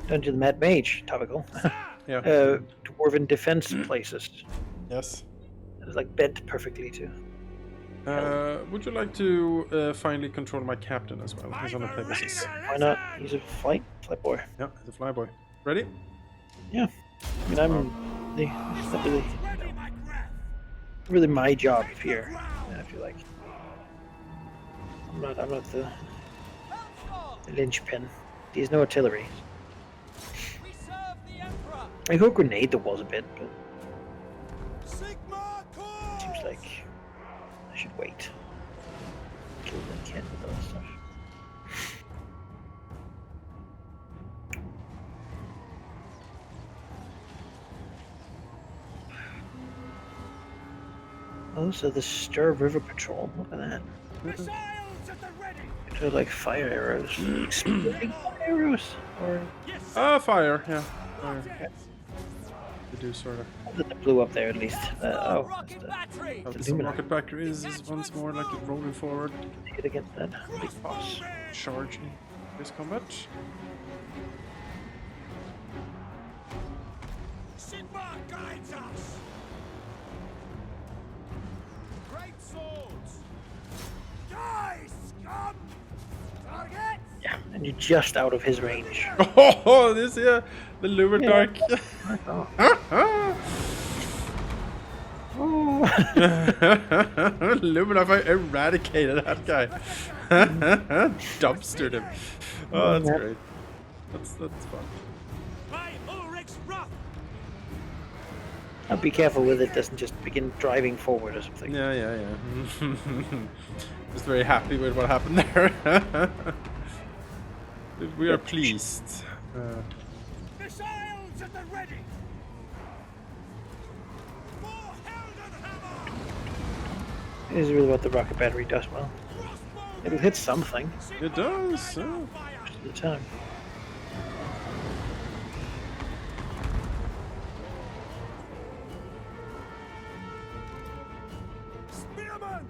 Dungeon Mad Mage topical. Yeah. Dwarven defense places. Yes. It's like bent perfectly too. Would you like to finally control my captain as well? He's on a Pegasus. Why not? He's a flight boy. Yeah, he's a flyboy. Ready? Yeah. I mean, it's not really, Ready, my Graf! really my job here. I feel like I'm not the linchpin. There's no artillery. We serve the Emperor. I could grenade the walls a bit, but Sigma it Corps! seems like I should wait. Kill the kid with all that stuff. Oh, so the Stir River Patrol. Look at that. Missiles at the ready! They're like fire arrows. Exploding fire arrows? Or Yes, Fire. Yeah. Fire. Rockets! They do sort of. that they blew up there at least. Oh, that's Rocket the battery. Oh, The some Lumina. rocket batteries is once more like rolling forward, hit against that big boss. charging this combat. Sigma guides us! Great swords! Die, scum! Target! Yeah, and you're just out of his range. Oh, this here, the Lunar Dark. Oh. Lumina eradicated that guy. Dumpstered him. Oh, that's great. That's fun. By Ulrich's wrath! Now be careful with it, doesn't just begin driving forward or something. Yeah. Just very happy with what happened there. We are pleased. Missiles at the ready! For Helden Hammer! It is really what the rocket battery does well. It'll hit something It does. at the time. Spearman!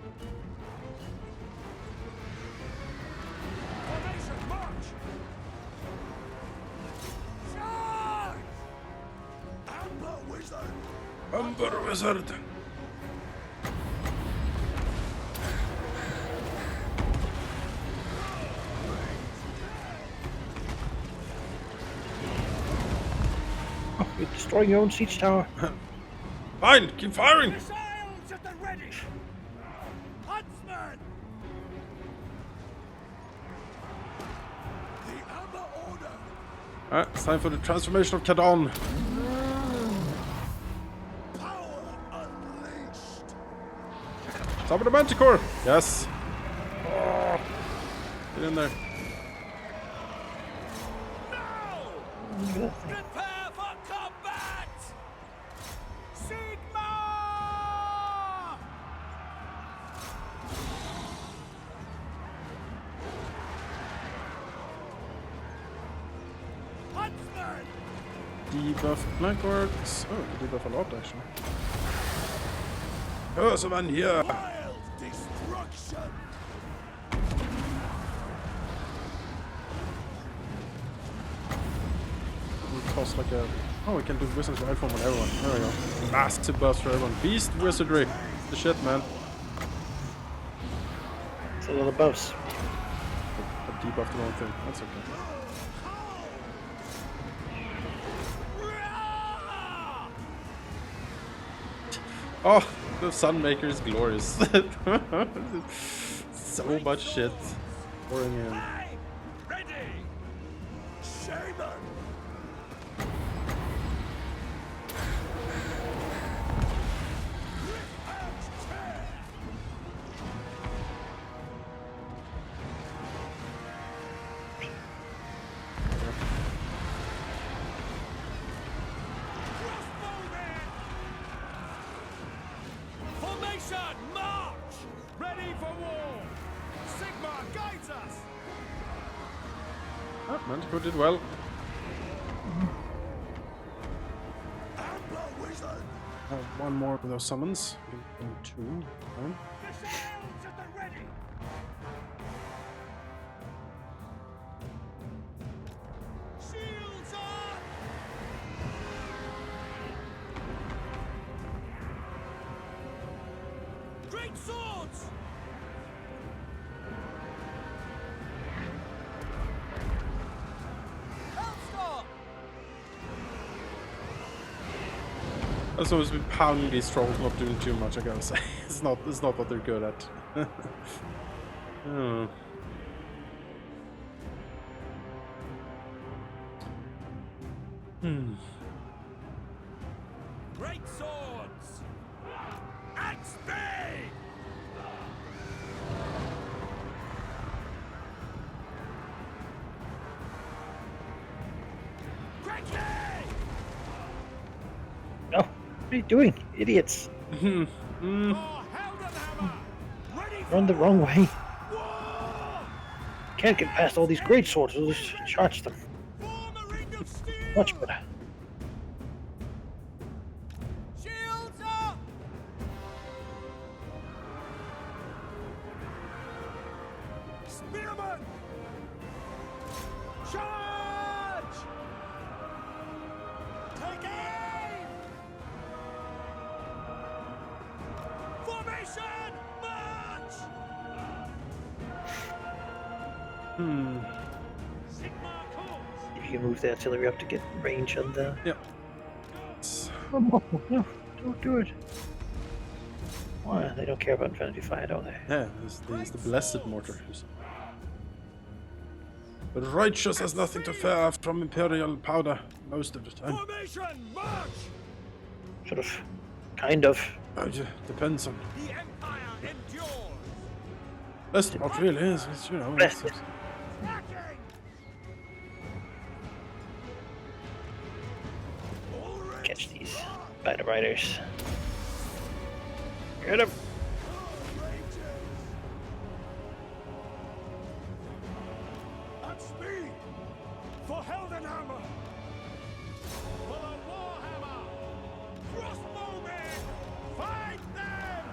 Formation march! Charge! Amber Wizard! Amber Wizard. Oh, you're destroying your own siege tower. Fine, keep firing. Missiles at the ready! Huntsman! The Amber Order! It's time for the transformation of Kadon. Power unleashed! Top of the Manticore. Yes. Oh, get in there. Look at that thing. Prepare for combat. Sigma! Huntsman! Debuff flank works. Oh, you debuff a lot actually. Oh, someone here. Wild destruction! We toss like a. Oh, we can do Wizard's Ride Form on everyone. There we go. Massive buffs for everyone. Beast Wizardry. The shit, man. It's a lot of buffs. I debuffed the wrong thing. That's okay. Oh, the Sunmaker is glorious. So much shit pouring in. Ready! Shaman! Formation march. Ready for war! Sigma guides us! Ah, Manticore did well. Amber Wizard! One more of those summons. Two. Fine. Missiles Great swords! Hellstorm! That's always been pounding these trolls, not doing too much, I gotta say. It's not what they're good at. Oh. Great swords! At speed! Quickly! No, what are you doing, idiots? For Heldenhammer! Ready for Run the wrong way. war! Can't get past all these great swords. We'll just charge them. Form a ring of steel! Much better. Shields up! Spearman! Charge! Take aim! Formation! March! Sigma course! If you can move the artillery up to get range on the... Yeah. Oh, no, no, don't do it. Why? They don't care about Infinity Fire, don't they? Yeah, he's the blessed mortar. But righteous has nothing to fear from Imperial powder most of the time. Formation! March! Sort of. Kind of. Yeah, depends on. The Empire endures! That's not really, it's you know. Blessed. Attacking! Catch these battle riders. Get him! At speed! For Heldenhammer! For the Warhammer! Crossbowmen! Fight them!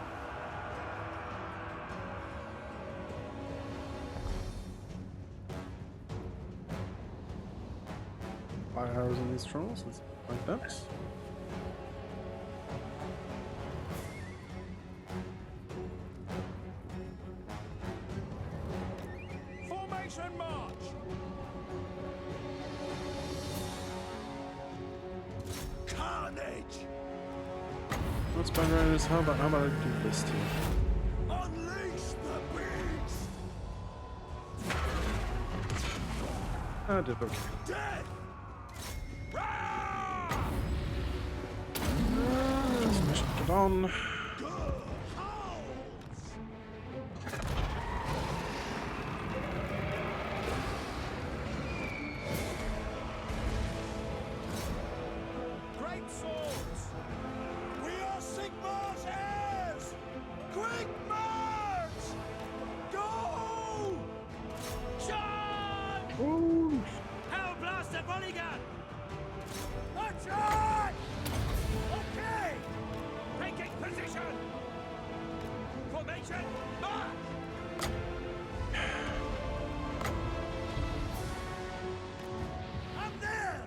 Fire arrows on these trolls, let's find that. Formation march! Carnage! What's my riders? How about I do this too? Unleash the beast! I did okay. Death! Rah! Transmission get on. Hounds! Great swords! We are Sigmar's heirs! Quick march! Go! Charge! Ooh. Hellblaster Polygon! A charge! Okay! Taking position! Formation, march! Up there!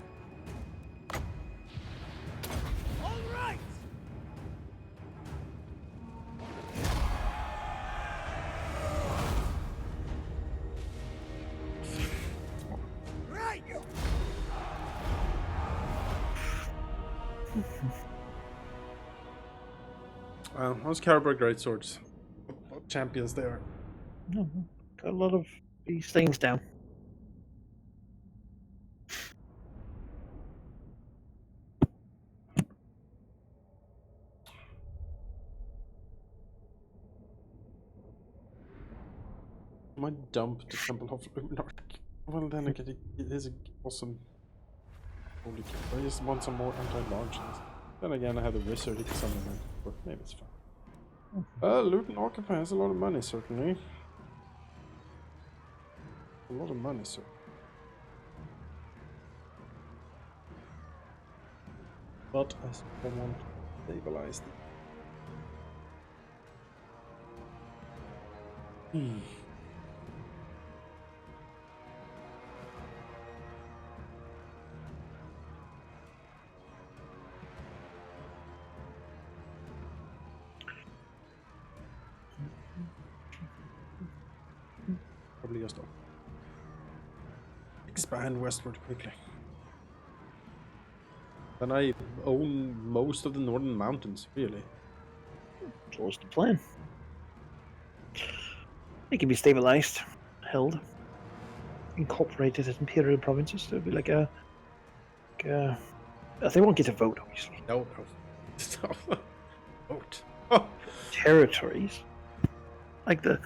All right! Right! Those Caribou great swords. What champions they are. Mhm. Got a lot of these things down. I might dump the Temple of Luminarch. Well, then again, it is an awesome. Holy cow! I just want some more anti-launches. Then again, I have the wizard. He can summon them, but maybe it's fine. Luton Occupy has a lot of money, certainly. A lot of money, sir. But I still want to stabilize them. just expand westward quickly. Then I own most of the northern mountains, really. It's always the plan. It can be stabilized, held, incorporated as imperial provinces. There'll be like a they won't get a vote, obviously. No. Vote. Oh. Territories, like the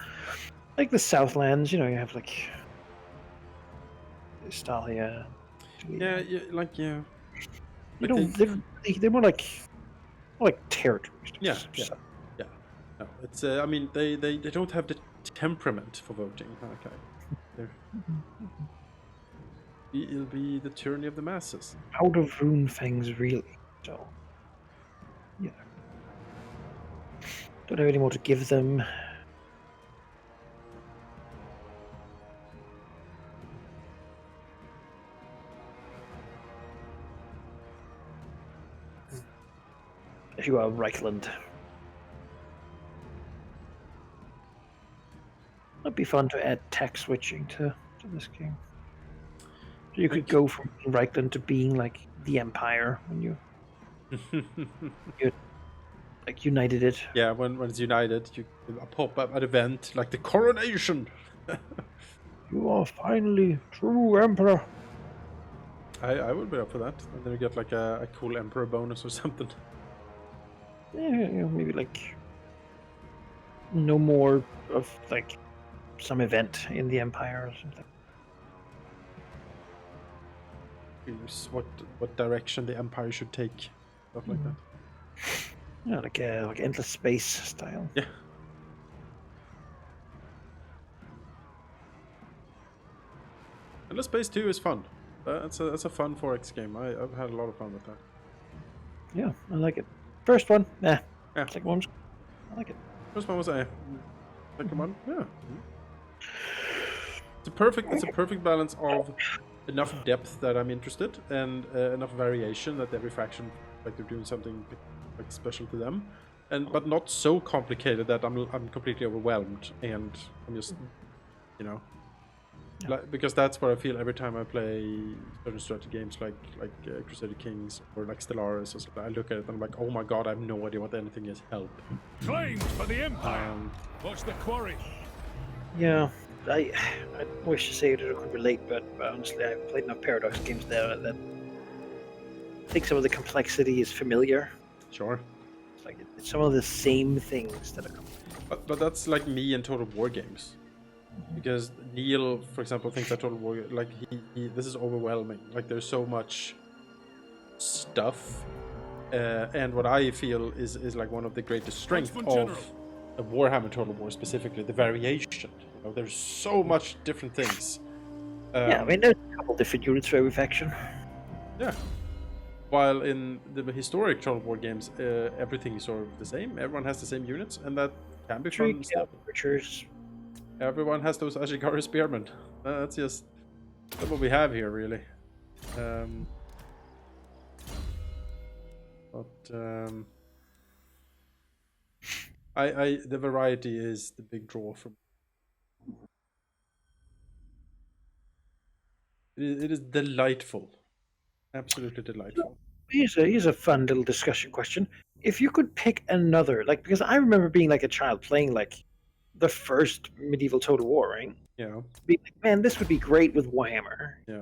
Southlands. You know, you have like Stalia. Yeah, like yeah. You Like know, they're more like territories. Yeah. No, it's I mean they don't have the temperament for voting. Okay, it'll be the tyranny of the masses. Out of rune things, really. So, yeah. Don't have any more to give them. If you go Reichland. That'd be fun to add tax switching to this game. So you could go from Reichland to being like the Empire when you like united it. Yeah, when it's united, you pop up an event like the coronation. You are finally true Emperor. I would be up for that. And then you get like a cool Emperor bonus or something. Yeah, maybe like no more of like some event in the Empire or something. Choose what direction the Empire should take, stuff like that. Yeah, like endless space style. Yeah. Endless Space 2 is fun. That's a fun 4X game. I've had a lot of fun with that. Yeah, I like it. First one, nah. Yeah. Second one, I like it. First one was a second one, yeah. It's a perfect balance of enough depth that I'm interested and enough variation that every faction like they're doing something like special to them, but not so complicated that I'm completely overwhelmed and I'm just like, because that's what I feel every time I play certain strategy games like Crusader Kings or like Stellaris or something. I look at it and I'm like, oh my god, I have no idea what anything is. Help. Claimed for the Empire. Watch the quarry. Yeah, I wish to say that I could relate, but honestly, I've played enough Paradox games there that I think some of the complexity is familiar. Sure. It's like it's some of the same things that are. But that's like me in Total War games. Because Neil, for example, thinks that Total War, like this is overwhelming. Like there's so much stuff, and what I feel is like one of the greatest strengths of Warhammer Total War specifically, the variation. You know, there's so much different things. Yeah, I mean there's a couple different units for every faction. Yeah. While in the historic Total War games, everything is sort of the same. Everyone has the same units, and that can be fun. Everyone has those Ashigari spearmen. That's what we have here, really. The variety is the big draw from. It is delightful, absolutely delightful. Here's a fun little discussion question. If you could pick another, like, because I remember being like a child playing like the first medieval Total War, right? Yeah. Being like, man, this would be great with Warhammer. Yeah.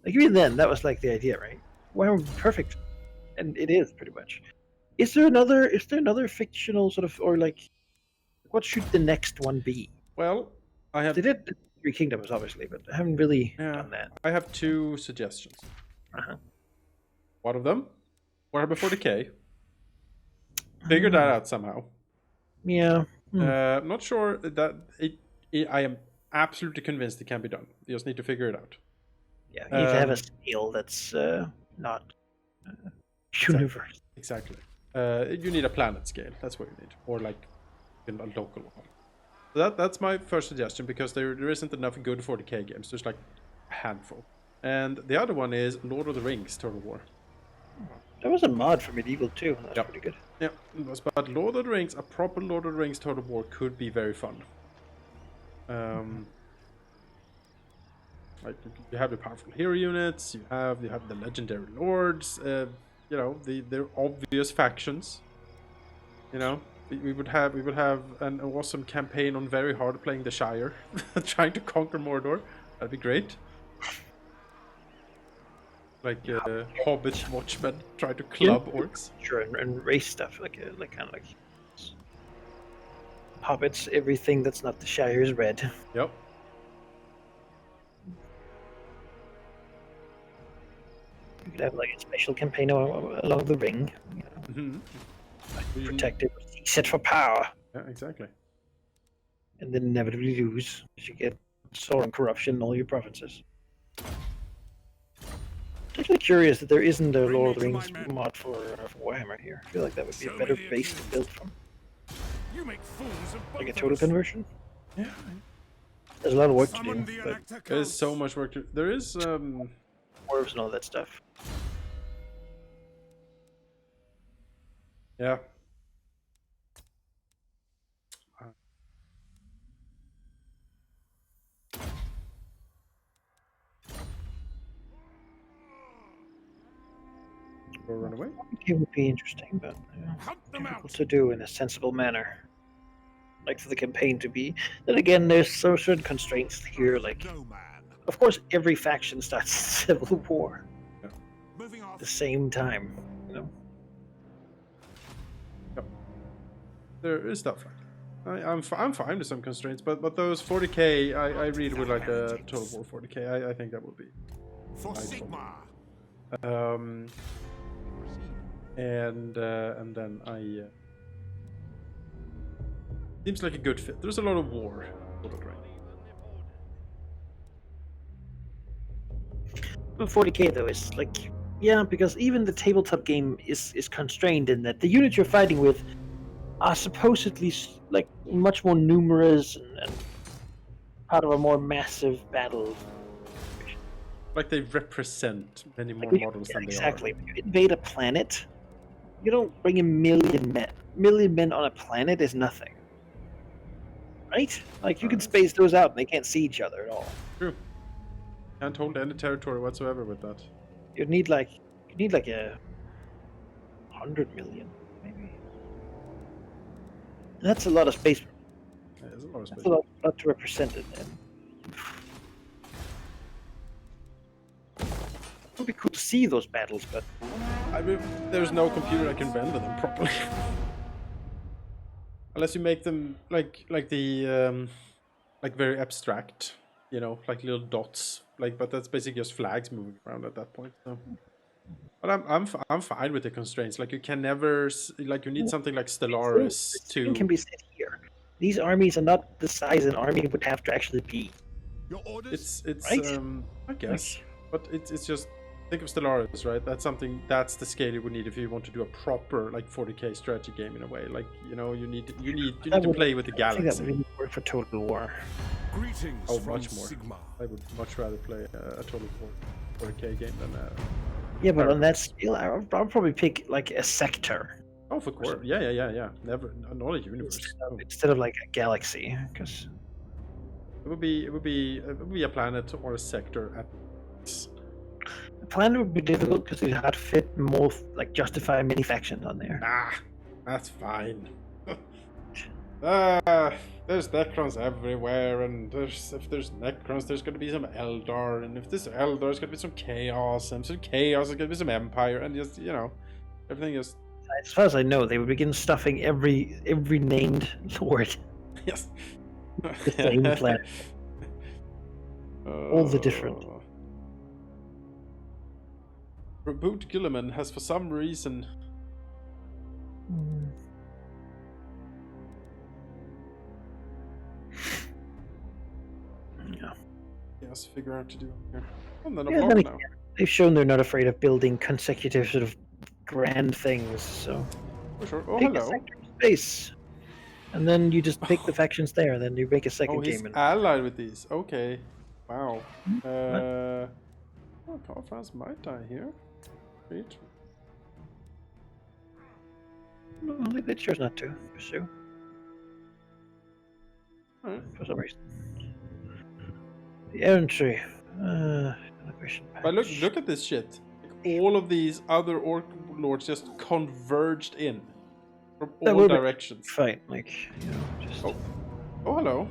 Like even then, that was like the idea, right? Warhammer would be perfect, and it is pretty much. Is there another fictional sort of, or like, what should the next one be? Well, I have. They did Three Kingdoms, obviously, but I haven't really done that. I have two suggestions. Uh-huh. One of them, Warhammer 40k. Figure that out somehow. Yeah. I'm not sure that I am absolutely convinced it can be done. You just need to figure it out. Yeah, you need to have a scale that's not universe. Exactly. You need a planet scale. That's what you need, or like a local one. So that's my first suggestion because there isn't enough good 40k games. There's like a handful. And the other one is Lord of the Rings Total War. There was a mod for medieval too. That's pretty good. Yeah, but Lord of the Rings, a proper Lord of the Rings Total War could be very fun. Like you have the powerful hero units, you have the legendary lords, you know, they're obvious factions. You know, we would have an awesome campaign on very hard playing the Shire, trying to conquer Mordor. That'd be great. Like Hobbit watchmen try to club orcs. Sure, and race stuff like kind of like hobbits. Everything that's not the Shire is red. Yep. You could have like a special campaign along the ring, you know, Mm-hmm. protected, set for power, Yeah, exactly. and then inevitably lose because you get soaring corruption in all your provinces. I'm actually curious that there isn't a Lord of the Rings mod for Warhammer here. I feel like that would be a better base to build from. You make fools of Like a both total of us. conversion. Yeah. There's a lot of work to Summon do, the but Elector There's so counts. much work to. There is dwarves and all that stuff. yeah. Or run away. It would be interesting, but Hunt them difficult out. to do in a sensible manner. Like for the campaign to be. Then again, there's some certain constraints here. Like, No man. of course, every faction starts a civil war Moving at off. the same time. You know, There is stuff like that. I'm fine with some constraints, but those 40k, I read with like a Total War 40k. I think that would be. For Nice. Sigmar. And then I seems like a good fit. There's a lot of war. but 40k though is like, yeah, because even the tabletop game is constrained in that the units you're fighting with are supposedly like much more numerous and part of a more massive battle. Like they represent many more Like, models than exactly. When you invade a planet, you don't bring a million men. Million men on a planet is nothing, right? Like you can space those out, and they can't see each other at all. they are. True. Can't hold any territory whatsoever with that. You need like a 100 million, maybe. And that's a lot of space. Yeah, there's a lot of space. That's a lot to represent it. And it would be cool to see those battles, but I mean, there's no computer that can render them properly. Unless you make them like the like very abstract, you know, like little dots. Like, but that's basically just flags moving around at that point. So. But I'm fine with the constraints. Like you can never like you need something like Stellaris it can to. be said here. These armies are not the size an army would have to actually be. Your orders. It's Right? I guess, but it's just think of Stellaris, right? That's the scale you would need if you want to do a proper like 40k strategy game in a way. Like you know you need to play with the I think that galaxy. would really work for Total War. Greetings Oh, from much more. Sigmar. I would much rather play a Total War 40k game than Yeah, but on that scale, I'll probably pick like a sector oh, for course. Yeah. Never, not a universe. Oh. instead of like a galaxy, because It would be a planet or a sector at. the planet would be difficult because it'd have to fit more, like justify many factions on there. Ah, that's fine. There's Necrons everywhere, and if there's Necrons, there's gonna be some Eldar, and if there's Eldar, there's gonna be some Chaos, and some Chaos, there's gonna be some Empire, and just everything is As far as I know, they would begin stuffing every named lord, yes. the same planet. All the different. Reboot Gilliman has for some reason. Yeah. Yes, figure out to do here. And then a Yeah, vlog then now. again, they've shown they're not afraid of building consecutive sort of grand things. So For sure. Oh, pick a hello. sector of space, and then you just pick the factions there. Then you make a second Oh, he's game. And allied with these. Okay. Wow. Oh, Power France might die here. Wait. no, they chose not to pursue Alright. for some reason. The entry. Integration But patch. look at this shit. Like, all of these other orc lords just converged in from That all will be directions. fine, like, just Oh, hello.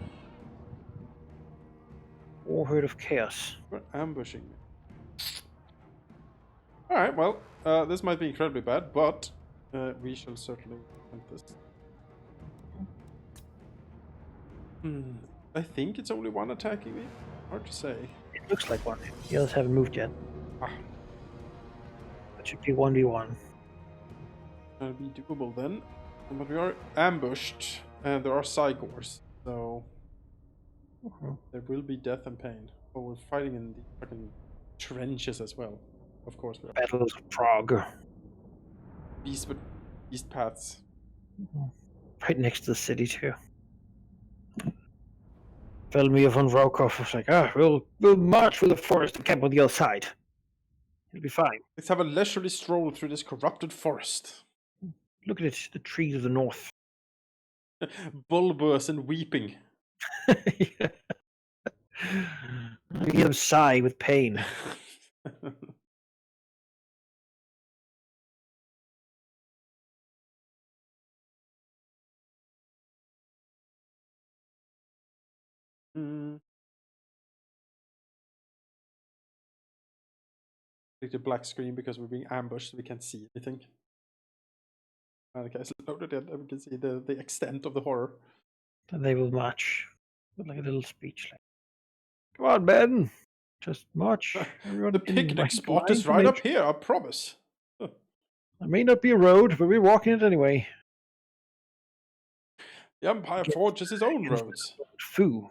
Warherd of Chaos. We're ambushing me. All right. Well, this might be incredibly bad, but we shall certainly attempt this. I think it's only one attacking me. Hard to say. It looks like one. The others haven't moved yet. Ah, That should be 1v1. that'll be doable then. But we are ambushed, and there are Cygors, so there will be death and pain. Oh, we're fighting in the fucking trenches as well. Of course, we are. Battles of Prague. Beast paths. Right next to the city, too. Velmir von Rokov was like, we'll march through the forest and camp on the other side. It'll be fine. Let's have a leisurely stroll through this corrupted forest. Look at it, the trees of the north. Bulbous and weeping. You hear them sigh with pain. Click the black screen because we're being ambushed, so we can't see anything. Okay, so loaded in, and we can see the extent of the horror. Then they will march with like a little speech, like, "Come on, men, just march." Everyone The in picnic line spot to is right up nature. here, I promise. There may not be a road, but we're walking it anyway. The Empire Get forges its own against roads. Foo.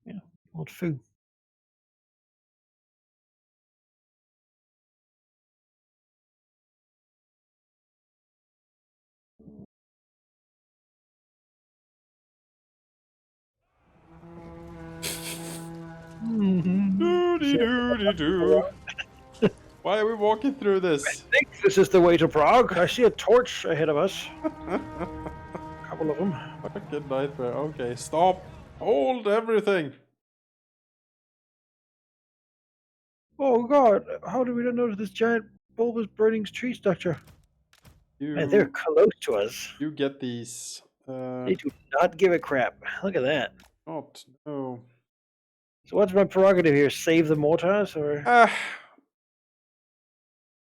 Yeah, old Foo. Doo-dee-doo-dee-doo. Why are we walking through I this? think this is the way to Prague. I see a torch ahead of us. A couple of them. Fucking nightmare. Okay, stop. Hold everything. Oh god, how did we not notice this giant bulbous burning tree structure? Man, they're close to us. You get these. They do not give a crap. Look at that. Not. No. So what's my prerogative here? Save the mortars, or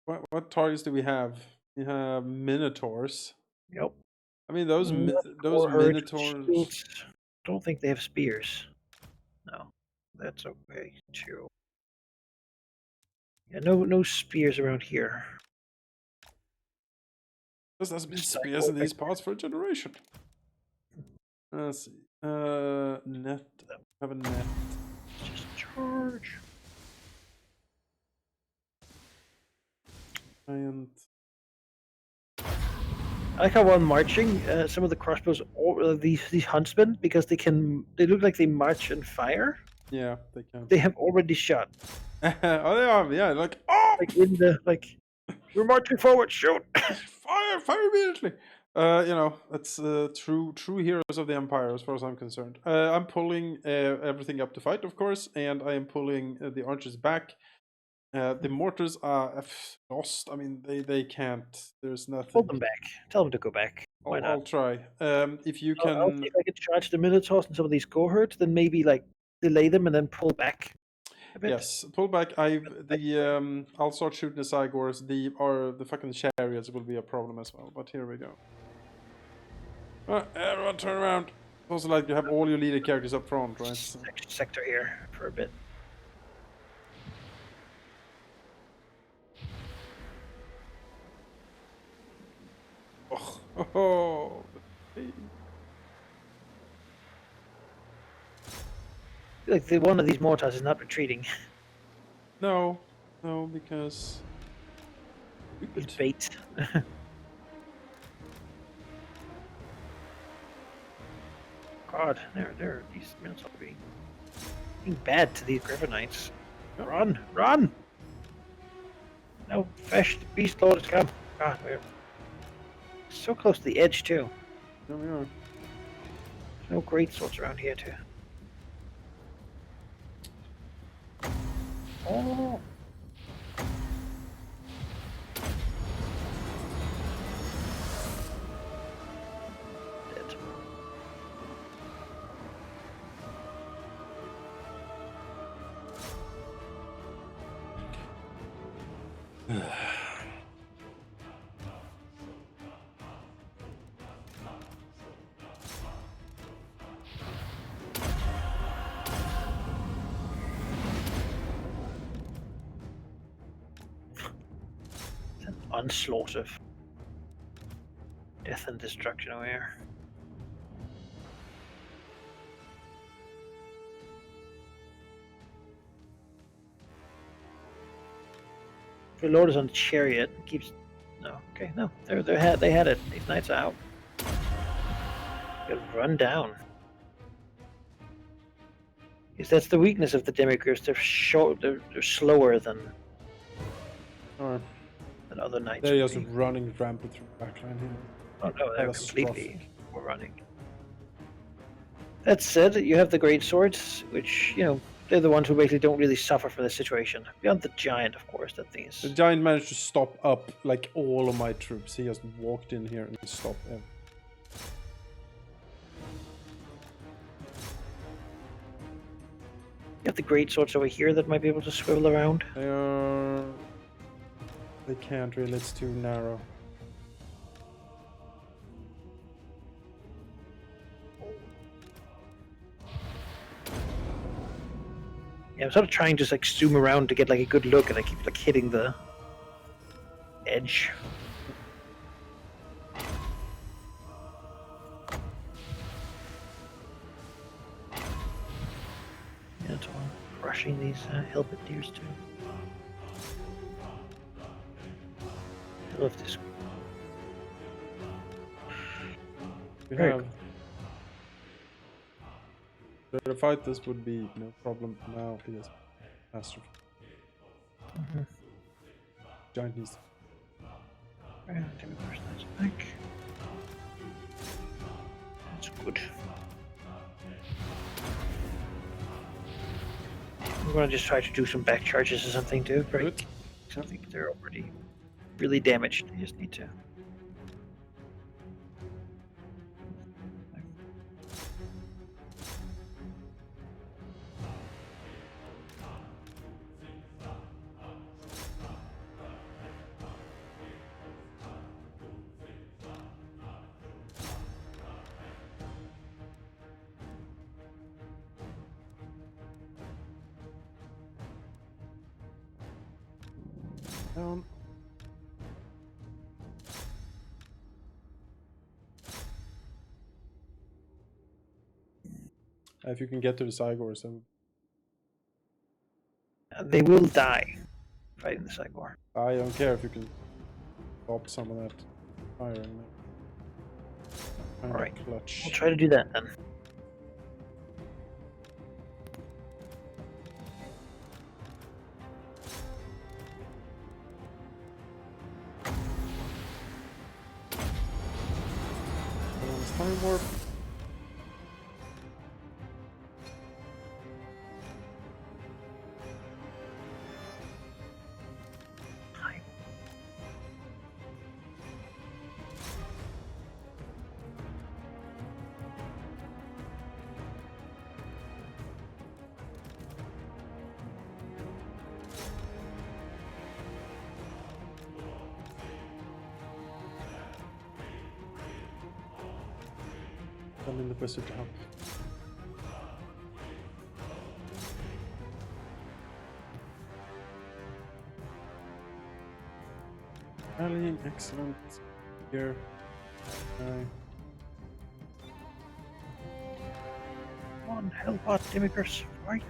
What targets do we have? We have minotaurs. yep. I mean, those Warherd minotaurs. shields. Don't think they have spears. No, that's okay too. Yeah, no spears around here. There's been spears in these parts for a generation. Let's see. Net. Have a net. Just charge. Giant. I like how while marching, some of the crossbows, these huntsmen, because they look like they march and fire. Yeah, they can. They have already shot. Oh, they are. Yeah, like Like in the we're marching forward. Shoot! fire immediately. That's true heroes of the Empire, as far as I'm concerned. I'm pulling everything up to fight, of course, and I am pulling the archers back. The mortars are lost. I mean, they can't. There's nothing. Pull them back. Tell them to go back. Why not? I'll try. If you I'll can. see if I can charge the minotaurs and some of these cohorts, then maybe like delay them and then pull back a bit. Yes, pull back. I'll start shooting the Cygors. The fucking chariots will be a problem as well. But here we go. Everyone turn around. It's also like you have all your leader characters up front, right? So. Sector here for a bit. Oh. Like one of these mortars is not retreating. No, because It's bait. God, these minotaurs are being bad to these Griffinites. Run! No, fresh beast lord has come. God, we're so close to the edge too. There we are. There's no great swords around here too. Oh. Dead. Onslaught of death and destruction over here. The Lord is on the chariot. Keeps no. Okay, no. They had it. These knights are out. Gotta run down. Yes, that's the weakness of the demigryphs. They're short. They're slower than Or other knights. they're would just be. running rampant through the backline here. Oh no, they're Catastrophic. completely running. That said, you have the great swords, which they're the ones who basically don't really suffer from this situation. Beyond the giant, of course, that thing The is. giant managed to stop up like all of my troops. He just walked in here and stopped them. You have the great swords over here that might be able to swivel around. They can't really. It's too narrow. Yeah, I'm sort of trying to just like zoom around to get like a good look, and I keep like hitting the edge. Yeah, that's all. Crushing these halberdiers too. I love this. We Very have. To fight this would be no problem now. It is catastrophe. Giant needs. Back. That's good. I'm gonna just try to do some back charges or something to break. Good. I think they're already really damaged. You just need to. Down. If you can get to the Cygors, then They will die fighting the Cygor. I don't care if you can stop some of that firing. Kind of Alright. clutch. We'll try to do that then. Time warp. Hi. I'm in the wizard to help. Rallying, excellent. Here. Come on, help out, Demickers. Right.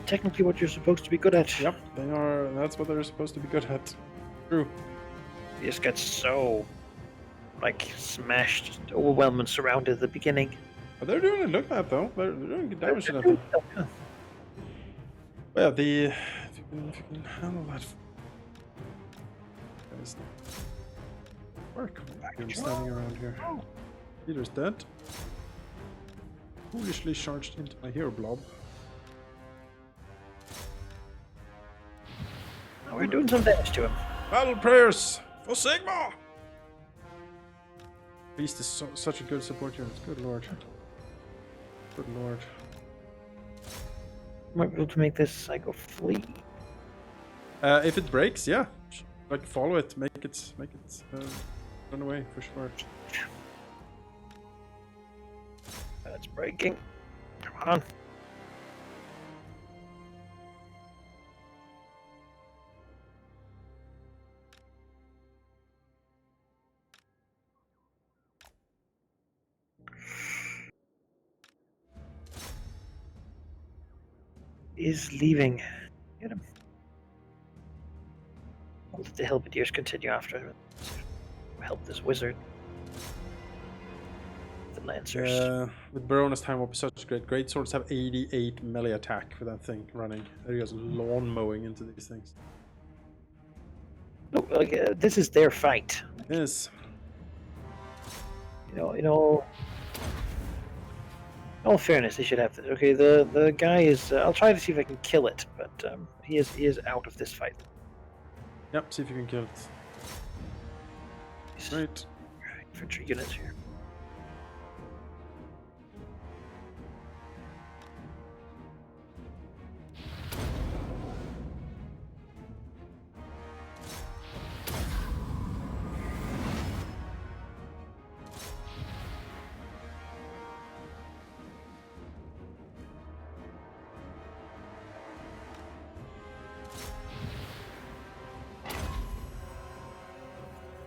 Technically what you're supposed to be good at. Yep, they are. That's what they're supposed to be good at. True. You just get so like smashed, overwhelmed and surrounded at the beginning. But they're doing it. Look at that though. They're doing good damage to that thing. Yeah. Well, the if you can handle that. Guys, work. Him standing around here. Peter's dead. Foolishly charged into my hero blob. We're doing some damage to him. Battle prayers for Sigma! Beast is such a good support unit. Good lord. Good lord. Might be able to make this psycho flee. If it breaks, yeah. Like follow it, make it run away for sure. That's breaking. Come on. Is leaving. Get him. I'll let the Helbediers continue after him. Help this wizard. The Lancers. With Baroness time up such great. Great swords have 88 melee attack for that thing running. They're just lawn mowing into these things. Look, this is their fight. Yes. You know. In all fairness, they should have this. Okay, the guy is. I'll try to see if I can kill it, but he is out of this fight. Yep. See if you can kill it. Right. Infantry units here.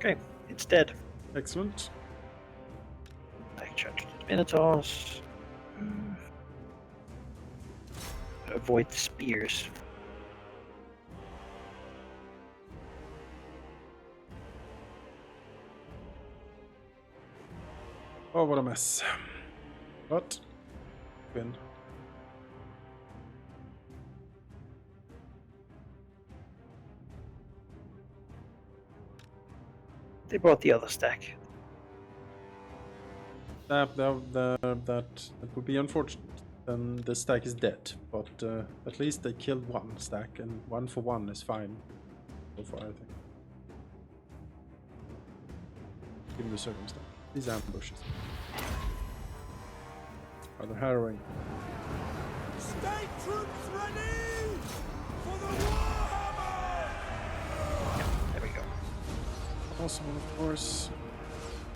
Okay, it's dead. Excellent. Back charge Minotaurs. Avoid the spears. Oh, what a mess. But win. They brought the other stack. That would be unfortunate. Then the stack is dead. But at least they killed one stack, and 1 for 1 is fine. So far, I think. Given the circumstance. These ambushes. Rather harrowing. State troops ready for the Warhammer! There we go. Awesome, of course.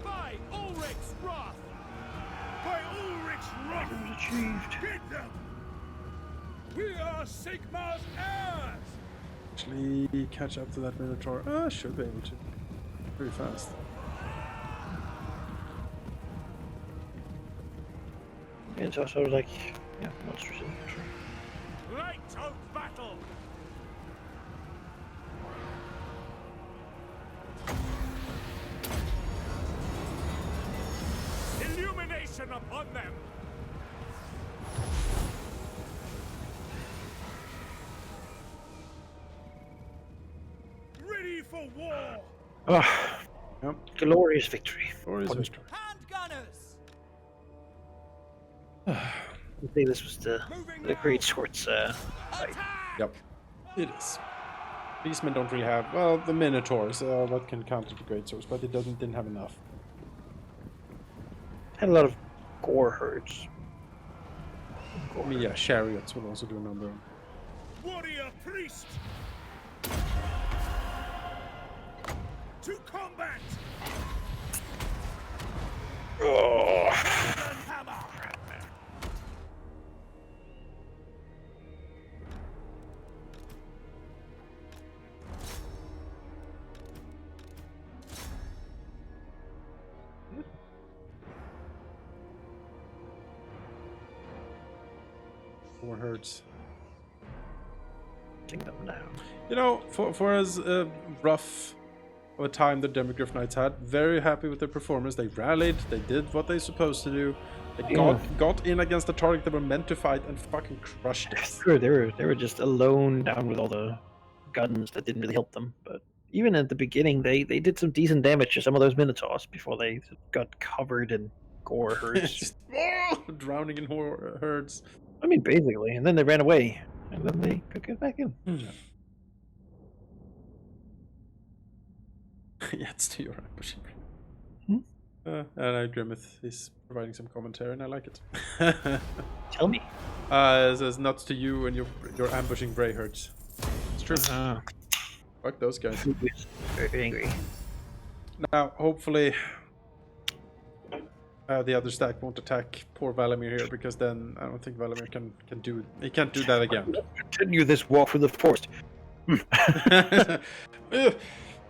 By Ulrich's wrath! By Ulrich's wrath! It was achieved. Hit them! We are Sigma's heirs! Actually, catch up to that Minotaur. I should be able to. Pretty fast. It's also like, yeah, monsters in the Light of battle! Illumination upon them! Ready for war! Oh, Yep. glorious victory. Glorious victory. Hand gunners! I think this was the great swords fight. Yep. It is. These men don't really have, well, the Minotaurs, that can counter the great swords, but it didn't have enough. Had a lot of gore herds. I mean, yeah, chariots will also do a number. Warrior priest! To combat! Oh. Iron hammer! Four herds. Take them now. You know, for as rough of a time the Demogryph Knights had, very happy with their performance. They rallied, they did what they supposed to do. They got in against the target they were meant to fight and fucking crushed it. Sure, they were just alone down with all the guns that didn't really help them. But even at the beginning, they did some decent damage to some of those Minotaurs before they got covered in gore herds. Just, drowning in herds. I mean, basically, and then they ran away, and then they could get back in. Yeah, it's to your ambushing. Hmm? And Grimmeth is providing some commentary, and I like it. Tell me. It says nuts to you and your ambushing Brayherds. It's true. Fuck those guys. Very angry. Now, hopefully, the other stack won't attack poor Valamir here, because then I don't think Valamir can do. He can't do that again. Continue this walk through the forest. Ugh.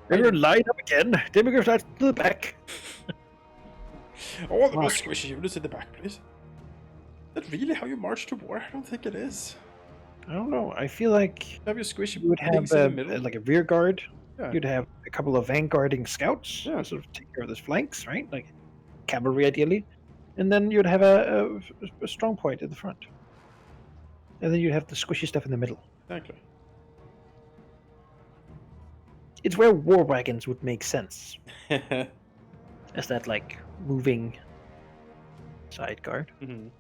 Never line up again. Demigorgon to the back. All the most squishy units in the back, please. Is that really how you march to war? I don't think it is. I don't know. I feel like Have your squishy you would things have in the middle. like a rear guard. Yeah. You'd have a couple of vanguarding scouts. Yeah. Sort of take care of those flanks, right? Like cavalry, ideally. And then you'd have a strong point at the front. And then you'd have the squishy stuff in the middle. Exactly. It's where war wagons would make sense. As that, like, moving side guard. Mhm.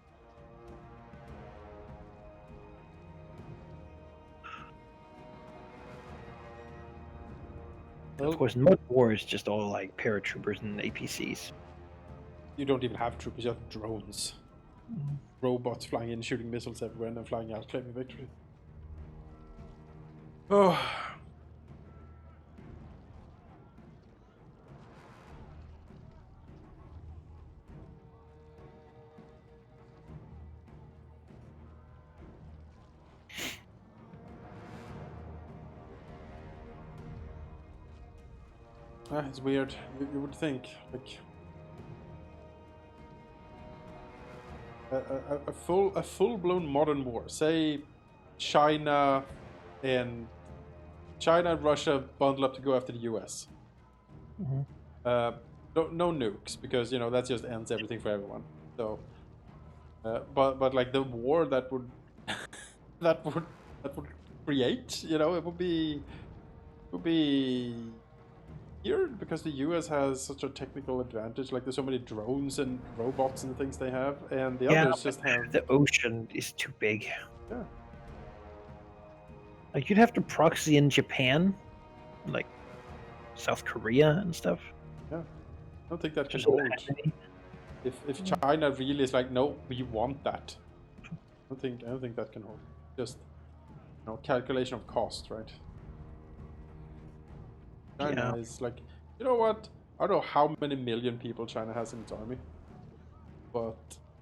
Of course, Mud War is just all, like, paratroopers and APCs. You don't even have troopers, you have drones. Mhm. Robots flying in, shooting missiles everywhere, and then flying out, claiming victory. Oh. It's weird. You would think, like, a full-blown modern war. Say China and Russia bundle up to go after the US. Mhm. No nukes, because that just ends everything for everyone. So, but like the war that would that would create, it would be weird, because the US has such a technical advantage. Like, there's so many drones and robots and things they have, and the others just have. The ocean is too big. Yeah. Like, you'd have to proxy in Japan, like South Korea and stuff. Yeah, I don't think that can Just hold. that many. If China really is like, no, we want that. I don't think that can hold. Just calculation of cost, right? China is like, you know what? I don't know how many million people China has in its army, but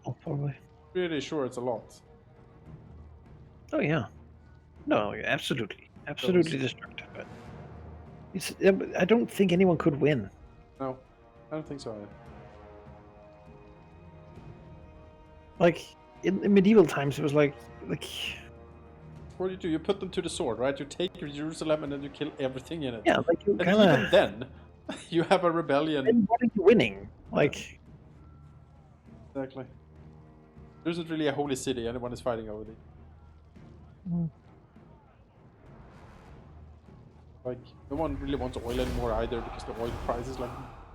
Oh, probably. pretty sure it's a lot. Oh yeah. No, absolutely, absolutely destructive. But it's. I don't think anyone could win. No, I don't think so either. Like in medieval times, it was like. What do? You put them to the sword, right? You take Jerusalem and then you kill everything in it. Yeah, like you And kind even of. then, you have a rebellion. And what are you winning? Like. Exactly. There isn't really a holy city anyone is fighting over it. Mm. Like, no one really wants oil anymore either, because the oil price is like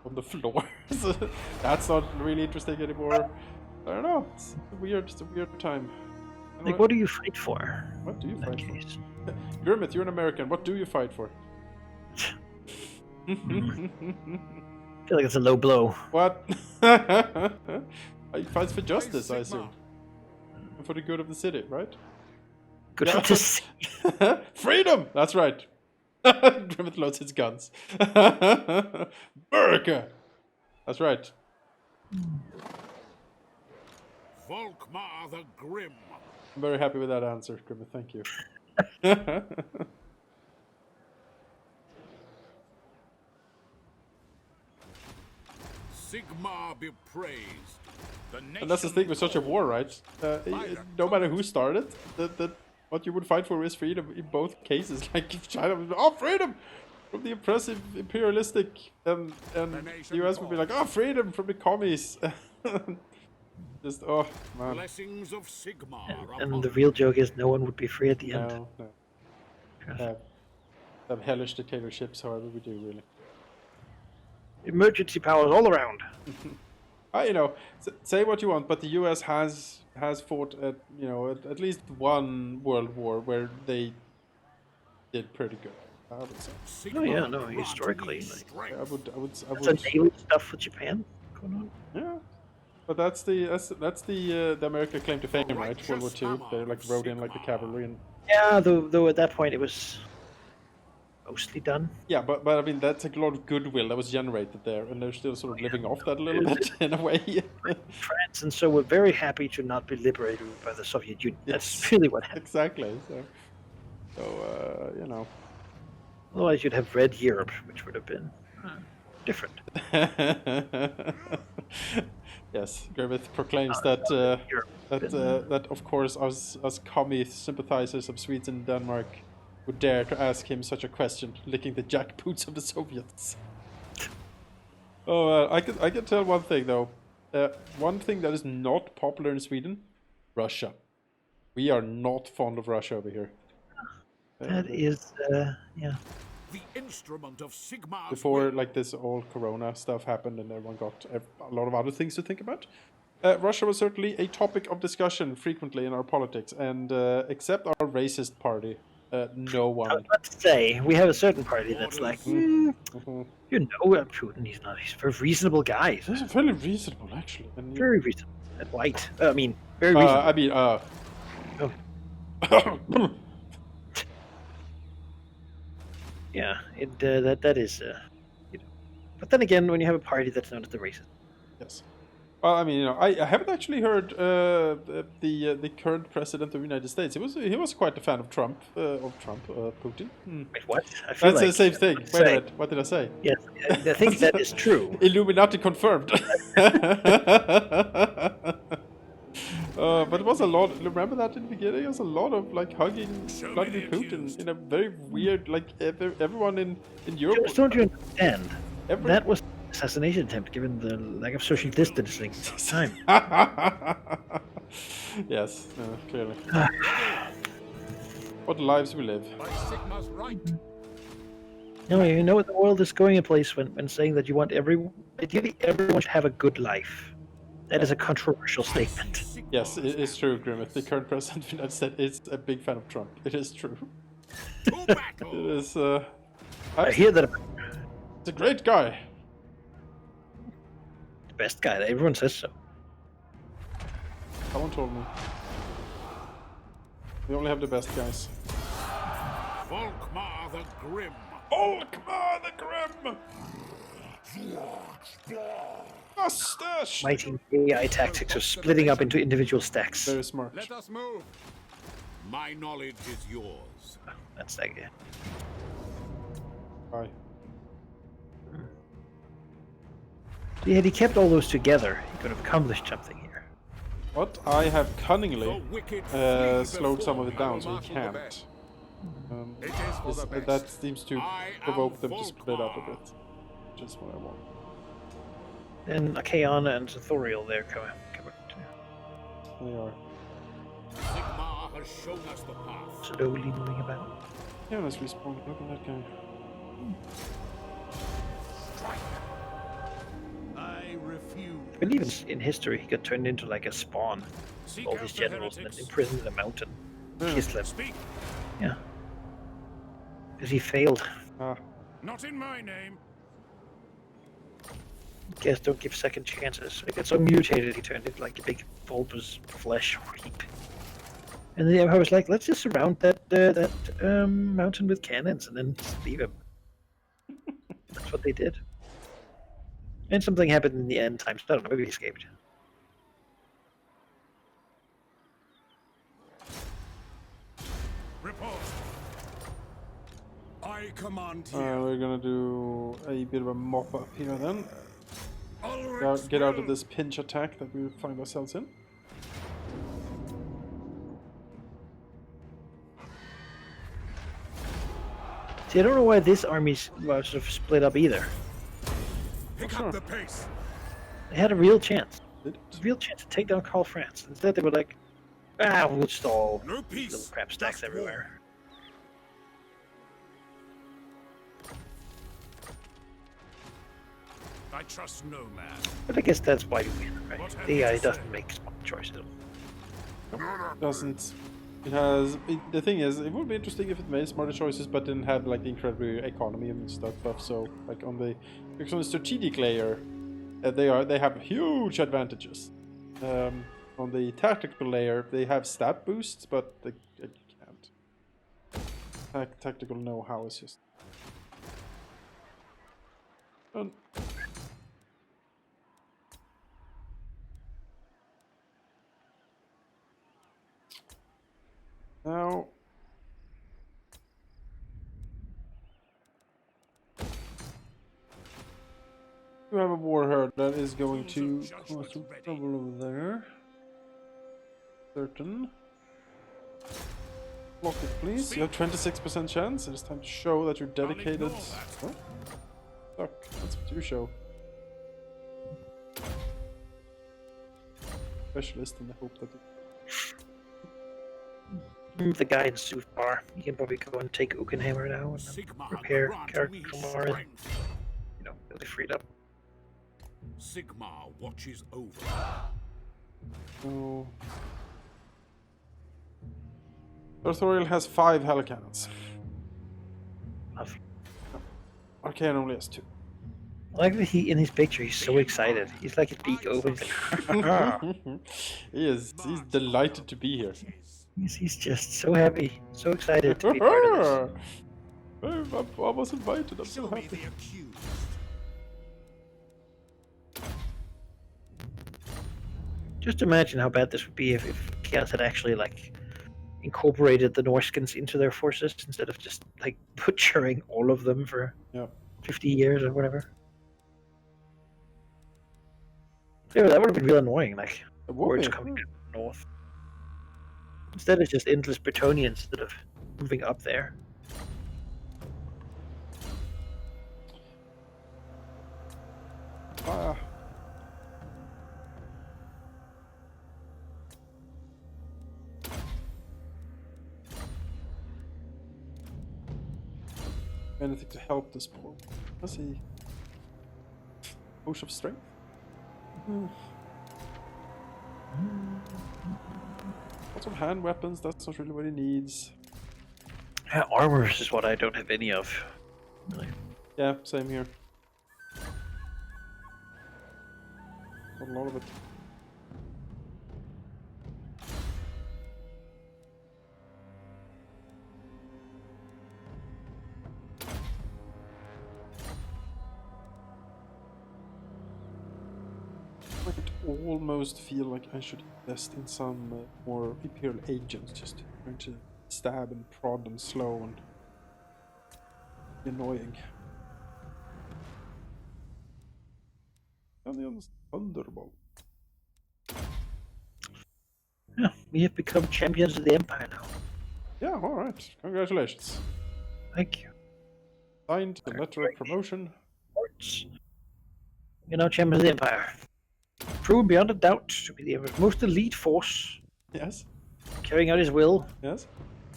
on the floor. So that's not really interesting anymore. I don't know. It's a weird time. Like, what do you fight for? What do you In that fight for? case? Grimmeth, you're an American. What do you fight for? I feel like it's a low blow. What? He fights for justice, I assume. And for the good of the city, right? Good for this. Freedom! That's right. Grimmeth loads his guns. America! That's right. Volkmar the Grim. I'm very happy with that answer, Grimmeth. Thank you. Sigmar be praised. The And that's the thing with such a war, right? No matter who started, that what you would fight for is freedom in both cases. Like, if China would be, oh, freedom from the oppressive, imperialistic, and the US would be like, oh, freedom from the commies. Just, oh, man. Blessings of Sigmar. And the real joke is no one would be free at the end. No. Have hellish dictatorships, however we do, really. Emergency powers all around. Say what you want, but the US has fought at least one world war where they did pretty good. I would say. Oh yeah, no, historically, like, I would. that's a daily stuff with Japan going on. Yeah. But that's the American claim to fame, right? World War II. They like rode in like the cavalry and. Yeah, though at that point it was mostly done. Yeah, but I mean that's like a lot of goodwill that was generated there, and they're still sort of living off that a little bit in a way. France and so were very happy to not be liberated by the Soviet Union. That's really what happened. Exactly. So you know. Otherwise, you'd have Red Europe, which would have been different. Yes, Griffith proclaims that that of course us commie sympathizers of Sweden and Denmark would dare to ask him such a question, licking the jackboots of the Soviets. Oh, I can tell one thing though. One thing that is not popular in Sweden, Russia. We are not fond of Russia over here. That is, yeah. The instrument of Sigmar's Before will. like this all Corona stuff happened and everyone got a lot of other things to think about. Russia was certainly a topic of discussion frequently in our politics, and except our racist party, no I one. was about to say, we have a certain party that's like, Mhm. you know, Putin, he's a very reasonable guy. This is fairly reasonable, actually. And Very reasonable. And white. I mean, very reasonable. I mean, Yeah, that is, you know. But then again, when you have a party that's known as the racist, yes. Well, I mean, you know, I haven't actually heard the current president of the United States. He was quite a fan of Putin. wait, what? I feel That's like the same thing. what Wait a say- minute, what did I say? Yes, I think that is true. Illuminati confirmed. But it was a lot. Remember that in the beginning? It was a lot of like hugging Vladimir Putin in a very weird, like everyone in Europe. Just don't you understand? Every- That was an assassination attempt, given the lack of social distancing at the time. Yes, clearly. What lives we live. By Sigmar's right. No, you know the world is going a place when saying that you want ideally everyone should have a good life. That is a controversial statement. Yes, it is true, Grimmett. The current president of the United States is a big fan of Trump. It is true. To It battle. is. I hear that It's a great guy. the best guy. Everyone says so. Someone told me. We only have the best guys. Volkmar the Grim. Volkmar the Grim! Mustache! Mighty AI tactics of splitting up into individual stacks. Very smart. Let us move. My knowledge is yours. That's that guy. Bye. See, had he kept all those together, he could have accomplished something here. What? I have The cunningly wicked flee slowed some of before it down me. so he can't. It is for the best. That seems to I am provoke them to split up a Volkmar. bit. Which is what I want. And Akaana and Zathoriel there come up too. They are. Sigmar has shown us the path. Slowly moving about. Yeah, let's respawn. Look at that guy. I refuse. I believe in history he got turned into like a spawn. Seek All out these the generals and then heretics. imprisoned in a mountain. Yeah. Kislev. Speak. Yeah. Because he failed. Ah, Not in my name. Guess don't give second chances. He got so mutated he turned into like a big bulbous flesh heap. And the Empire was like, let's just surround that mountain with cannons and then just leave him. That's what they did. And something happened in the end times. I don't know, maybe he escaped. Report. I command here. we're gonna do a bit of a mop up here then. Ulrich's Get out of will. this pinch attack that we find ourselves in. See, I don't know why this army's well, sort of split up either. Pick sure. up the pace. They had a real chance. Did A real chance to take down Karl Franz. Instead, they were like, we'll just all No little peace. crap stacks just war. everywhere. I trust no man. But I guess that's why you win, right? What have The you AI to doesn't say? make smart choices. Doesn't. It has. The thing is, it would be interesting if it made smarter choices, but didn't have like the incredible economy and stuff. So, like because on the strategic layer, they have huge advantages. On the tactical layer, they have stat boosts, but they can't. Tactical know-how is just. Now. You have a war herd that is going to cause some trouble over there. Certain. Block it, please. You have 26% chance. It is time to show that you're dedicated. Oh, suck. That's what you show. Specialist in the hope that. The guy in Sooth Bar. You can probably go and take Ukenhammer now and repair character from our, you know, really freed up. Sigmar watches over. Oh. Arthuriel has 5 Helicannons. Arcane only has 2. I like that he, in his picture, he's so excited. He's like his beak open. He's delighted to be here. He's just so happy, so excited to be part of this. I was invited, I'm so Show me happy. the accused. Just imagine how bad this would be if Chaos had actually like incorporated the Norskins into their forces instead of just like butchering all of them for 50 years or whatever. Yeah, that would have been real annoying, like hordes coming out from the north. Instead it's just endless Bretonians instead of moving up there. Anything to help this poor. Let's see. Push of strength. Lots of hand weapons, that's not really what he needs. Yeah, armor is what I don't have any of. Really. Yeah, same here. Not a lot of it. I could almost feel like I should invest in some more Imperial agents, just trying to stab and prod and slow and be annoying. And the Thunderbolt. Yeah, we have become champions of the Empire now. Yeah, alright. Congratulations. Thank you. Signed the letter of promotion. You're now champions of the Empire. Proven beyond a doubt to be the most elite force. Yes. Carrying out his will. Yes.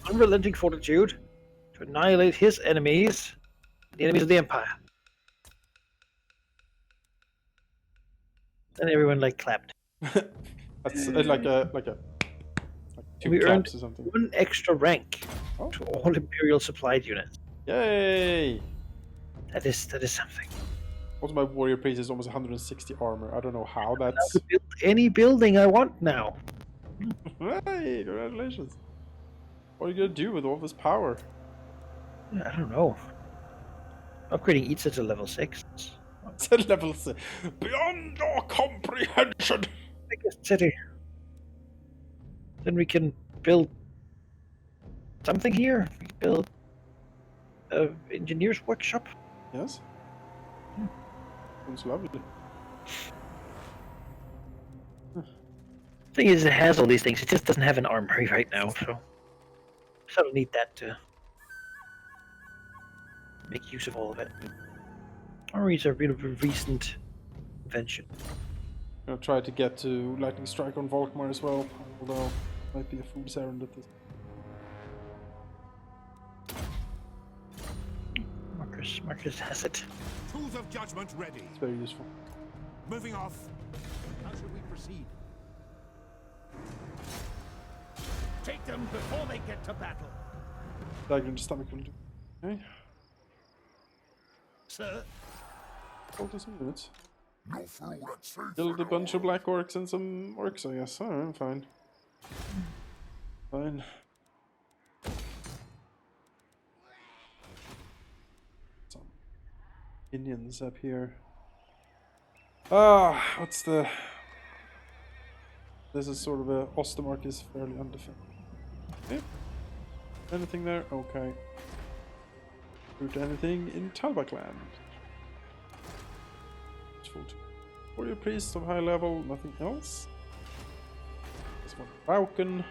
Unrelenting fortitude. To annihilate his enemies. The enemies of the Empire. And everyone like clapped. That's like two we earned claps or something. 1 extra rank to all Imperial supplied units. Yay! That is something. Also, my warrior priest is almost 160 armor. I don't know how I that's. can build any building I want now. Hey, congratulations! What are you gonna do with all this power? I don't know. Upgrading each to level 6. It's at level 6. Beyond your comprehension! Biggest city. Then we can build something here. We can build an engineer's workshop. Yes? Sounds lovely. Thing is, it has all these things. It just doesn't have an armory right now, so I don't need that to make use of all of it. Armories are a bit of a recent invention. I'm gonna try to get to Lightning Strike on Volkmar as well, although it might be a fool's errand at this. Marcus has it. Tools of judgment ready. It's very useful. Moving off. How should we proceed? Take them before they get to battle. Dagger in the stomach will do. Okay. Sir, Hold this a minute. No fool that's safe Killed a at bunch of all. black orcs and some orcs, I guess. Alright, fine. Fine. Some minions up here. Ah, what's the... This is sort of a... Ostermark is fairly undefended. Okay. Anything there? Okay. Root anything in Talbakland. Warrior priest of high level, nothing else. This one falcon.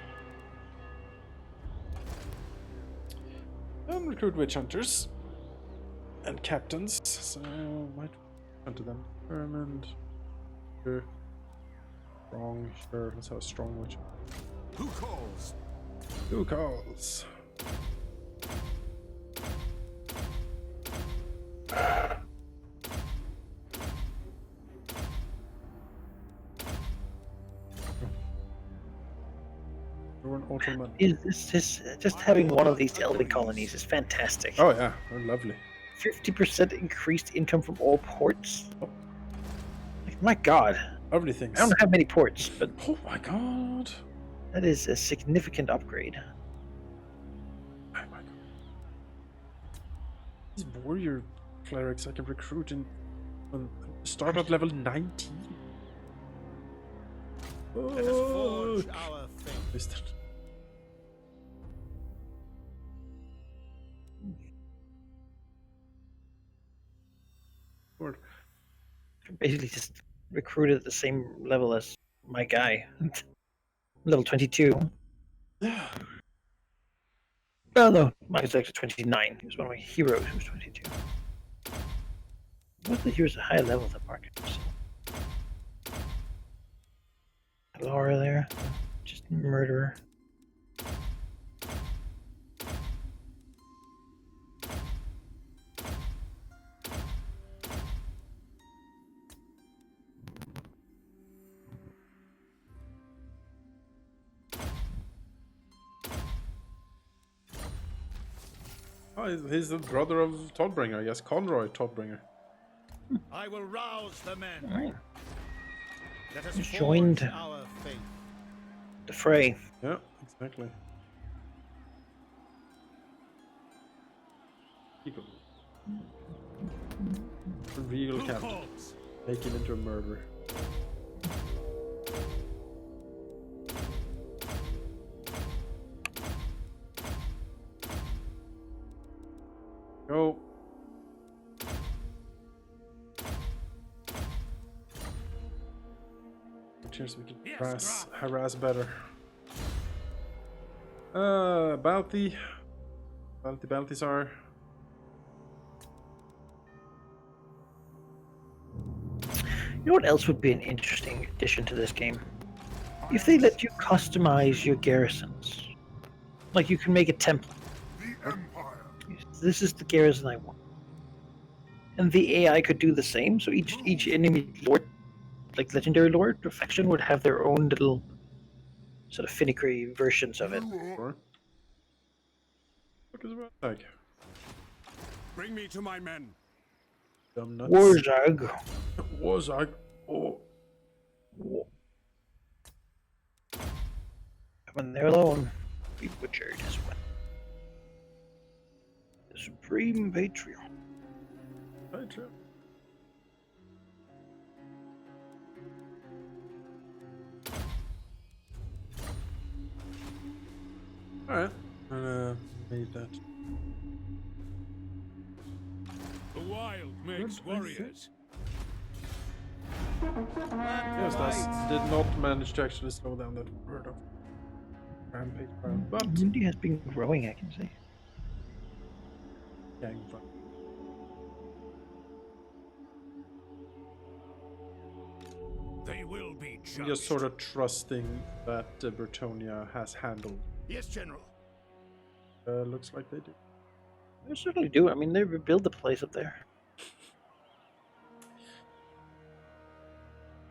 And recruit witch hunters. And captains. So might hunt to them. Determined. Sure. Strong, sure. Let's have a strong witch. Who calls? Who calls? You're an Ottoman. This just having one of these elven colonies is fantastic. Oh yeah, they're lovely. 50% increased income from all ports. Like, my God, Lovely things. I don't have many ports, but Oh my god. that is a significant upgrade. Oh my god. These warrior clerics I can recruit in start at level 19. let us forge our fate. Missed it. Lord. Basically, just recruited at the same level as my guy, level 22. Yeah. Oh no, mine was actually 29. He was one of my heroes who was 22. Most of the heroes at high level at the market. So. Laura there, just murderer. Oh, he's the brother of Toddbringer, I guess. Conroy Toddbringer. I will rouse the men. All right, Let us He's forge joined. our fate. the fray. Yeah, exactly. People. A real Who captain. calls? Make him into a murderer. Go. Cheers, we can Yes, harass better. Bounty. Bounties are. You know what else would be an interesting addition to this game? If they let you customize your garrisons. Like, you can make a template. The Empire. This is the garrison I want. And the AI could do the same, so each enemy lord, like legendary lord or faction, would have their own little sort of finicky versions of it. Sure. Look at the like. Bring me to my men. Dumb nuts. Warzag. Warzag. Oh. When they're alone, be butchered as well. The Supreme Patriot. Right, true. Alright. Made that. The wild makes Good, warriors. Yes, that did not manage to actually slow down that word of rampage round, but India has been growing, I can see. gang fun. They will be judged. I'm just sort of trusting that Bretonia has handled. Yes, General. Looks like they do. They certainly do. I mean, they rebuild the place up there.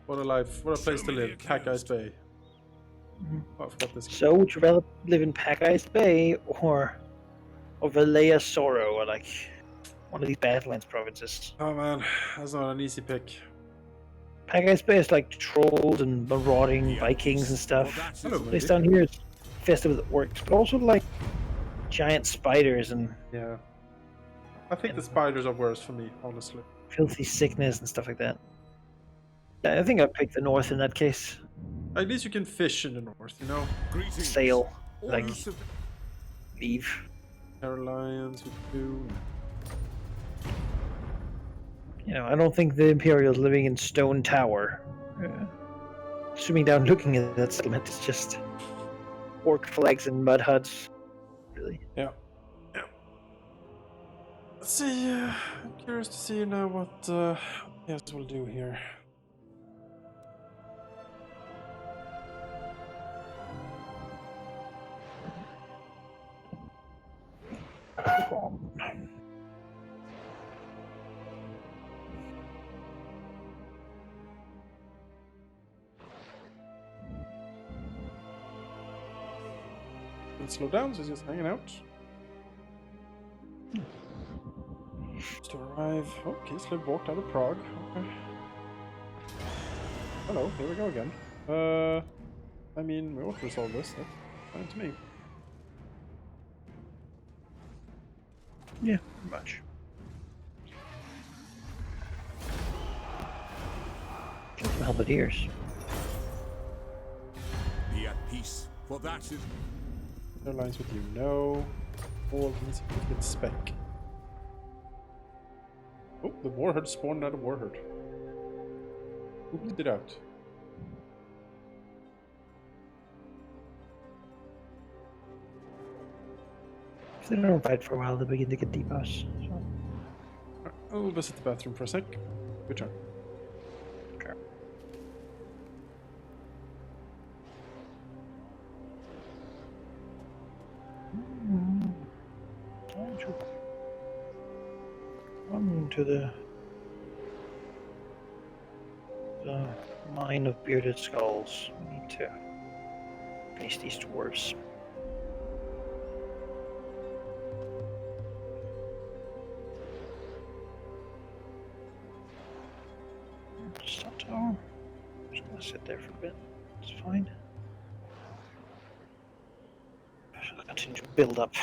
What a life! What a place So to many live. Packeyes accused. Bay. Oh, I forgot this. So, would you rather live in Pagai's Bay or Valea Soro, or like one of these Badlands provinces? Oh man, that's not an easy pick. Pagai's Bay is like trolls and marauding Be at Vikings and peace, stuff. for that is Hello, all. Place buddy. down here is festive with orcs, but also like giant spiders and Yeah. I think the spiders are worse for me, honestly. filthy sickness and stuff like that. Yeah, I think I'd pick the north in that case. At least you can fish in the north, you know? Greetings. Sail, All like civ- leave. Carolines with do. You know, I don't think the Imperials living in Stone Tower, zooming down looking at that settlement, is just orc flags and mud huts. Really. Yeah. Yeah. Let's see, I'm curious to see now what yes we'll do here. Let's slow down, so he's just hanging out. Just to arrive. Oh, Kislev walked out of Prague. Okay. Hello, here we go again. I mean, we ought to resolve this. That's fine to me. Yeah, pretty much. Get some halberdiers. Be at peace, for that is. Airlines with you, no. All insignificant speck. Oh, the warherd spawned out of warherd. Who did it out? If they don't fight for a while, they begin to get debuffs. So. Alright, I'll visit the bathroom for a sec. Good turn. Okay. Come to the mine of bearded skulls. We need to face these dwarves. Stop tower. Just gonna sit there for a bit. It's fine. I'll continue to build up.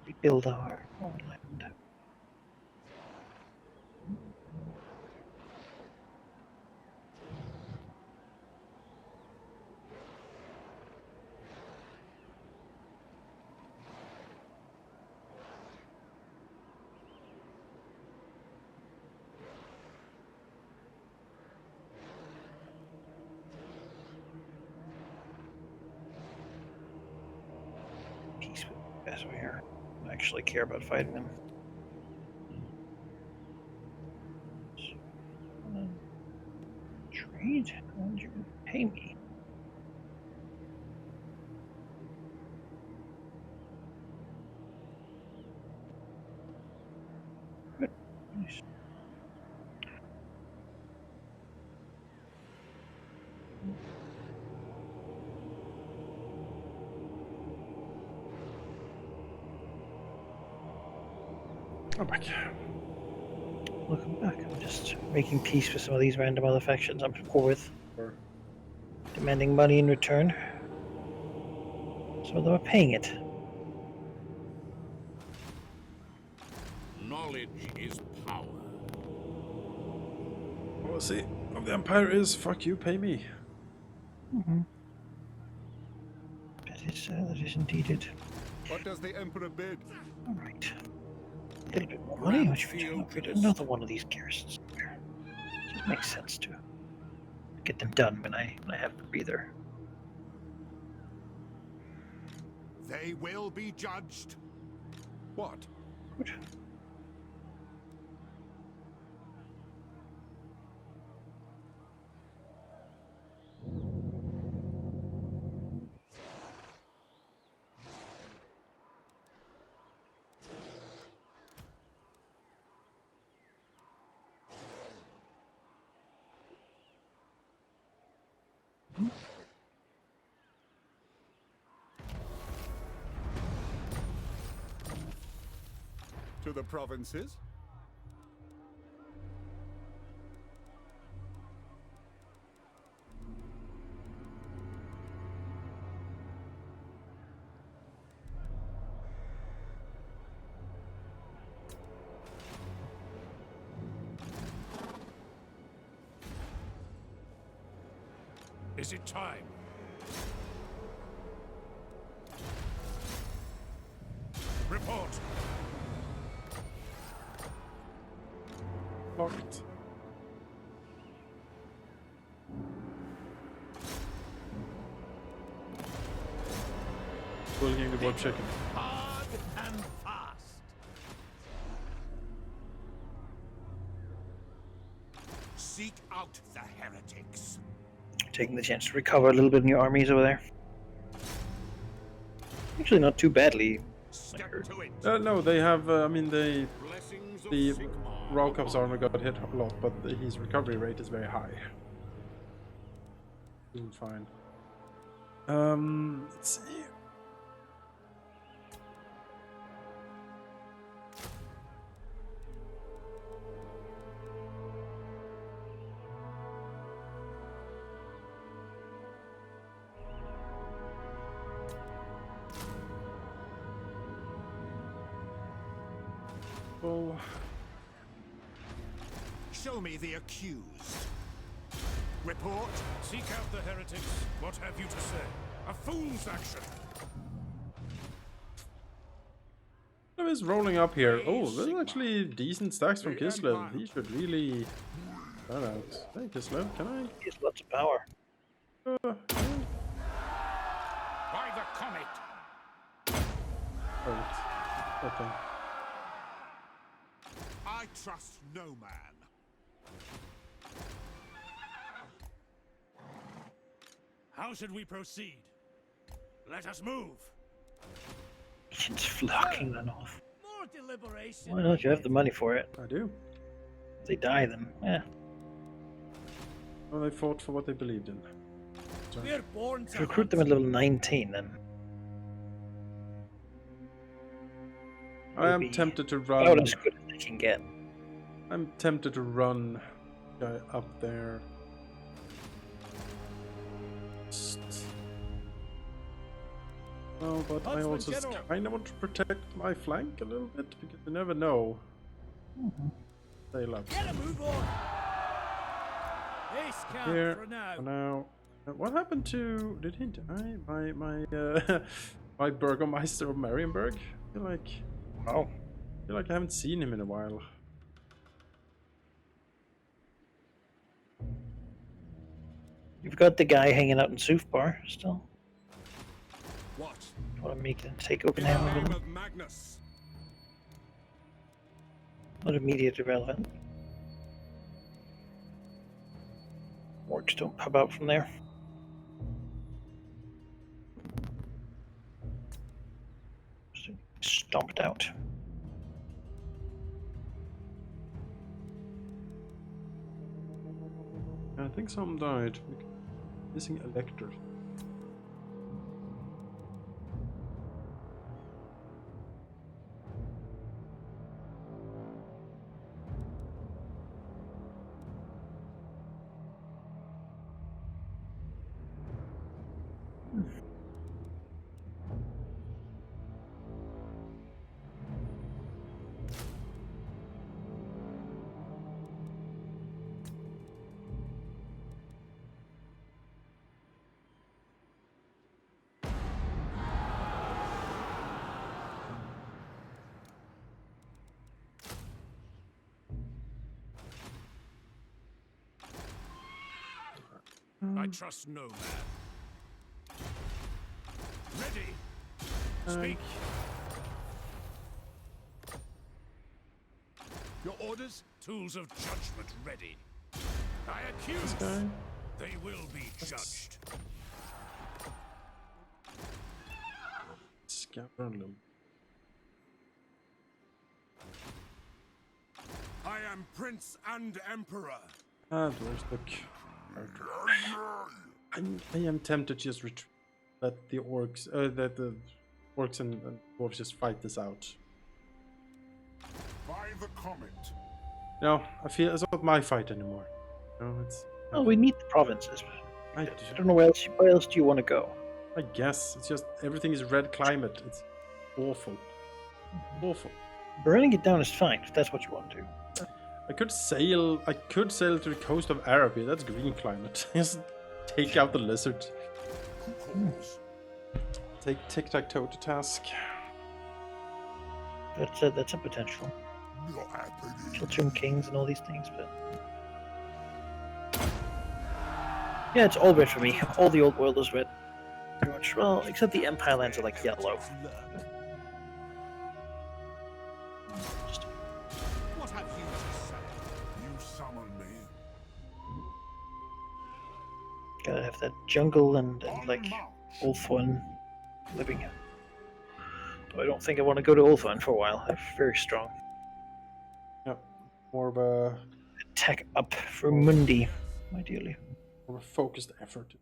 Rebuild our own land. Peace with the guys over here. I actually care about fighting them. Trade? How would you pay me? Good. Nice. I'm back. Welcome back. I'm just making peace with some of these random other factions I'm poor with, Sure. demanding money in return. Some of them are paying it. Knowledge is power. Policy of the Empire is fuck you, pay me. That is indeed it. What does the Emperor bid? All right. A little bit more money, which we can upgrade another one of these garrisons. It makes sense to get them done when I have the breather. They will be judged. What? Good. to the provinces. Is it time? Report. Locked. Bullying the warp chicken. Hard and fast. Seek out the heretics. Taking the chance to recover a little bit in your armies over there. Actually, not too badly. Step to it. No, they have. I mean, Blessings of the Sigmar. Raukov's armor got hit a lot, but his recovery rate is very high. Doing fine. Let's see. Well, Show me the accused. Report. Seek out the heretics. What have you to say? A fool's action. what is rolling up here? Oh, there's actually decent stacks from Kislev. He should really. That out. Hey, Kislev, can I? He has lots of power. By the comet. Okay. I trust no man. How should we proceed? Let us move. It's flocking the north. More deliberation. Why not? You have the money for it. I do. If they die, then yeah. Well, they fought for what they believed in. So, We're born to Recruit them at level 19, then. I am Maybe tempted to about run. as good as they can get. I'm tempted to run guy up there. Oh, but I Huntsman also General. kind of want to protect my flank a little bit because you never know. They love Get a move on. Ace count here for now. for now. What happened to? Did he die? My my Burgomeister of Marienburg. I Oh. feel like I haven't seen him in a while. You've got the guy hanging out in Sufbar still. What? Want to make it take open In the hand name with him? of Magnus. Not immediately relevant. Orcs don't pop out from there. Stomped out. I think some died. Missing Elector. I trust no man. Ready. Speak. Your orders? Tools of judgment ready. I accuse. Guy. They will be judged. Scatter a little. I am Prince and Emperor. Ah, where's the I am tempted to just let the orcs, that the orcs and dwarves just fight this out. Defy the comet. No, I feel it's not my fight anymore. No, it's. Well, we need the provinces. I I don't know where else do you want to go? I guess it's just everything is red climate. It's awful. Awful. Burning it down is fine if that's what you want to do. I could sail to the coast of Arabia. That's green climate. Just take out the lizard. Take tic-tac-toe to task. That's a potential. Not happening. Kill Tomb Kings and all these things, but yeah, it's all red for me. All the old world is red. Pretty much. Well, except the Empire lands are like yellow. Just What have you to say? You summon me. gotta have that jungle and On like march. Ulthuan living here. Though I don't think I want to go to Ulthuan for a while. They're very strong. Yep. More of a Attack up for Mundi, ideally. focused effort.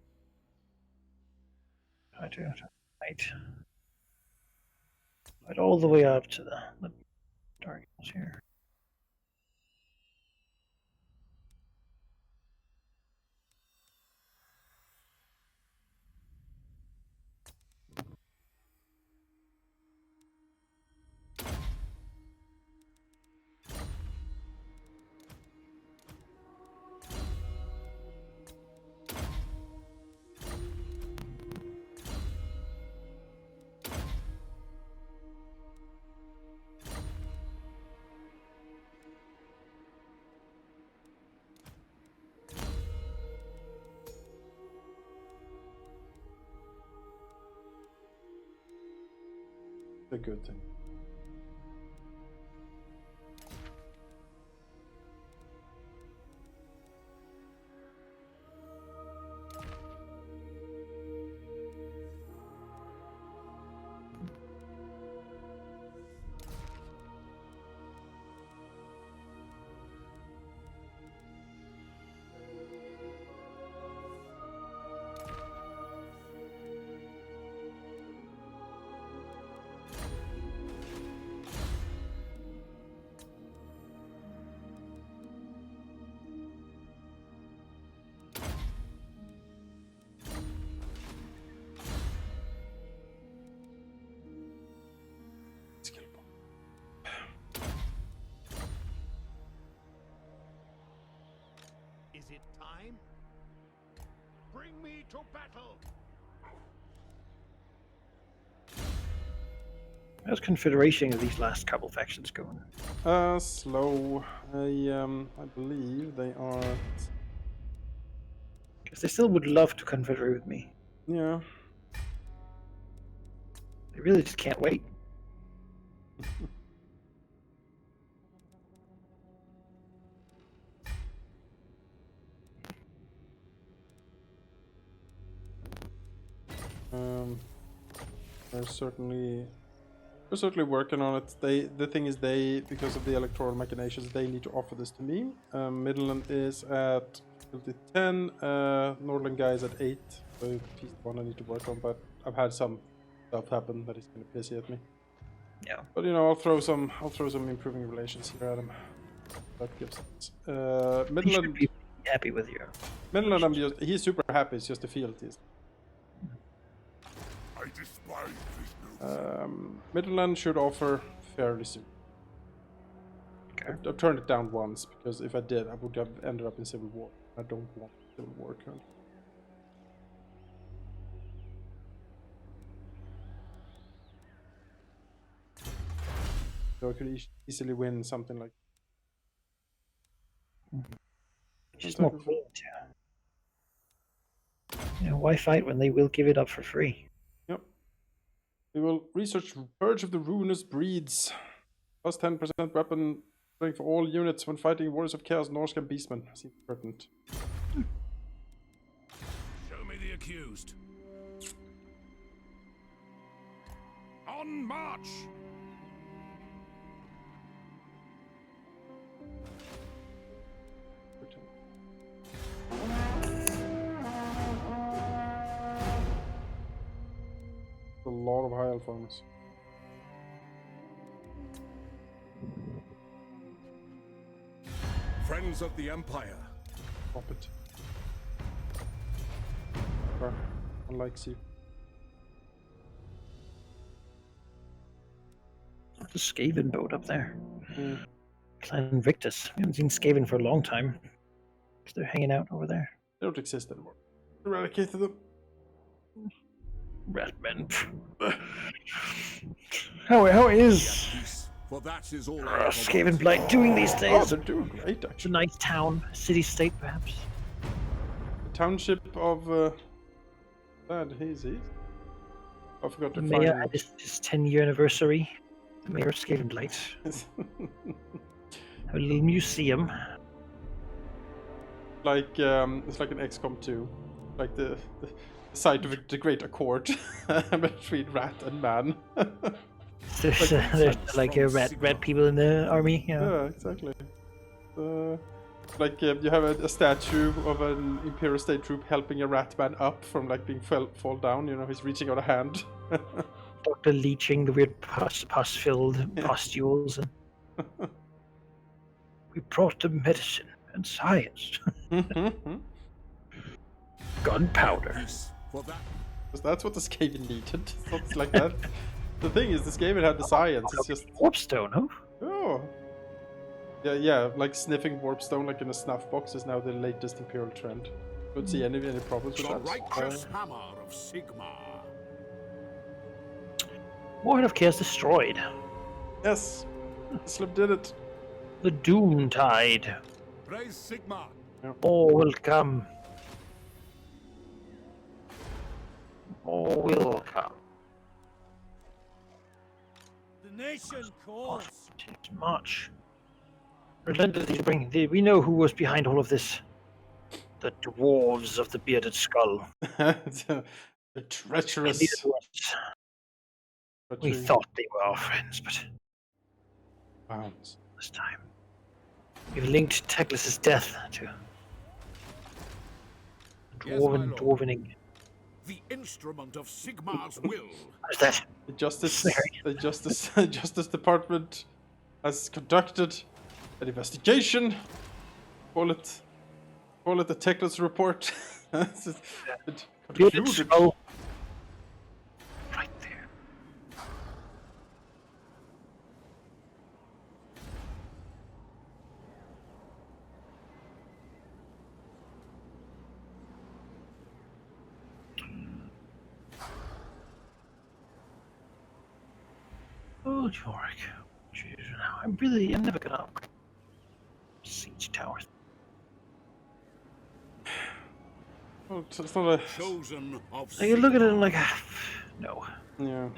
I do. Right. Right all the way up to the darkness here. A good thing. Is it time? Bring me to battle. How's Confederation of these last couple factions going? Slow. I believe they are. Because they still would love to confederate with me. Yeah. They really just can't wait. They're certainly working on it. The thing is, because of the electoral machinations, they need to offer this to me. Midland is at difficulty 10. Northern guy is at 8. So he's the one I need to work on. But I've had some stuff happen that is kind of pissy at me. Yeah. But I'll throw some improving relations here at him. That gives sense. He should Midland. be happy with you. Midland, he's super happy. It's just the field. I despise this new. Midland should offer fairly soon. Okay. I've turned it down once because if I did, I would have ended up in civil war. I don't want civil war currently. So I could easily win something like. Just more fluent, yeah. Why fight when they will give it up for free? Yep. We will research Purge of the Ruinous Breeds. Plus 10% weapon strength for all units when fighting Warriors of Chaos, Norse and Beastmen. Seems pertinent. Show me the accused. On march. A lot of high elf armies. Friends of the Empire. Pop it. One likes you. The Skaven boat up there. Mm. Clan Invictus. We haven't seen Skaven for a long time. They're hanging out over there. They don't exist anymore. Eradicated them. Ratmen. How is Peace, for that is all I ever Skaven want. Blight doing these Oh, days? they're doing great, It's a actually. nice town, city-state, perhaps. The township of... Bad Hazy. I forgot to The mayor find... had his 10-year anniversary. The mayor of Skaven Blight. Have a little museum. Like, it's like an XCOM 2. Like the site of the Great Accord between rat and man. There's like red people in the army. Yeah. Yeah, exactly. Like you have a statue of an Imperial State troop helping a rat man up from like being fall down. You know, he's reaching out a hand. Dr. Leeching the weird pus-filled pustules. And we brought them medicine and science. Gunpowder. Peace, for that. Because that's what the Skaven needed. Something like that. The thing is, the Skaven had the science. It's just Warpstone, huh? oh. Yeah, like sniffing warpstone like in a snuff box is now the latest Imperial trend. Don't see any problems with The that. righteous hammer of Sigmar. Warhead of Chaos destroyed. Yes, Slip did it. The Doom Tide. Praise Sigmar. All will come. All will come. The nation calls. It's March. Relentlessly bring. We know who was behind all of this. The dwarves of the bearded skull. The treacherous. Indeed it was. We treachery thought they were our friends, but bounds. this time we've linked Teclis's death to Yes, my lord. dwarvening. The instrument of Sigmar's will. What is that? The justice, Sorry. the justice department has conducted an investigation. Call it the Teclis report. It Bearded concluded- skull. Right there. Oh, Jorik. Jeez, now I'm never gonna siege tower. Well, it's not a Chosen of I look at it and like, no. yeah.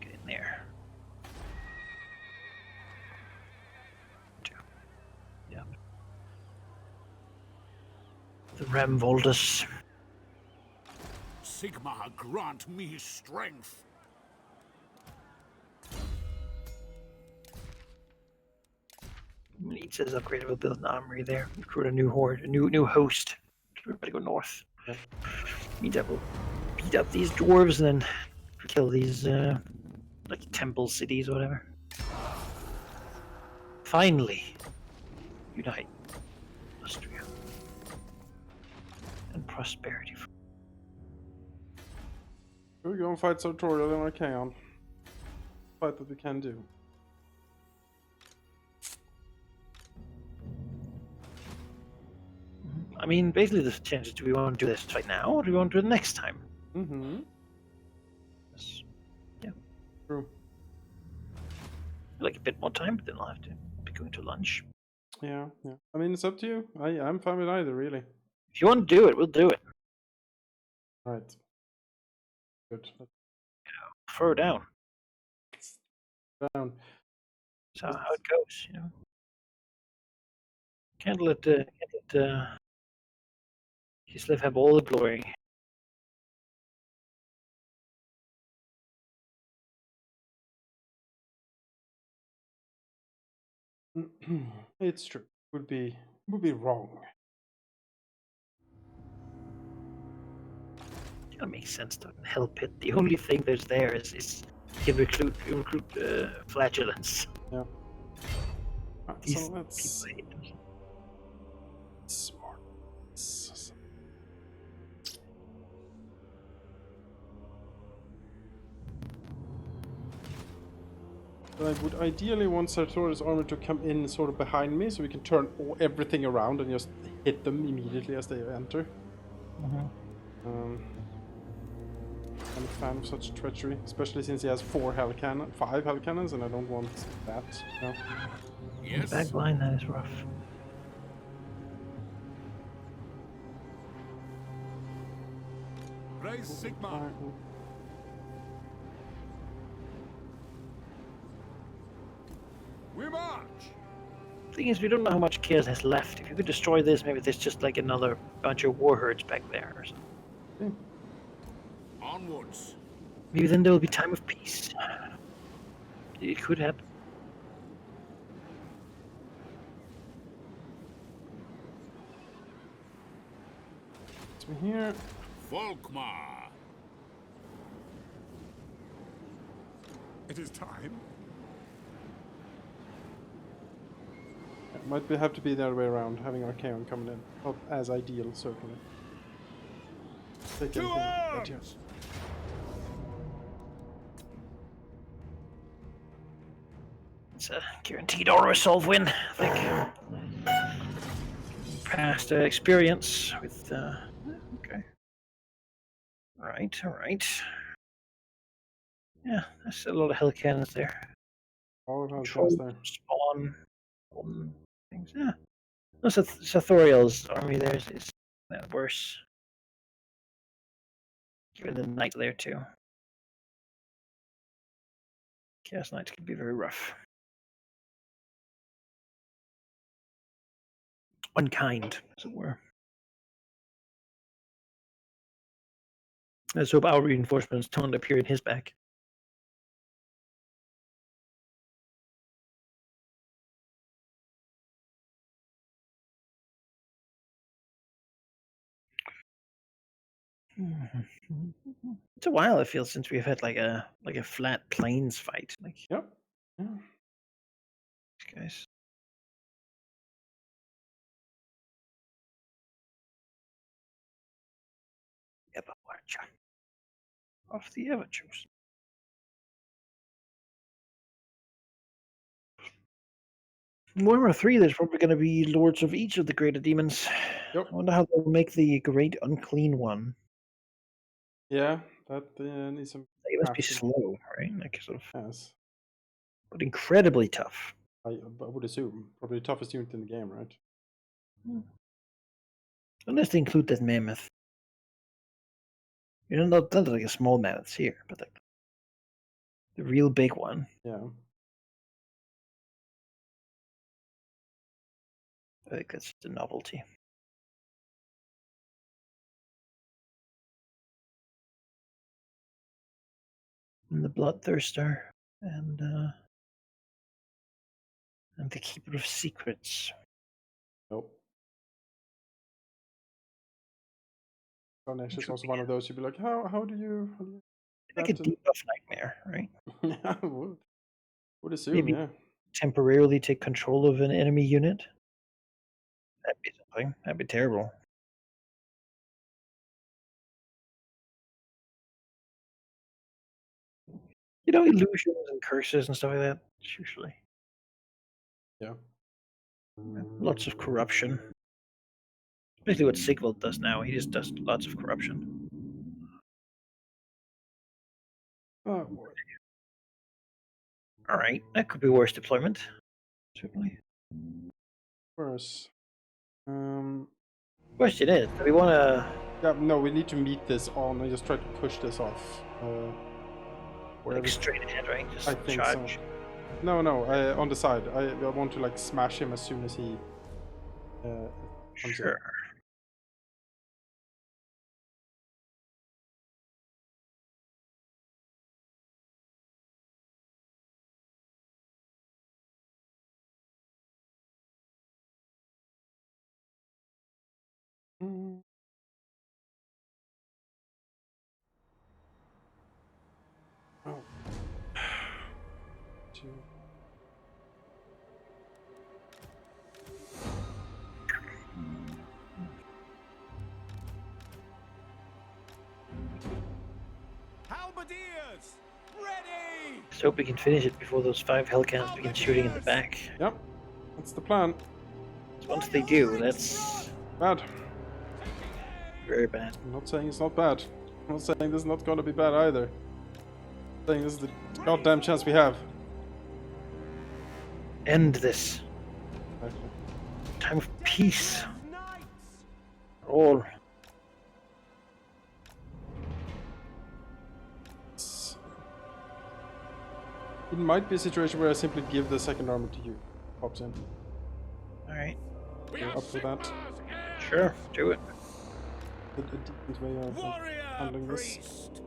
Get in there. Two. Yep. The Ramvoldus. Sigmar, grant me strength. It says upgrade. We'll build an armory there. Recruit a new horde, a new host. Everybody go north. Yep. Means that we'll beat up these dwarves and then kill these like temple cities or whatever. Finally, unite Austria and prosperity. We'll go and fight Sartorial and Archaon. Fight that we can do. I mean, basically, the change is: do we want to do this right now, or do we want to do it next time? Mm-hmm. Yes. True. Like a bit more time, but then I'll have to be going to lunch. Yeah. I mean, it's up to you. I'm fine with either, really. If you want to do it, we'll do it. Right. Good. Throw down. Down. That's how it goes, you know. Can't let Kislev have all the glory. It's true. Would be wrong. That makes sense to help it. The only thing there's there is You can recruit flatulence. Yeah. These So let's people hate them. smart. But I would ideally want Sartorius' armor to come in sort of behind me, so we can turn everything around and just hit them immediately as they enter. I'm a fan of such treachery, especially since he has 5 hell cannons, and I don't want that. No. Yes. Back line, that is rough. Raise Sigma. We march. Thing is, we don't know how much chaos has left. If you could destroy this, maybe there's just like another bunch of war herds back there or something. Onwards. Maybe then there will be time of peace. It could happen. So here. Volkmar. It is time. Might have to be the other way around, having Archaon coming in. Not as ideal, certainly. Take To anything right here. arms! It's a guaranteed auto-resolve win, I think. Past experience with... okay. Alright. Yeah, there's a lot of hell cannons there. All of Control, Hellcats there. spawn, things. Yeah. No, Sartorial's army there is worse. Given the knight there too. Chaos Knights can be very rough. Unkind, as it were. Let's hope our reinforcements don't appear in his back. It's a while, I feel, since we've had like a flat plains fight. Like Yep. Yeah. these guys. Ever-Watcher. Of the Ever-Chosen. In Warhammer 3, there's probably going to be lords of each of the greater demons. Yep. I wonder how they'll make the great unclean one. Yeah, that needs some It must be crafting. slow, right? Like sort of, Yes. but incredibly tough. I would assume. Probably the toughest unit in the game, right? Unless they include that mammoth. You know, not like a small mammoth's here, but like the real big one. Yeah. I think that's the novelty. And the Bloodthirster, and the Keeper of Secrets. Nope. Ganesh is also one of those you'd be like, how do you Like a that debuff nightmare, right? yeah, would assume, Maybe yeah. temporarily take control of an enemy unit. That'd be something. That'd be terrible. You know, illusions and curses and stuff like that. Usually, Yeah. lots of corruption. Basically, what Sigvald does now. He just does lots of corruption. Oh boy. All right, that could be worse deployment. Certainly. Worse. Question is, do we want to? Yeah, no, we need to meet this on and just try to push this off. Like straight ahead, right? Just I think charge. so. No, on the side. I want to like smash him as soon as he comes Sure. in. Mm. Oh. you. Halberdiers, ready! Let's hope we can finish it before those 5 hell cannons begin shooting in the back. Yep, that's the plan. Once they do, that's Bad. very bad. I'm not saying it's not bad. I'm not saying this is not gonna be bad either. I'm saying this is the goddamn chance we have. End this. Exactly. Time of peace. All. It might be a situation where I simply give the second armor to you. Pops in. Alright. We You're are up for that? Sigmar's heirs. Sure, do it. A decent way of Warrior handling this. priest,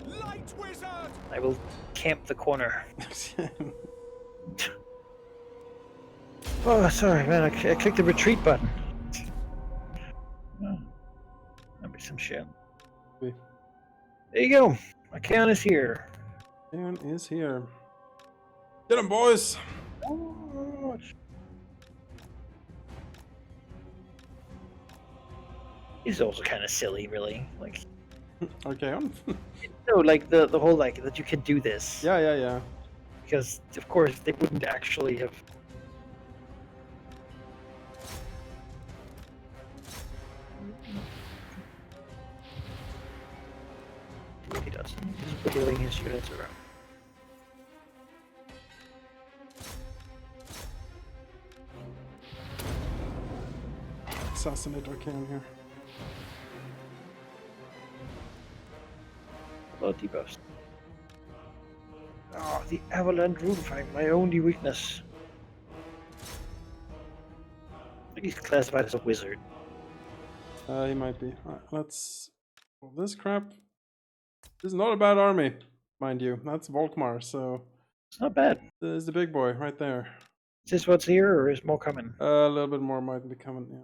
light wizard. I will camp the corner. Oh, sorry, man. I clicked the retreat button. Oh, that'd be some shit. Okay. There you go. My count is here. Aaron is here. Get him, boys! Oh, it's also kind of silly, really. Like, Okay, on. no, like the whole like that you can do this. Yeah. Because of course they wouldn't actually have. He does. He's wheeling his units around. Assassinate Arcane here. Hello, debuffs. Oh, the Avalanche rune fight, my only weakness. I think he's classified as a wizard. He might be. Alright, let's... Well, this crap... This is not a bad army, mind you. That's Volkmar, so... It's not bad. There's the big boy right there. Is this what's here, or is more coming? A little bit more might be coming, yeah.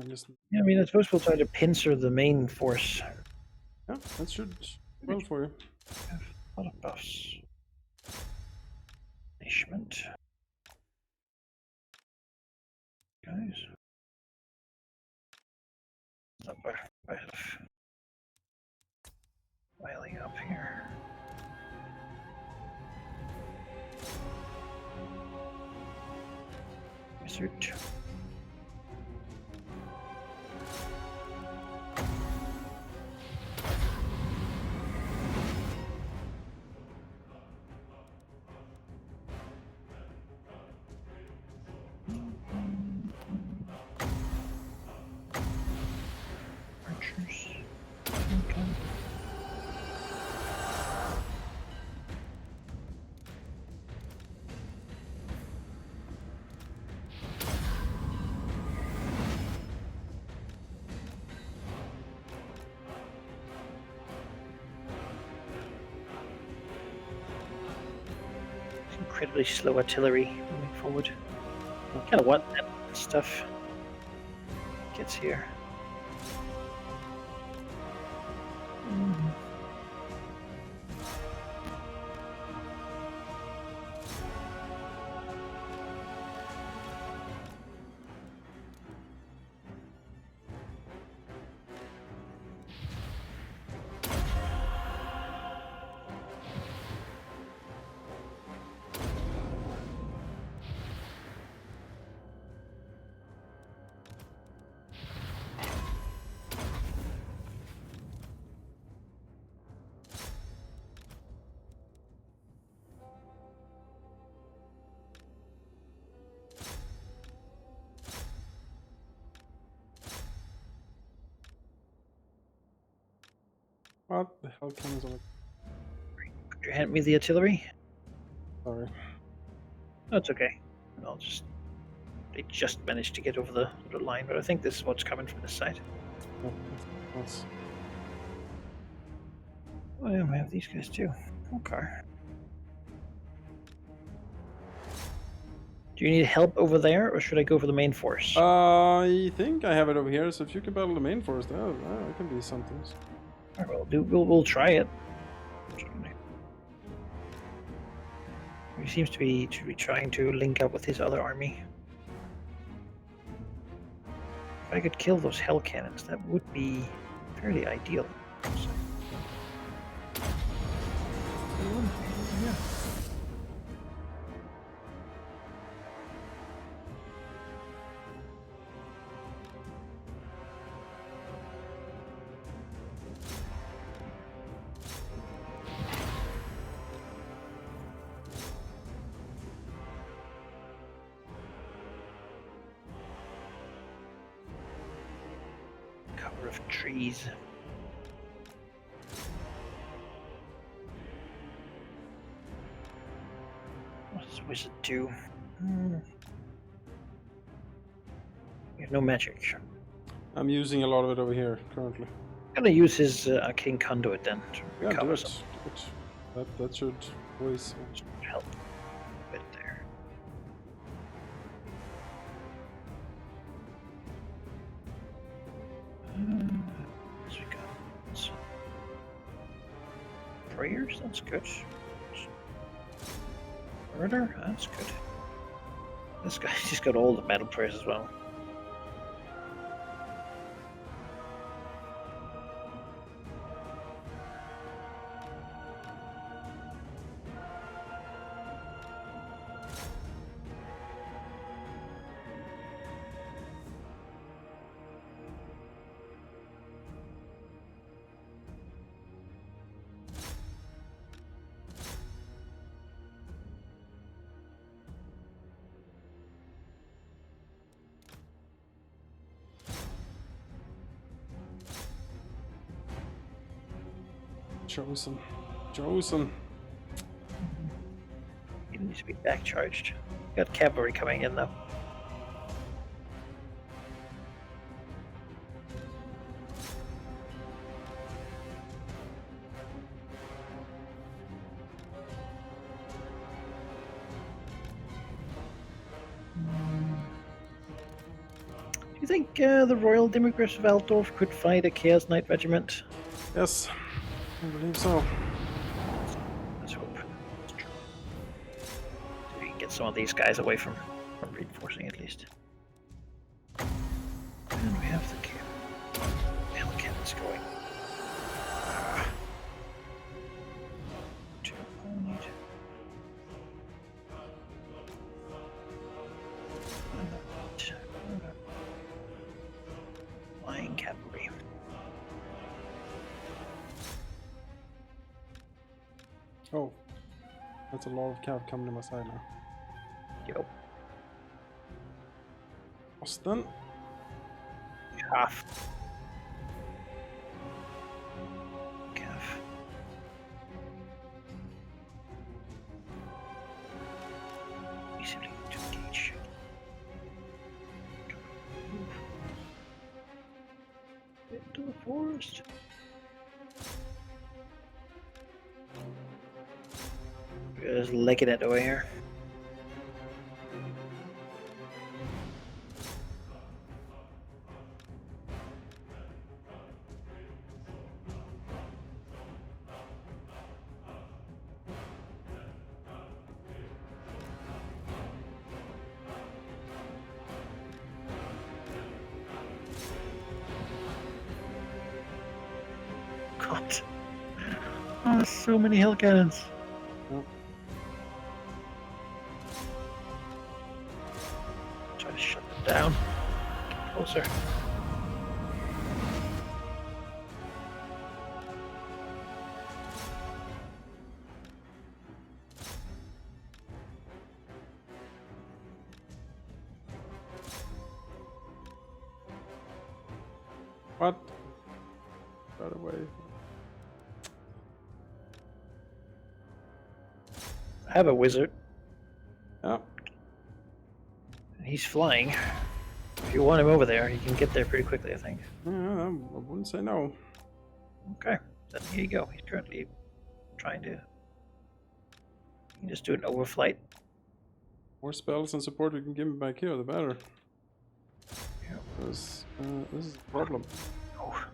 Just... Yeah, I mean, I suppose we'll try to pincer the main force. Yeah, that should well for you. A lot of buffs. Punishment. Guys. Not by piling up here. Wizard. Archers. Okay. Incredibly slow artillery moving forward. Kind of what that stuff gets here. What the hell comes on? Could you hand me the artillery? Sorry. No, it's okay. I'll just. They just managed to get over the line, but I think this is what's coming from this side. Yeah, that's... Oh, yeah, we have these guys too. Okay. Do you need help over there, or should I go for the main force? I think I have it over here, so if you can battle the main force, that can be something. Alright, we'll try it. He seems to be trying to link up with his other army. If I could kill those hell cannons, that would be fairly ideal. Yeah. Cover of trees. What does wizard do? We have no magic. I'm using a lot of it over here currently. I'm gonna use his arcane conduit then to Yeah, do recover it. some Do it. That should always help a bit there. What we got? Some prayers, that's good. Murder, that's good. This guy, he's got all the metal prayers as well. chosen. He needs to be back charged. Got cavalry coming in though. Do you think the Royal Democrats of Altdorf could fight a Chaos Knight regiment? Yes, I believe so. Let's hope. It's true. So we can get some of these guys away from reinforcing at least. And we have the hell cannons going. Two opponent. Flying cavalry. Oh, that's a lot of cav coming to my side now. Yep. Austin. Half. Cav. Easily to engage. Into the forest. Just licking it away here. God. Oh, so many hill cannons. Try to shut them down. Get closer. What? Right away. I have a wizard. Yeah. He's flying. If you want him over there, he can get there pretty quickly, I think. Yeah, I wouldn't say no. Okay, then here you go. He's currently trying to. You can just do an overflight. More spells and support we can give him back here, the better. Yeah. Because this is a problem. Oh.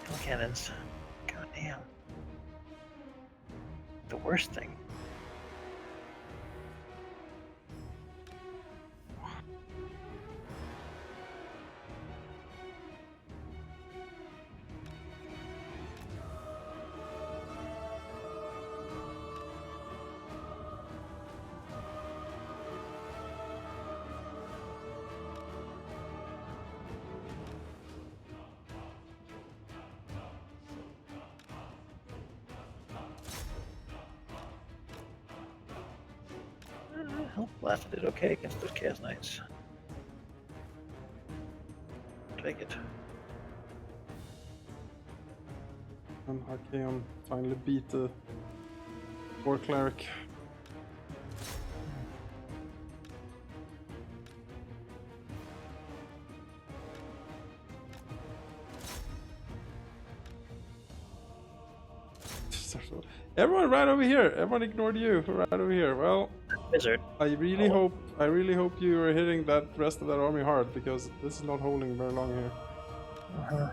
Hill cannons. God damn. the worst thing. Blasted did okay against those Chaos Knights. Take it. And Archaeon finally beat the War Cleric. Everyone right over here. Everyone ignored you. Right over here. Well, Wizard. I really hope you are hitting that rest of that army hard, because this is not holding very long here. Uh-huh.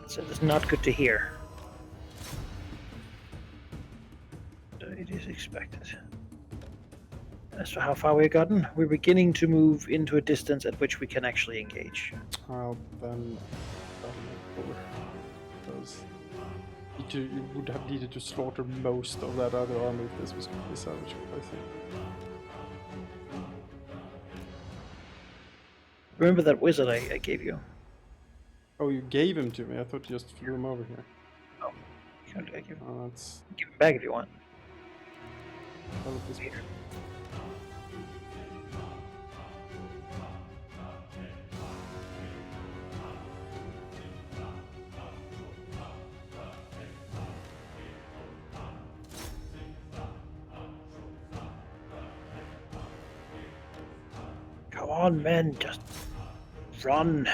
So it's not good to hear. It is expected. As for how far we've gotten, we're beginning to move into a distance at which we can actually engage. Well, then because you would have needed to slaughter most of that other army if this was going to be salvageable, I think. Remember that wizard I gave you? Oh, you gave him to me. I thought you just flew him over here. Oh, can't I give, Oh, that's... give him back if you want. All of this. Come on, men, just run.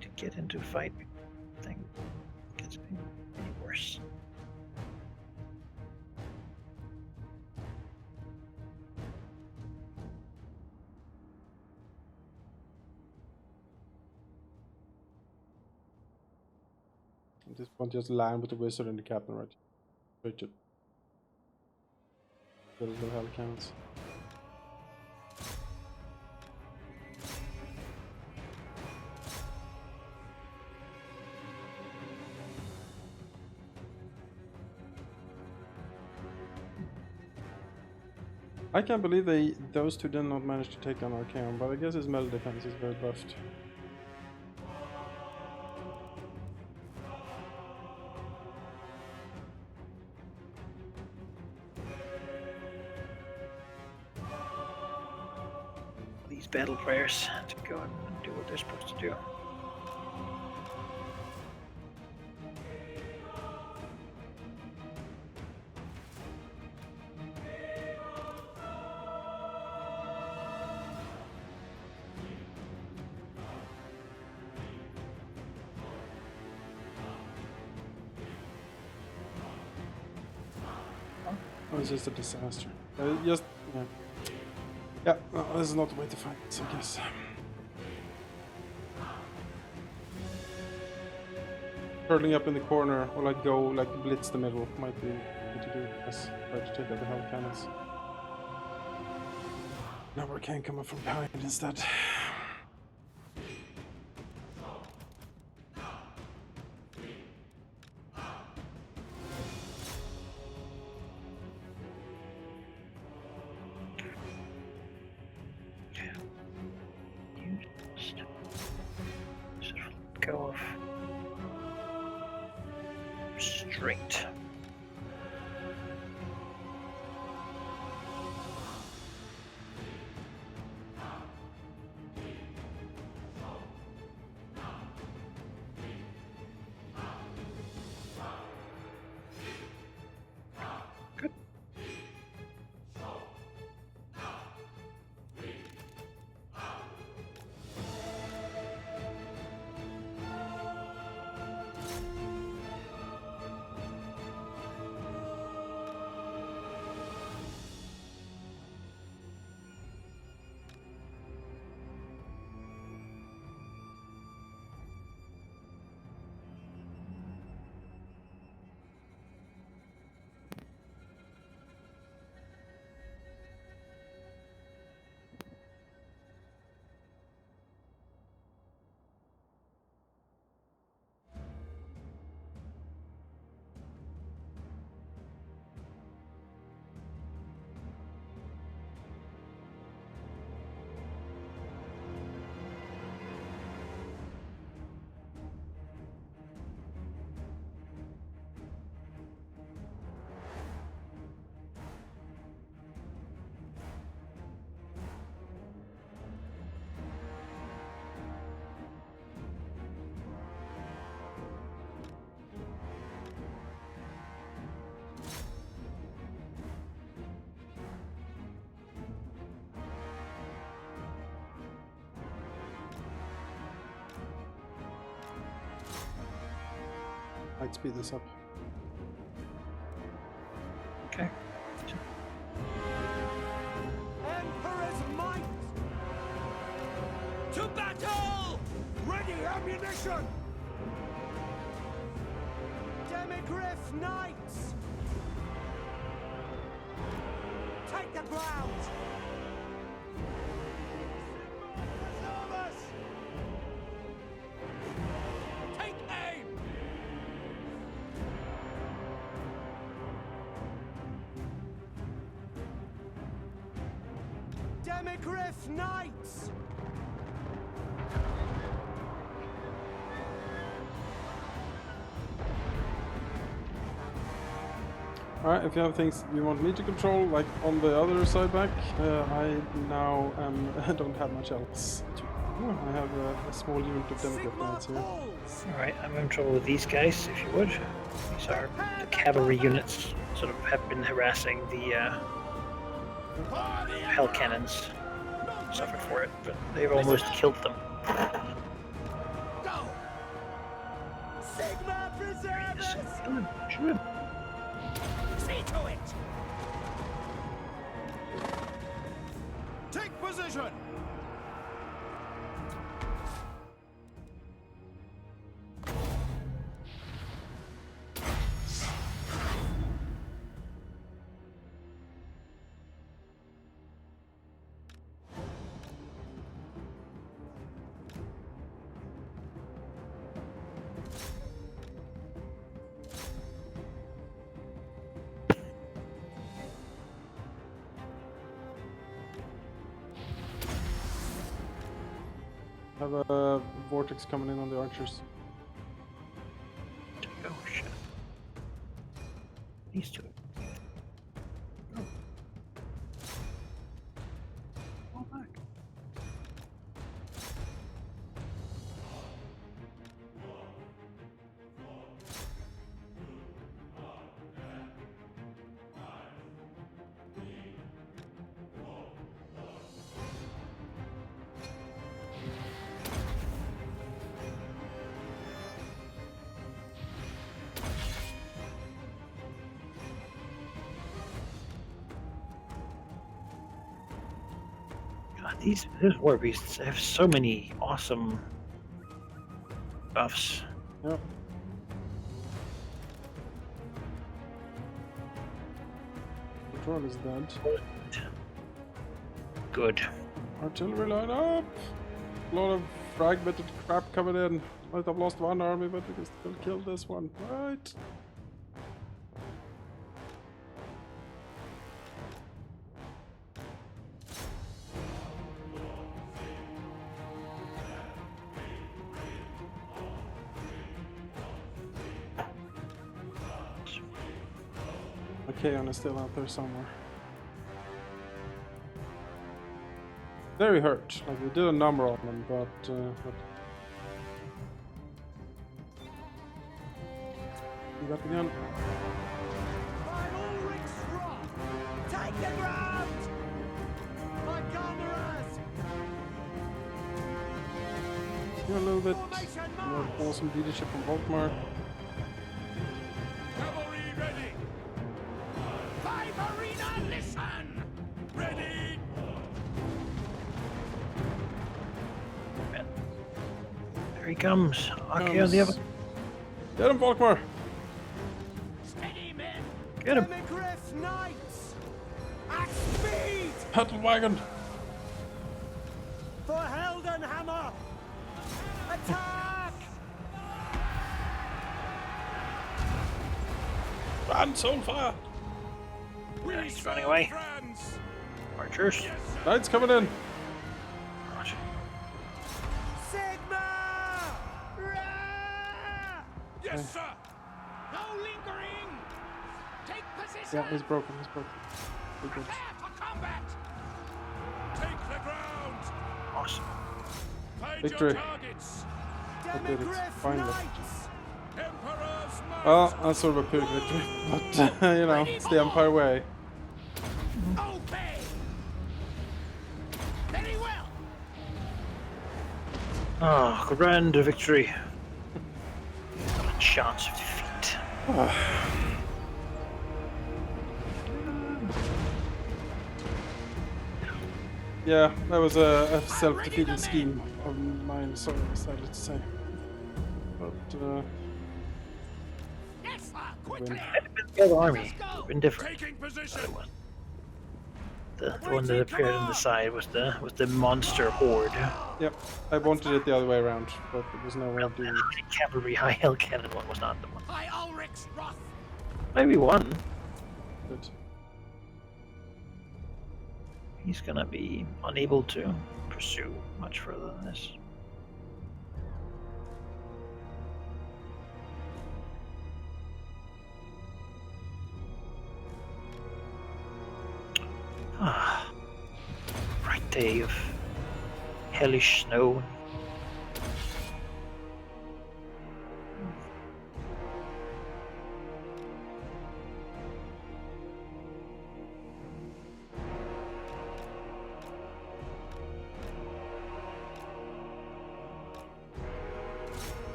To get into a fight thing gets any worse. At this point, just land with the wizard and the captain, right? Straight to... There is no hell cannons. I can't believe those two did not manage to take on Archaeon, but I guess his melee defense is very buffed. These battle prayers to go and do what they're supposed to do. Oh, it's just a disaster. Yeah. Yeah, no, this is not the way to fight this, I guess. Curling up in the corner, or like go, like blitz the middle, might be good to do. Yes, try to take out the hell cannons. Now we can come up from behind instead. Go of straight. Good. I'd speed this up. Okay. Emperor's might! To battle! Ready ammunition! Demigriff knights! Take the ground! Preserve us! Take aim! Demigriff knights! Alright, if you have things you want me to control, like on the other side back, I now don't have much else to. Oh, I have a small unit of Demigriff knights here. Alright, I'm in trouble with these guys, if you would. These are the cavalry units, sort of have been harassing the hell cannons. Suffered for it, but they've almost killed them. Go! Sigma preserve us! Kill him, shoot him. See to it! Take position! I have a vortex coming in on the archers. Oh shit. These two. Oh. Fall back. God, these war beasts have so many awesome buffs. Yep. Patrol is dead. Good. Artillery line up! A lot of fragmented crap coming in. Might have lost one army, but we can still kill this one. Right. Kaon is still out there somewhere. Very hurt. Like we did a number on them, but do that again. By Ulrich's wrath, take the ground! My comrades! Yeah, a little bit Formation more march! awesome leadership from Volkmar. Cavalry ready! Five arena, listen! Ready! There he comes. Okay, on the other. Get him, Volkmar! Steady, men! Get him. Demigriff knights! At speed! Battle wagon! For Heldenhammer! Attack! Run, Soulfire! We He's serve running away. France! Archers. Yes, sir. Knights coming in! Right. Sigma! Rah! Yes, sir! No lingering! Take position! Yeah, he's broken, he's broken. We're good. Prepare for combat! Take the ground! Awesome. Find Victory. your targets! did it, Demigriff finally. knights! Emperor's march! Well, that's sort of a pyrrhic victory, but you know, it's the Empire way. Obey! Very well! Ah, grand victory. Not a chance of defeat. Yeah, that was a self-defeating scheme of mine, sorry, sadly to say. But, Yes, sir. win. Quickly. The other army would have been different. Taking position. The one, the one that appeared on the side was the monster horde. Yep, I wanted it the other way around, but there was no way of doing it. The cavalry high hill cannon one was not the one. High Ulrich's wrath. Maybe one. But He's gonna be unable to pursue much further than this. Ah, bright day of hellish snow.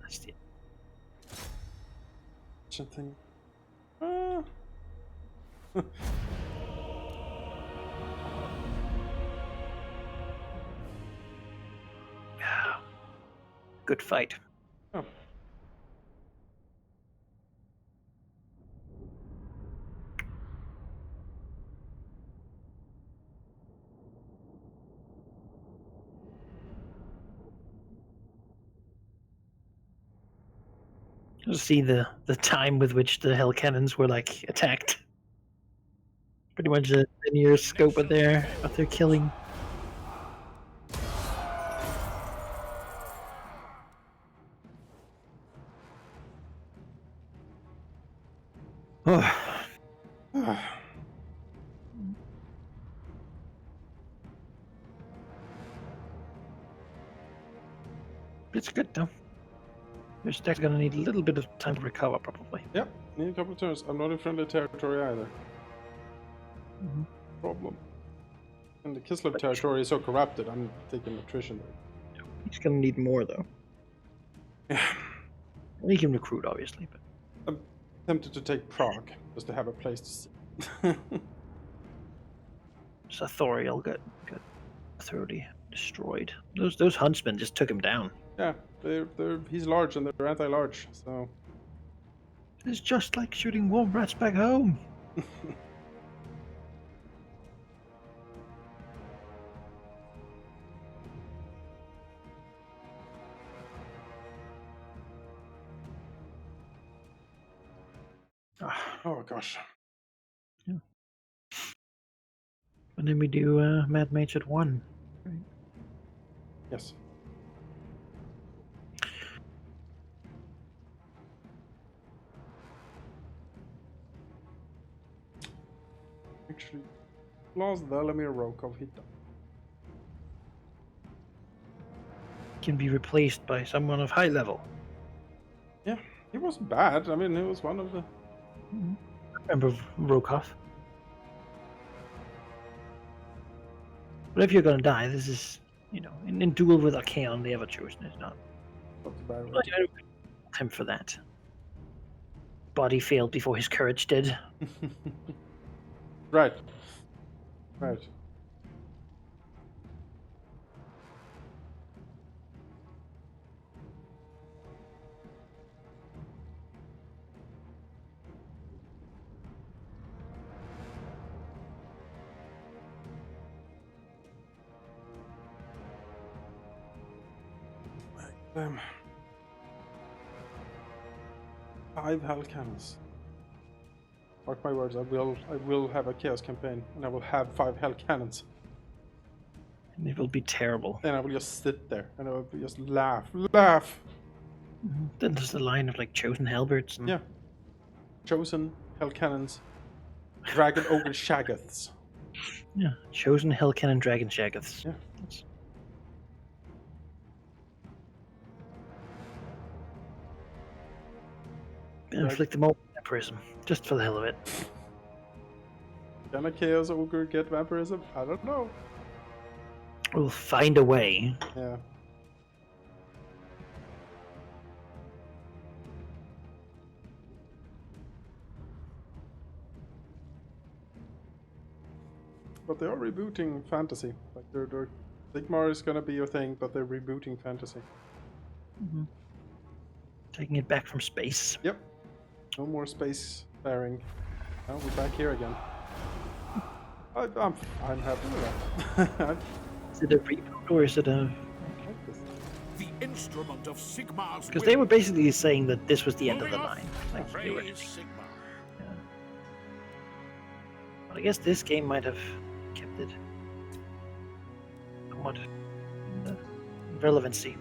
That's the something. good fight. Oh. To see the time with which the hell cannons were like attacked. Pretty much a linear scope of their killing. Oh, it's good though. Your stack's gonna need a little bit of time to recover, probably. Yep, need a couple of turns. I'm not in friendly territory either. Mhm. Problem. And the Kislev territory is so corrupted, I'm taking attrition there. He's gonna need more though. Yeah. He can recruit, obviously, but I'm tempted to take Prague, just to have a place to sit. Sathoriel got thoroughly destroyed. Those huntsmen just took him down. Yeah, he's large and they're anti-large, so... It's just like shooting wolf rats back home. Oh gosh. And then we do Mad Mage at 1. Right. Yes. Actually, lost Velimir Rokov hit them. Can be replaced by someone of high level. Yeah, he wasn't bad. I mean, he was one of the... Remember Rokov. But if you're gonna die, this is, in duel with Archaon, the Ever-Chosen is not. Not the bad I one. don't want him for that. Body failed before his courage did. Right. Right. Them. 5 hell cannons. Mark my words, I will have a chaos campaign, and I will have 5 hell cannons. And it will be terrible. And I will just sit there, and I will just laugh. Then there's the line of like chosen halberds. And Yeah. Chosen hell cannons, dragon ogre shaggoths. Yeah, chosen Hellcannon Dragon Shaggoths. Yeah. That's- Inflict them all with vampirism, just for the hell of it. Can a Chaos Ogre get vampirism? I don't know. We'll find a way. Yeah. But they are rebooting fantasy. Like they're Sigmar is gonna be a thing, but they're rebooting fantasy. Taking it back from space. Yep. No more space faring. Now we're back here again. I'm happy with that. Is it a reboot or is it a? I like this. The instrument of Sigmar's Because they were basically saying that this was the end of the line. Like they were. Praise Sigmar. But I guess this game might have kept it somewhat relevancy.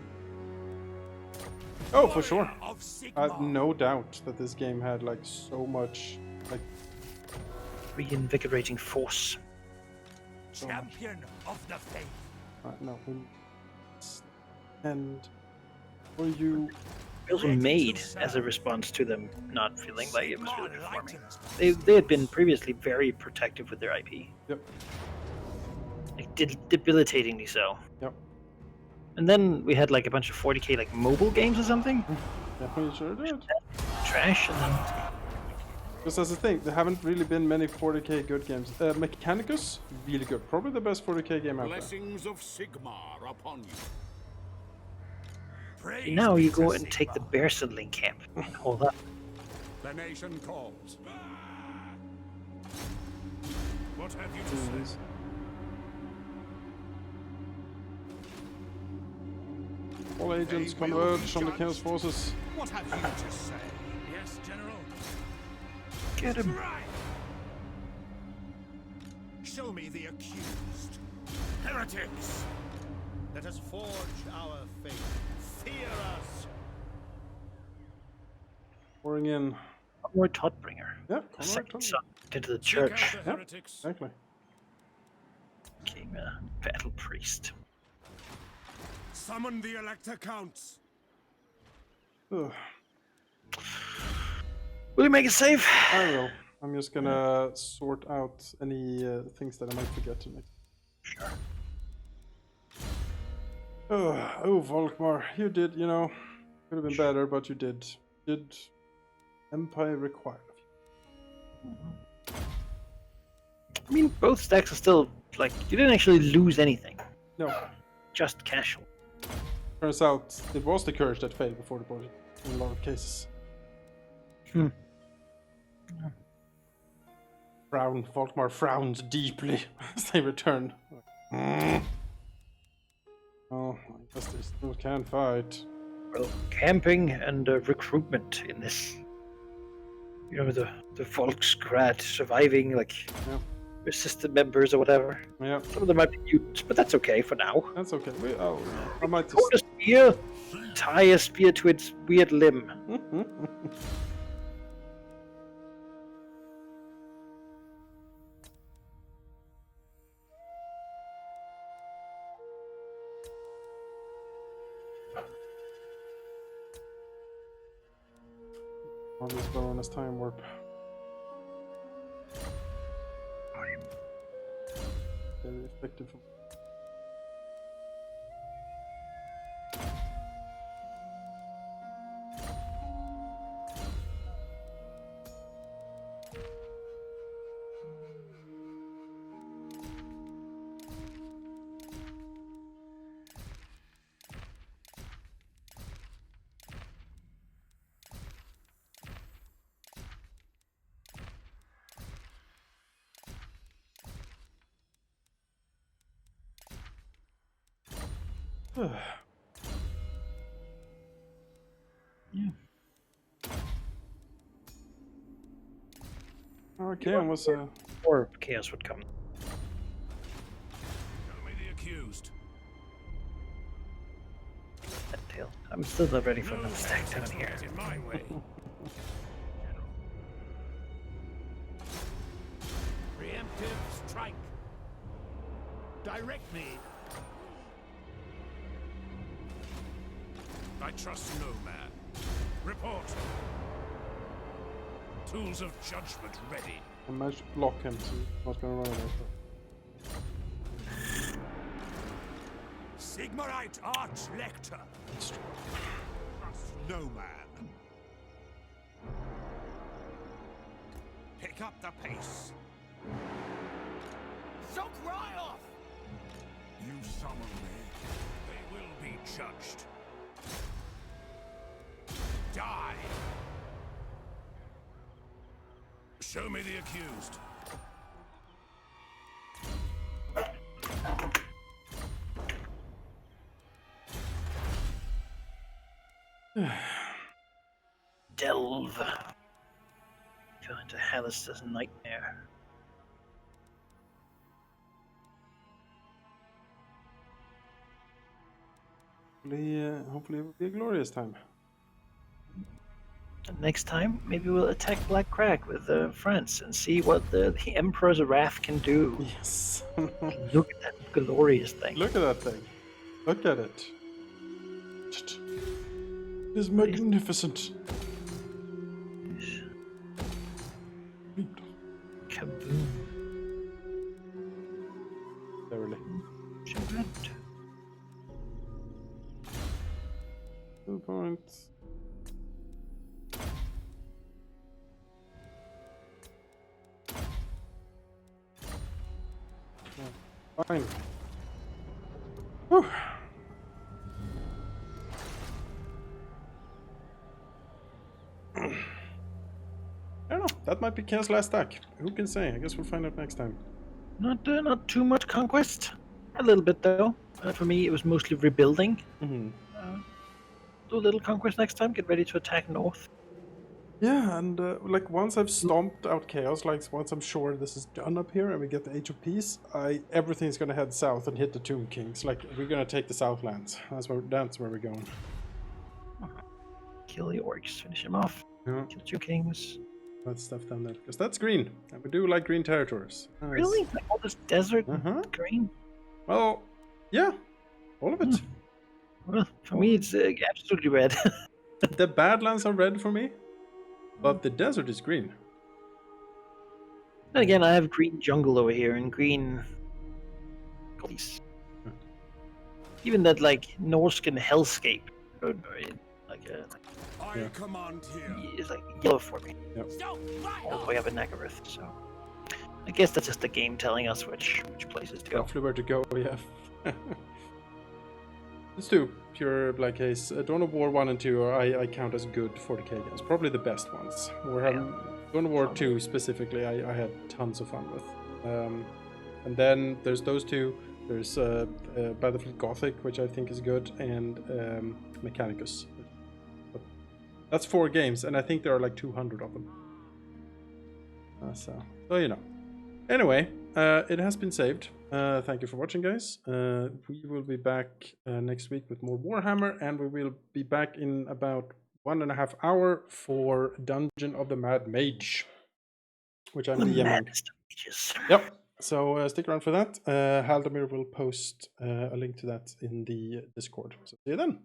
Oh, for sure. Of I have Sigmar. no doubt that this game had like so much like Reinvigorating force. Champion of the faith. no. And were you It was made as a response to them not feeling like it was really performing. They had been previously very protective with their IP. Yep. Like debilitatingly so. Yep. And then we had like a bunch of 40k like mobile games or something. Yeah, we sure did. Trash and then Because that's the thing, there haven't really been many 40k good games. Mechanicus, really good. Probably the best 40k game out there. Blessings of Sigmar upon you. see, now you go and take the bear settling camp. Hold up. The nation calls. What have you to say? All agents They will converge be on the Chaos judged. forces. What have you to say? Yes, General. Get him. Show me the accused. Heretics! Let us forge our faith. Fear us. Pouring in. More Todbringer. Yeah, The second correct. son into the Seek out church. the Yep. heretics. Exactly. Became a battle priest. Summon the Elector Counts. Ugh, Will you make it safe? I will. I'm just gonna sort out any things that I might forget to make. Sure. Oh, Volkmar, you did, could have been better, but you did. Did Empire require of you? I mean, both stacks are still like you didn't actually lose anything. No. Just casual. Turns out it was the courage that failed before the body in a lot of cases. Volkmar frowns deeply as they return. Oh, I guess they still can fight. Well, camping and recruitment in this. The Volksgrad surviving like Yeah. resistant members or whatever. Yeah, Some of them might be mutants, but that's okay for now. that's okay. I might Hold just. a spear, tie a spear to its weird limb. On this bonus time warp. Very effective. Yeah. Okay, and was Or chaos would come. Show me the accused. That tail. I'm still not ready for No another stack down sense here. get in my way. Preemptive strike. Direct me. I trust no man. Report. Tools of judgment ready. I managed to block him, so he's not gonna run away. Sigmarite Arch Lector. Trust No man. Pick up the pace. Soak right off! You summon me. They will be judged. Die. Show me the accused. Delve. Go into Halaster's nightmare. Hopefully it will be a glorious time. And next time, maybe we'll attack Black Crag with France and see what the Emperor's Wrath can do. Yes. Look at that glorious thing. Look at that thing. Look at it. It is magnificent. Kaboom. Verily. Giant. 2 points. Yeah, fine. Whew. I don't know. That might be Ken's last stack. Who can say? I guess we'll find out next time. Not too much conquest. A little bit though. For me, it was mostly rebuilding. Mm-hmm. Do a little conquest next time. Get ready to attack north. Yeah, and like once I've stomped out chaos, like once I'm sure this is done up here and we get the Age of Peace, everything's gonna head south and hit the Tomb Kings. Like we're gonna take the Southlands. That's where we're going. Kill the orcs. Finish them off. Yeah, Kill 2 kings. that stuff down there because that's green, and we do like green territories. Nice. Really? Like all this desert green? Well, yeah, all of it. Well, for me, it's absolutely red. The Badlands are red for me, but the desert is green. And again, I have green jungle over here and green. Even that like Norscan hellscape, like I command here. is like yellow for me. Soak right All the off! way up in Nagaroth. So I guess that's just the game telling us which places to go. Roughly where to go, yeah. Let's do pure Black Case. Dawn of War 1 and 2 I count as good 40k games. Probably the best ones. Dawn of War 2 specifically I had tons of fun with. And then there's those two. There's Battlefield Gothic, which I think is good, and Mechanicus. But that's 4 games, and I think there are like 200 of them. So you know. Anyway, it has been saved. Thank you for watching, guys. We will be back next week with more Warhammer, and we will be back in about 1.5 hours for Dungeon of the Mad Mage, which I'm DMing. Yep. So stick around for that. Haldemir will post a link to that in the Discord. So see you then.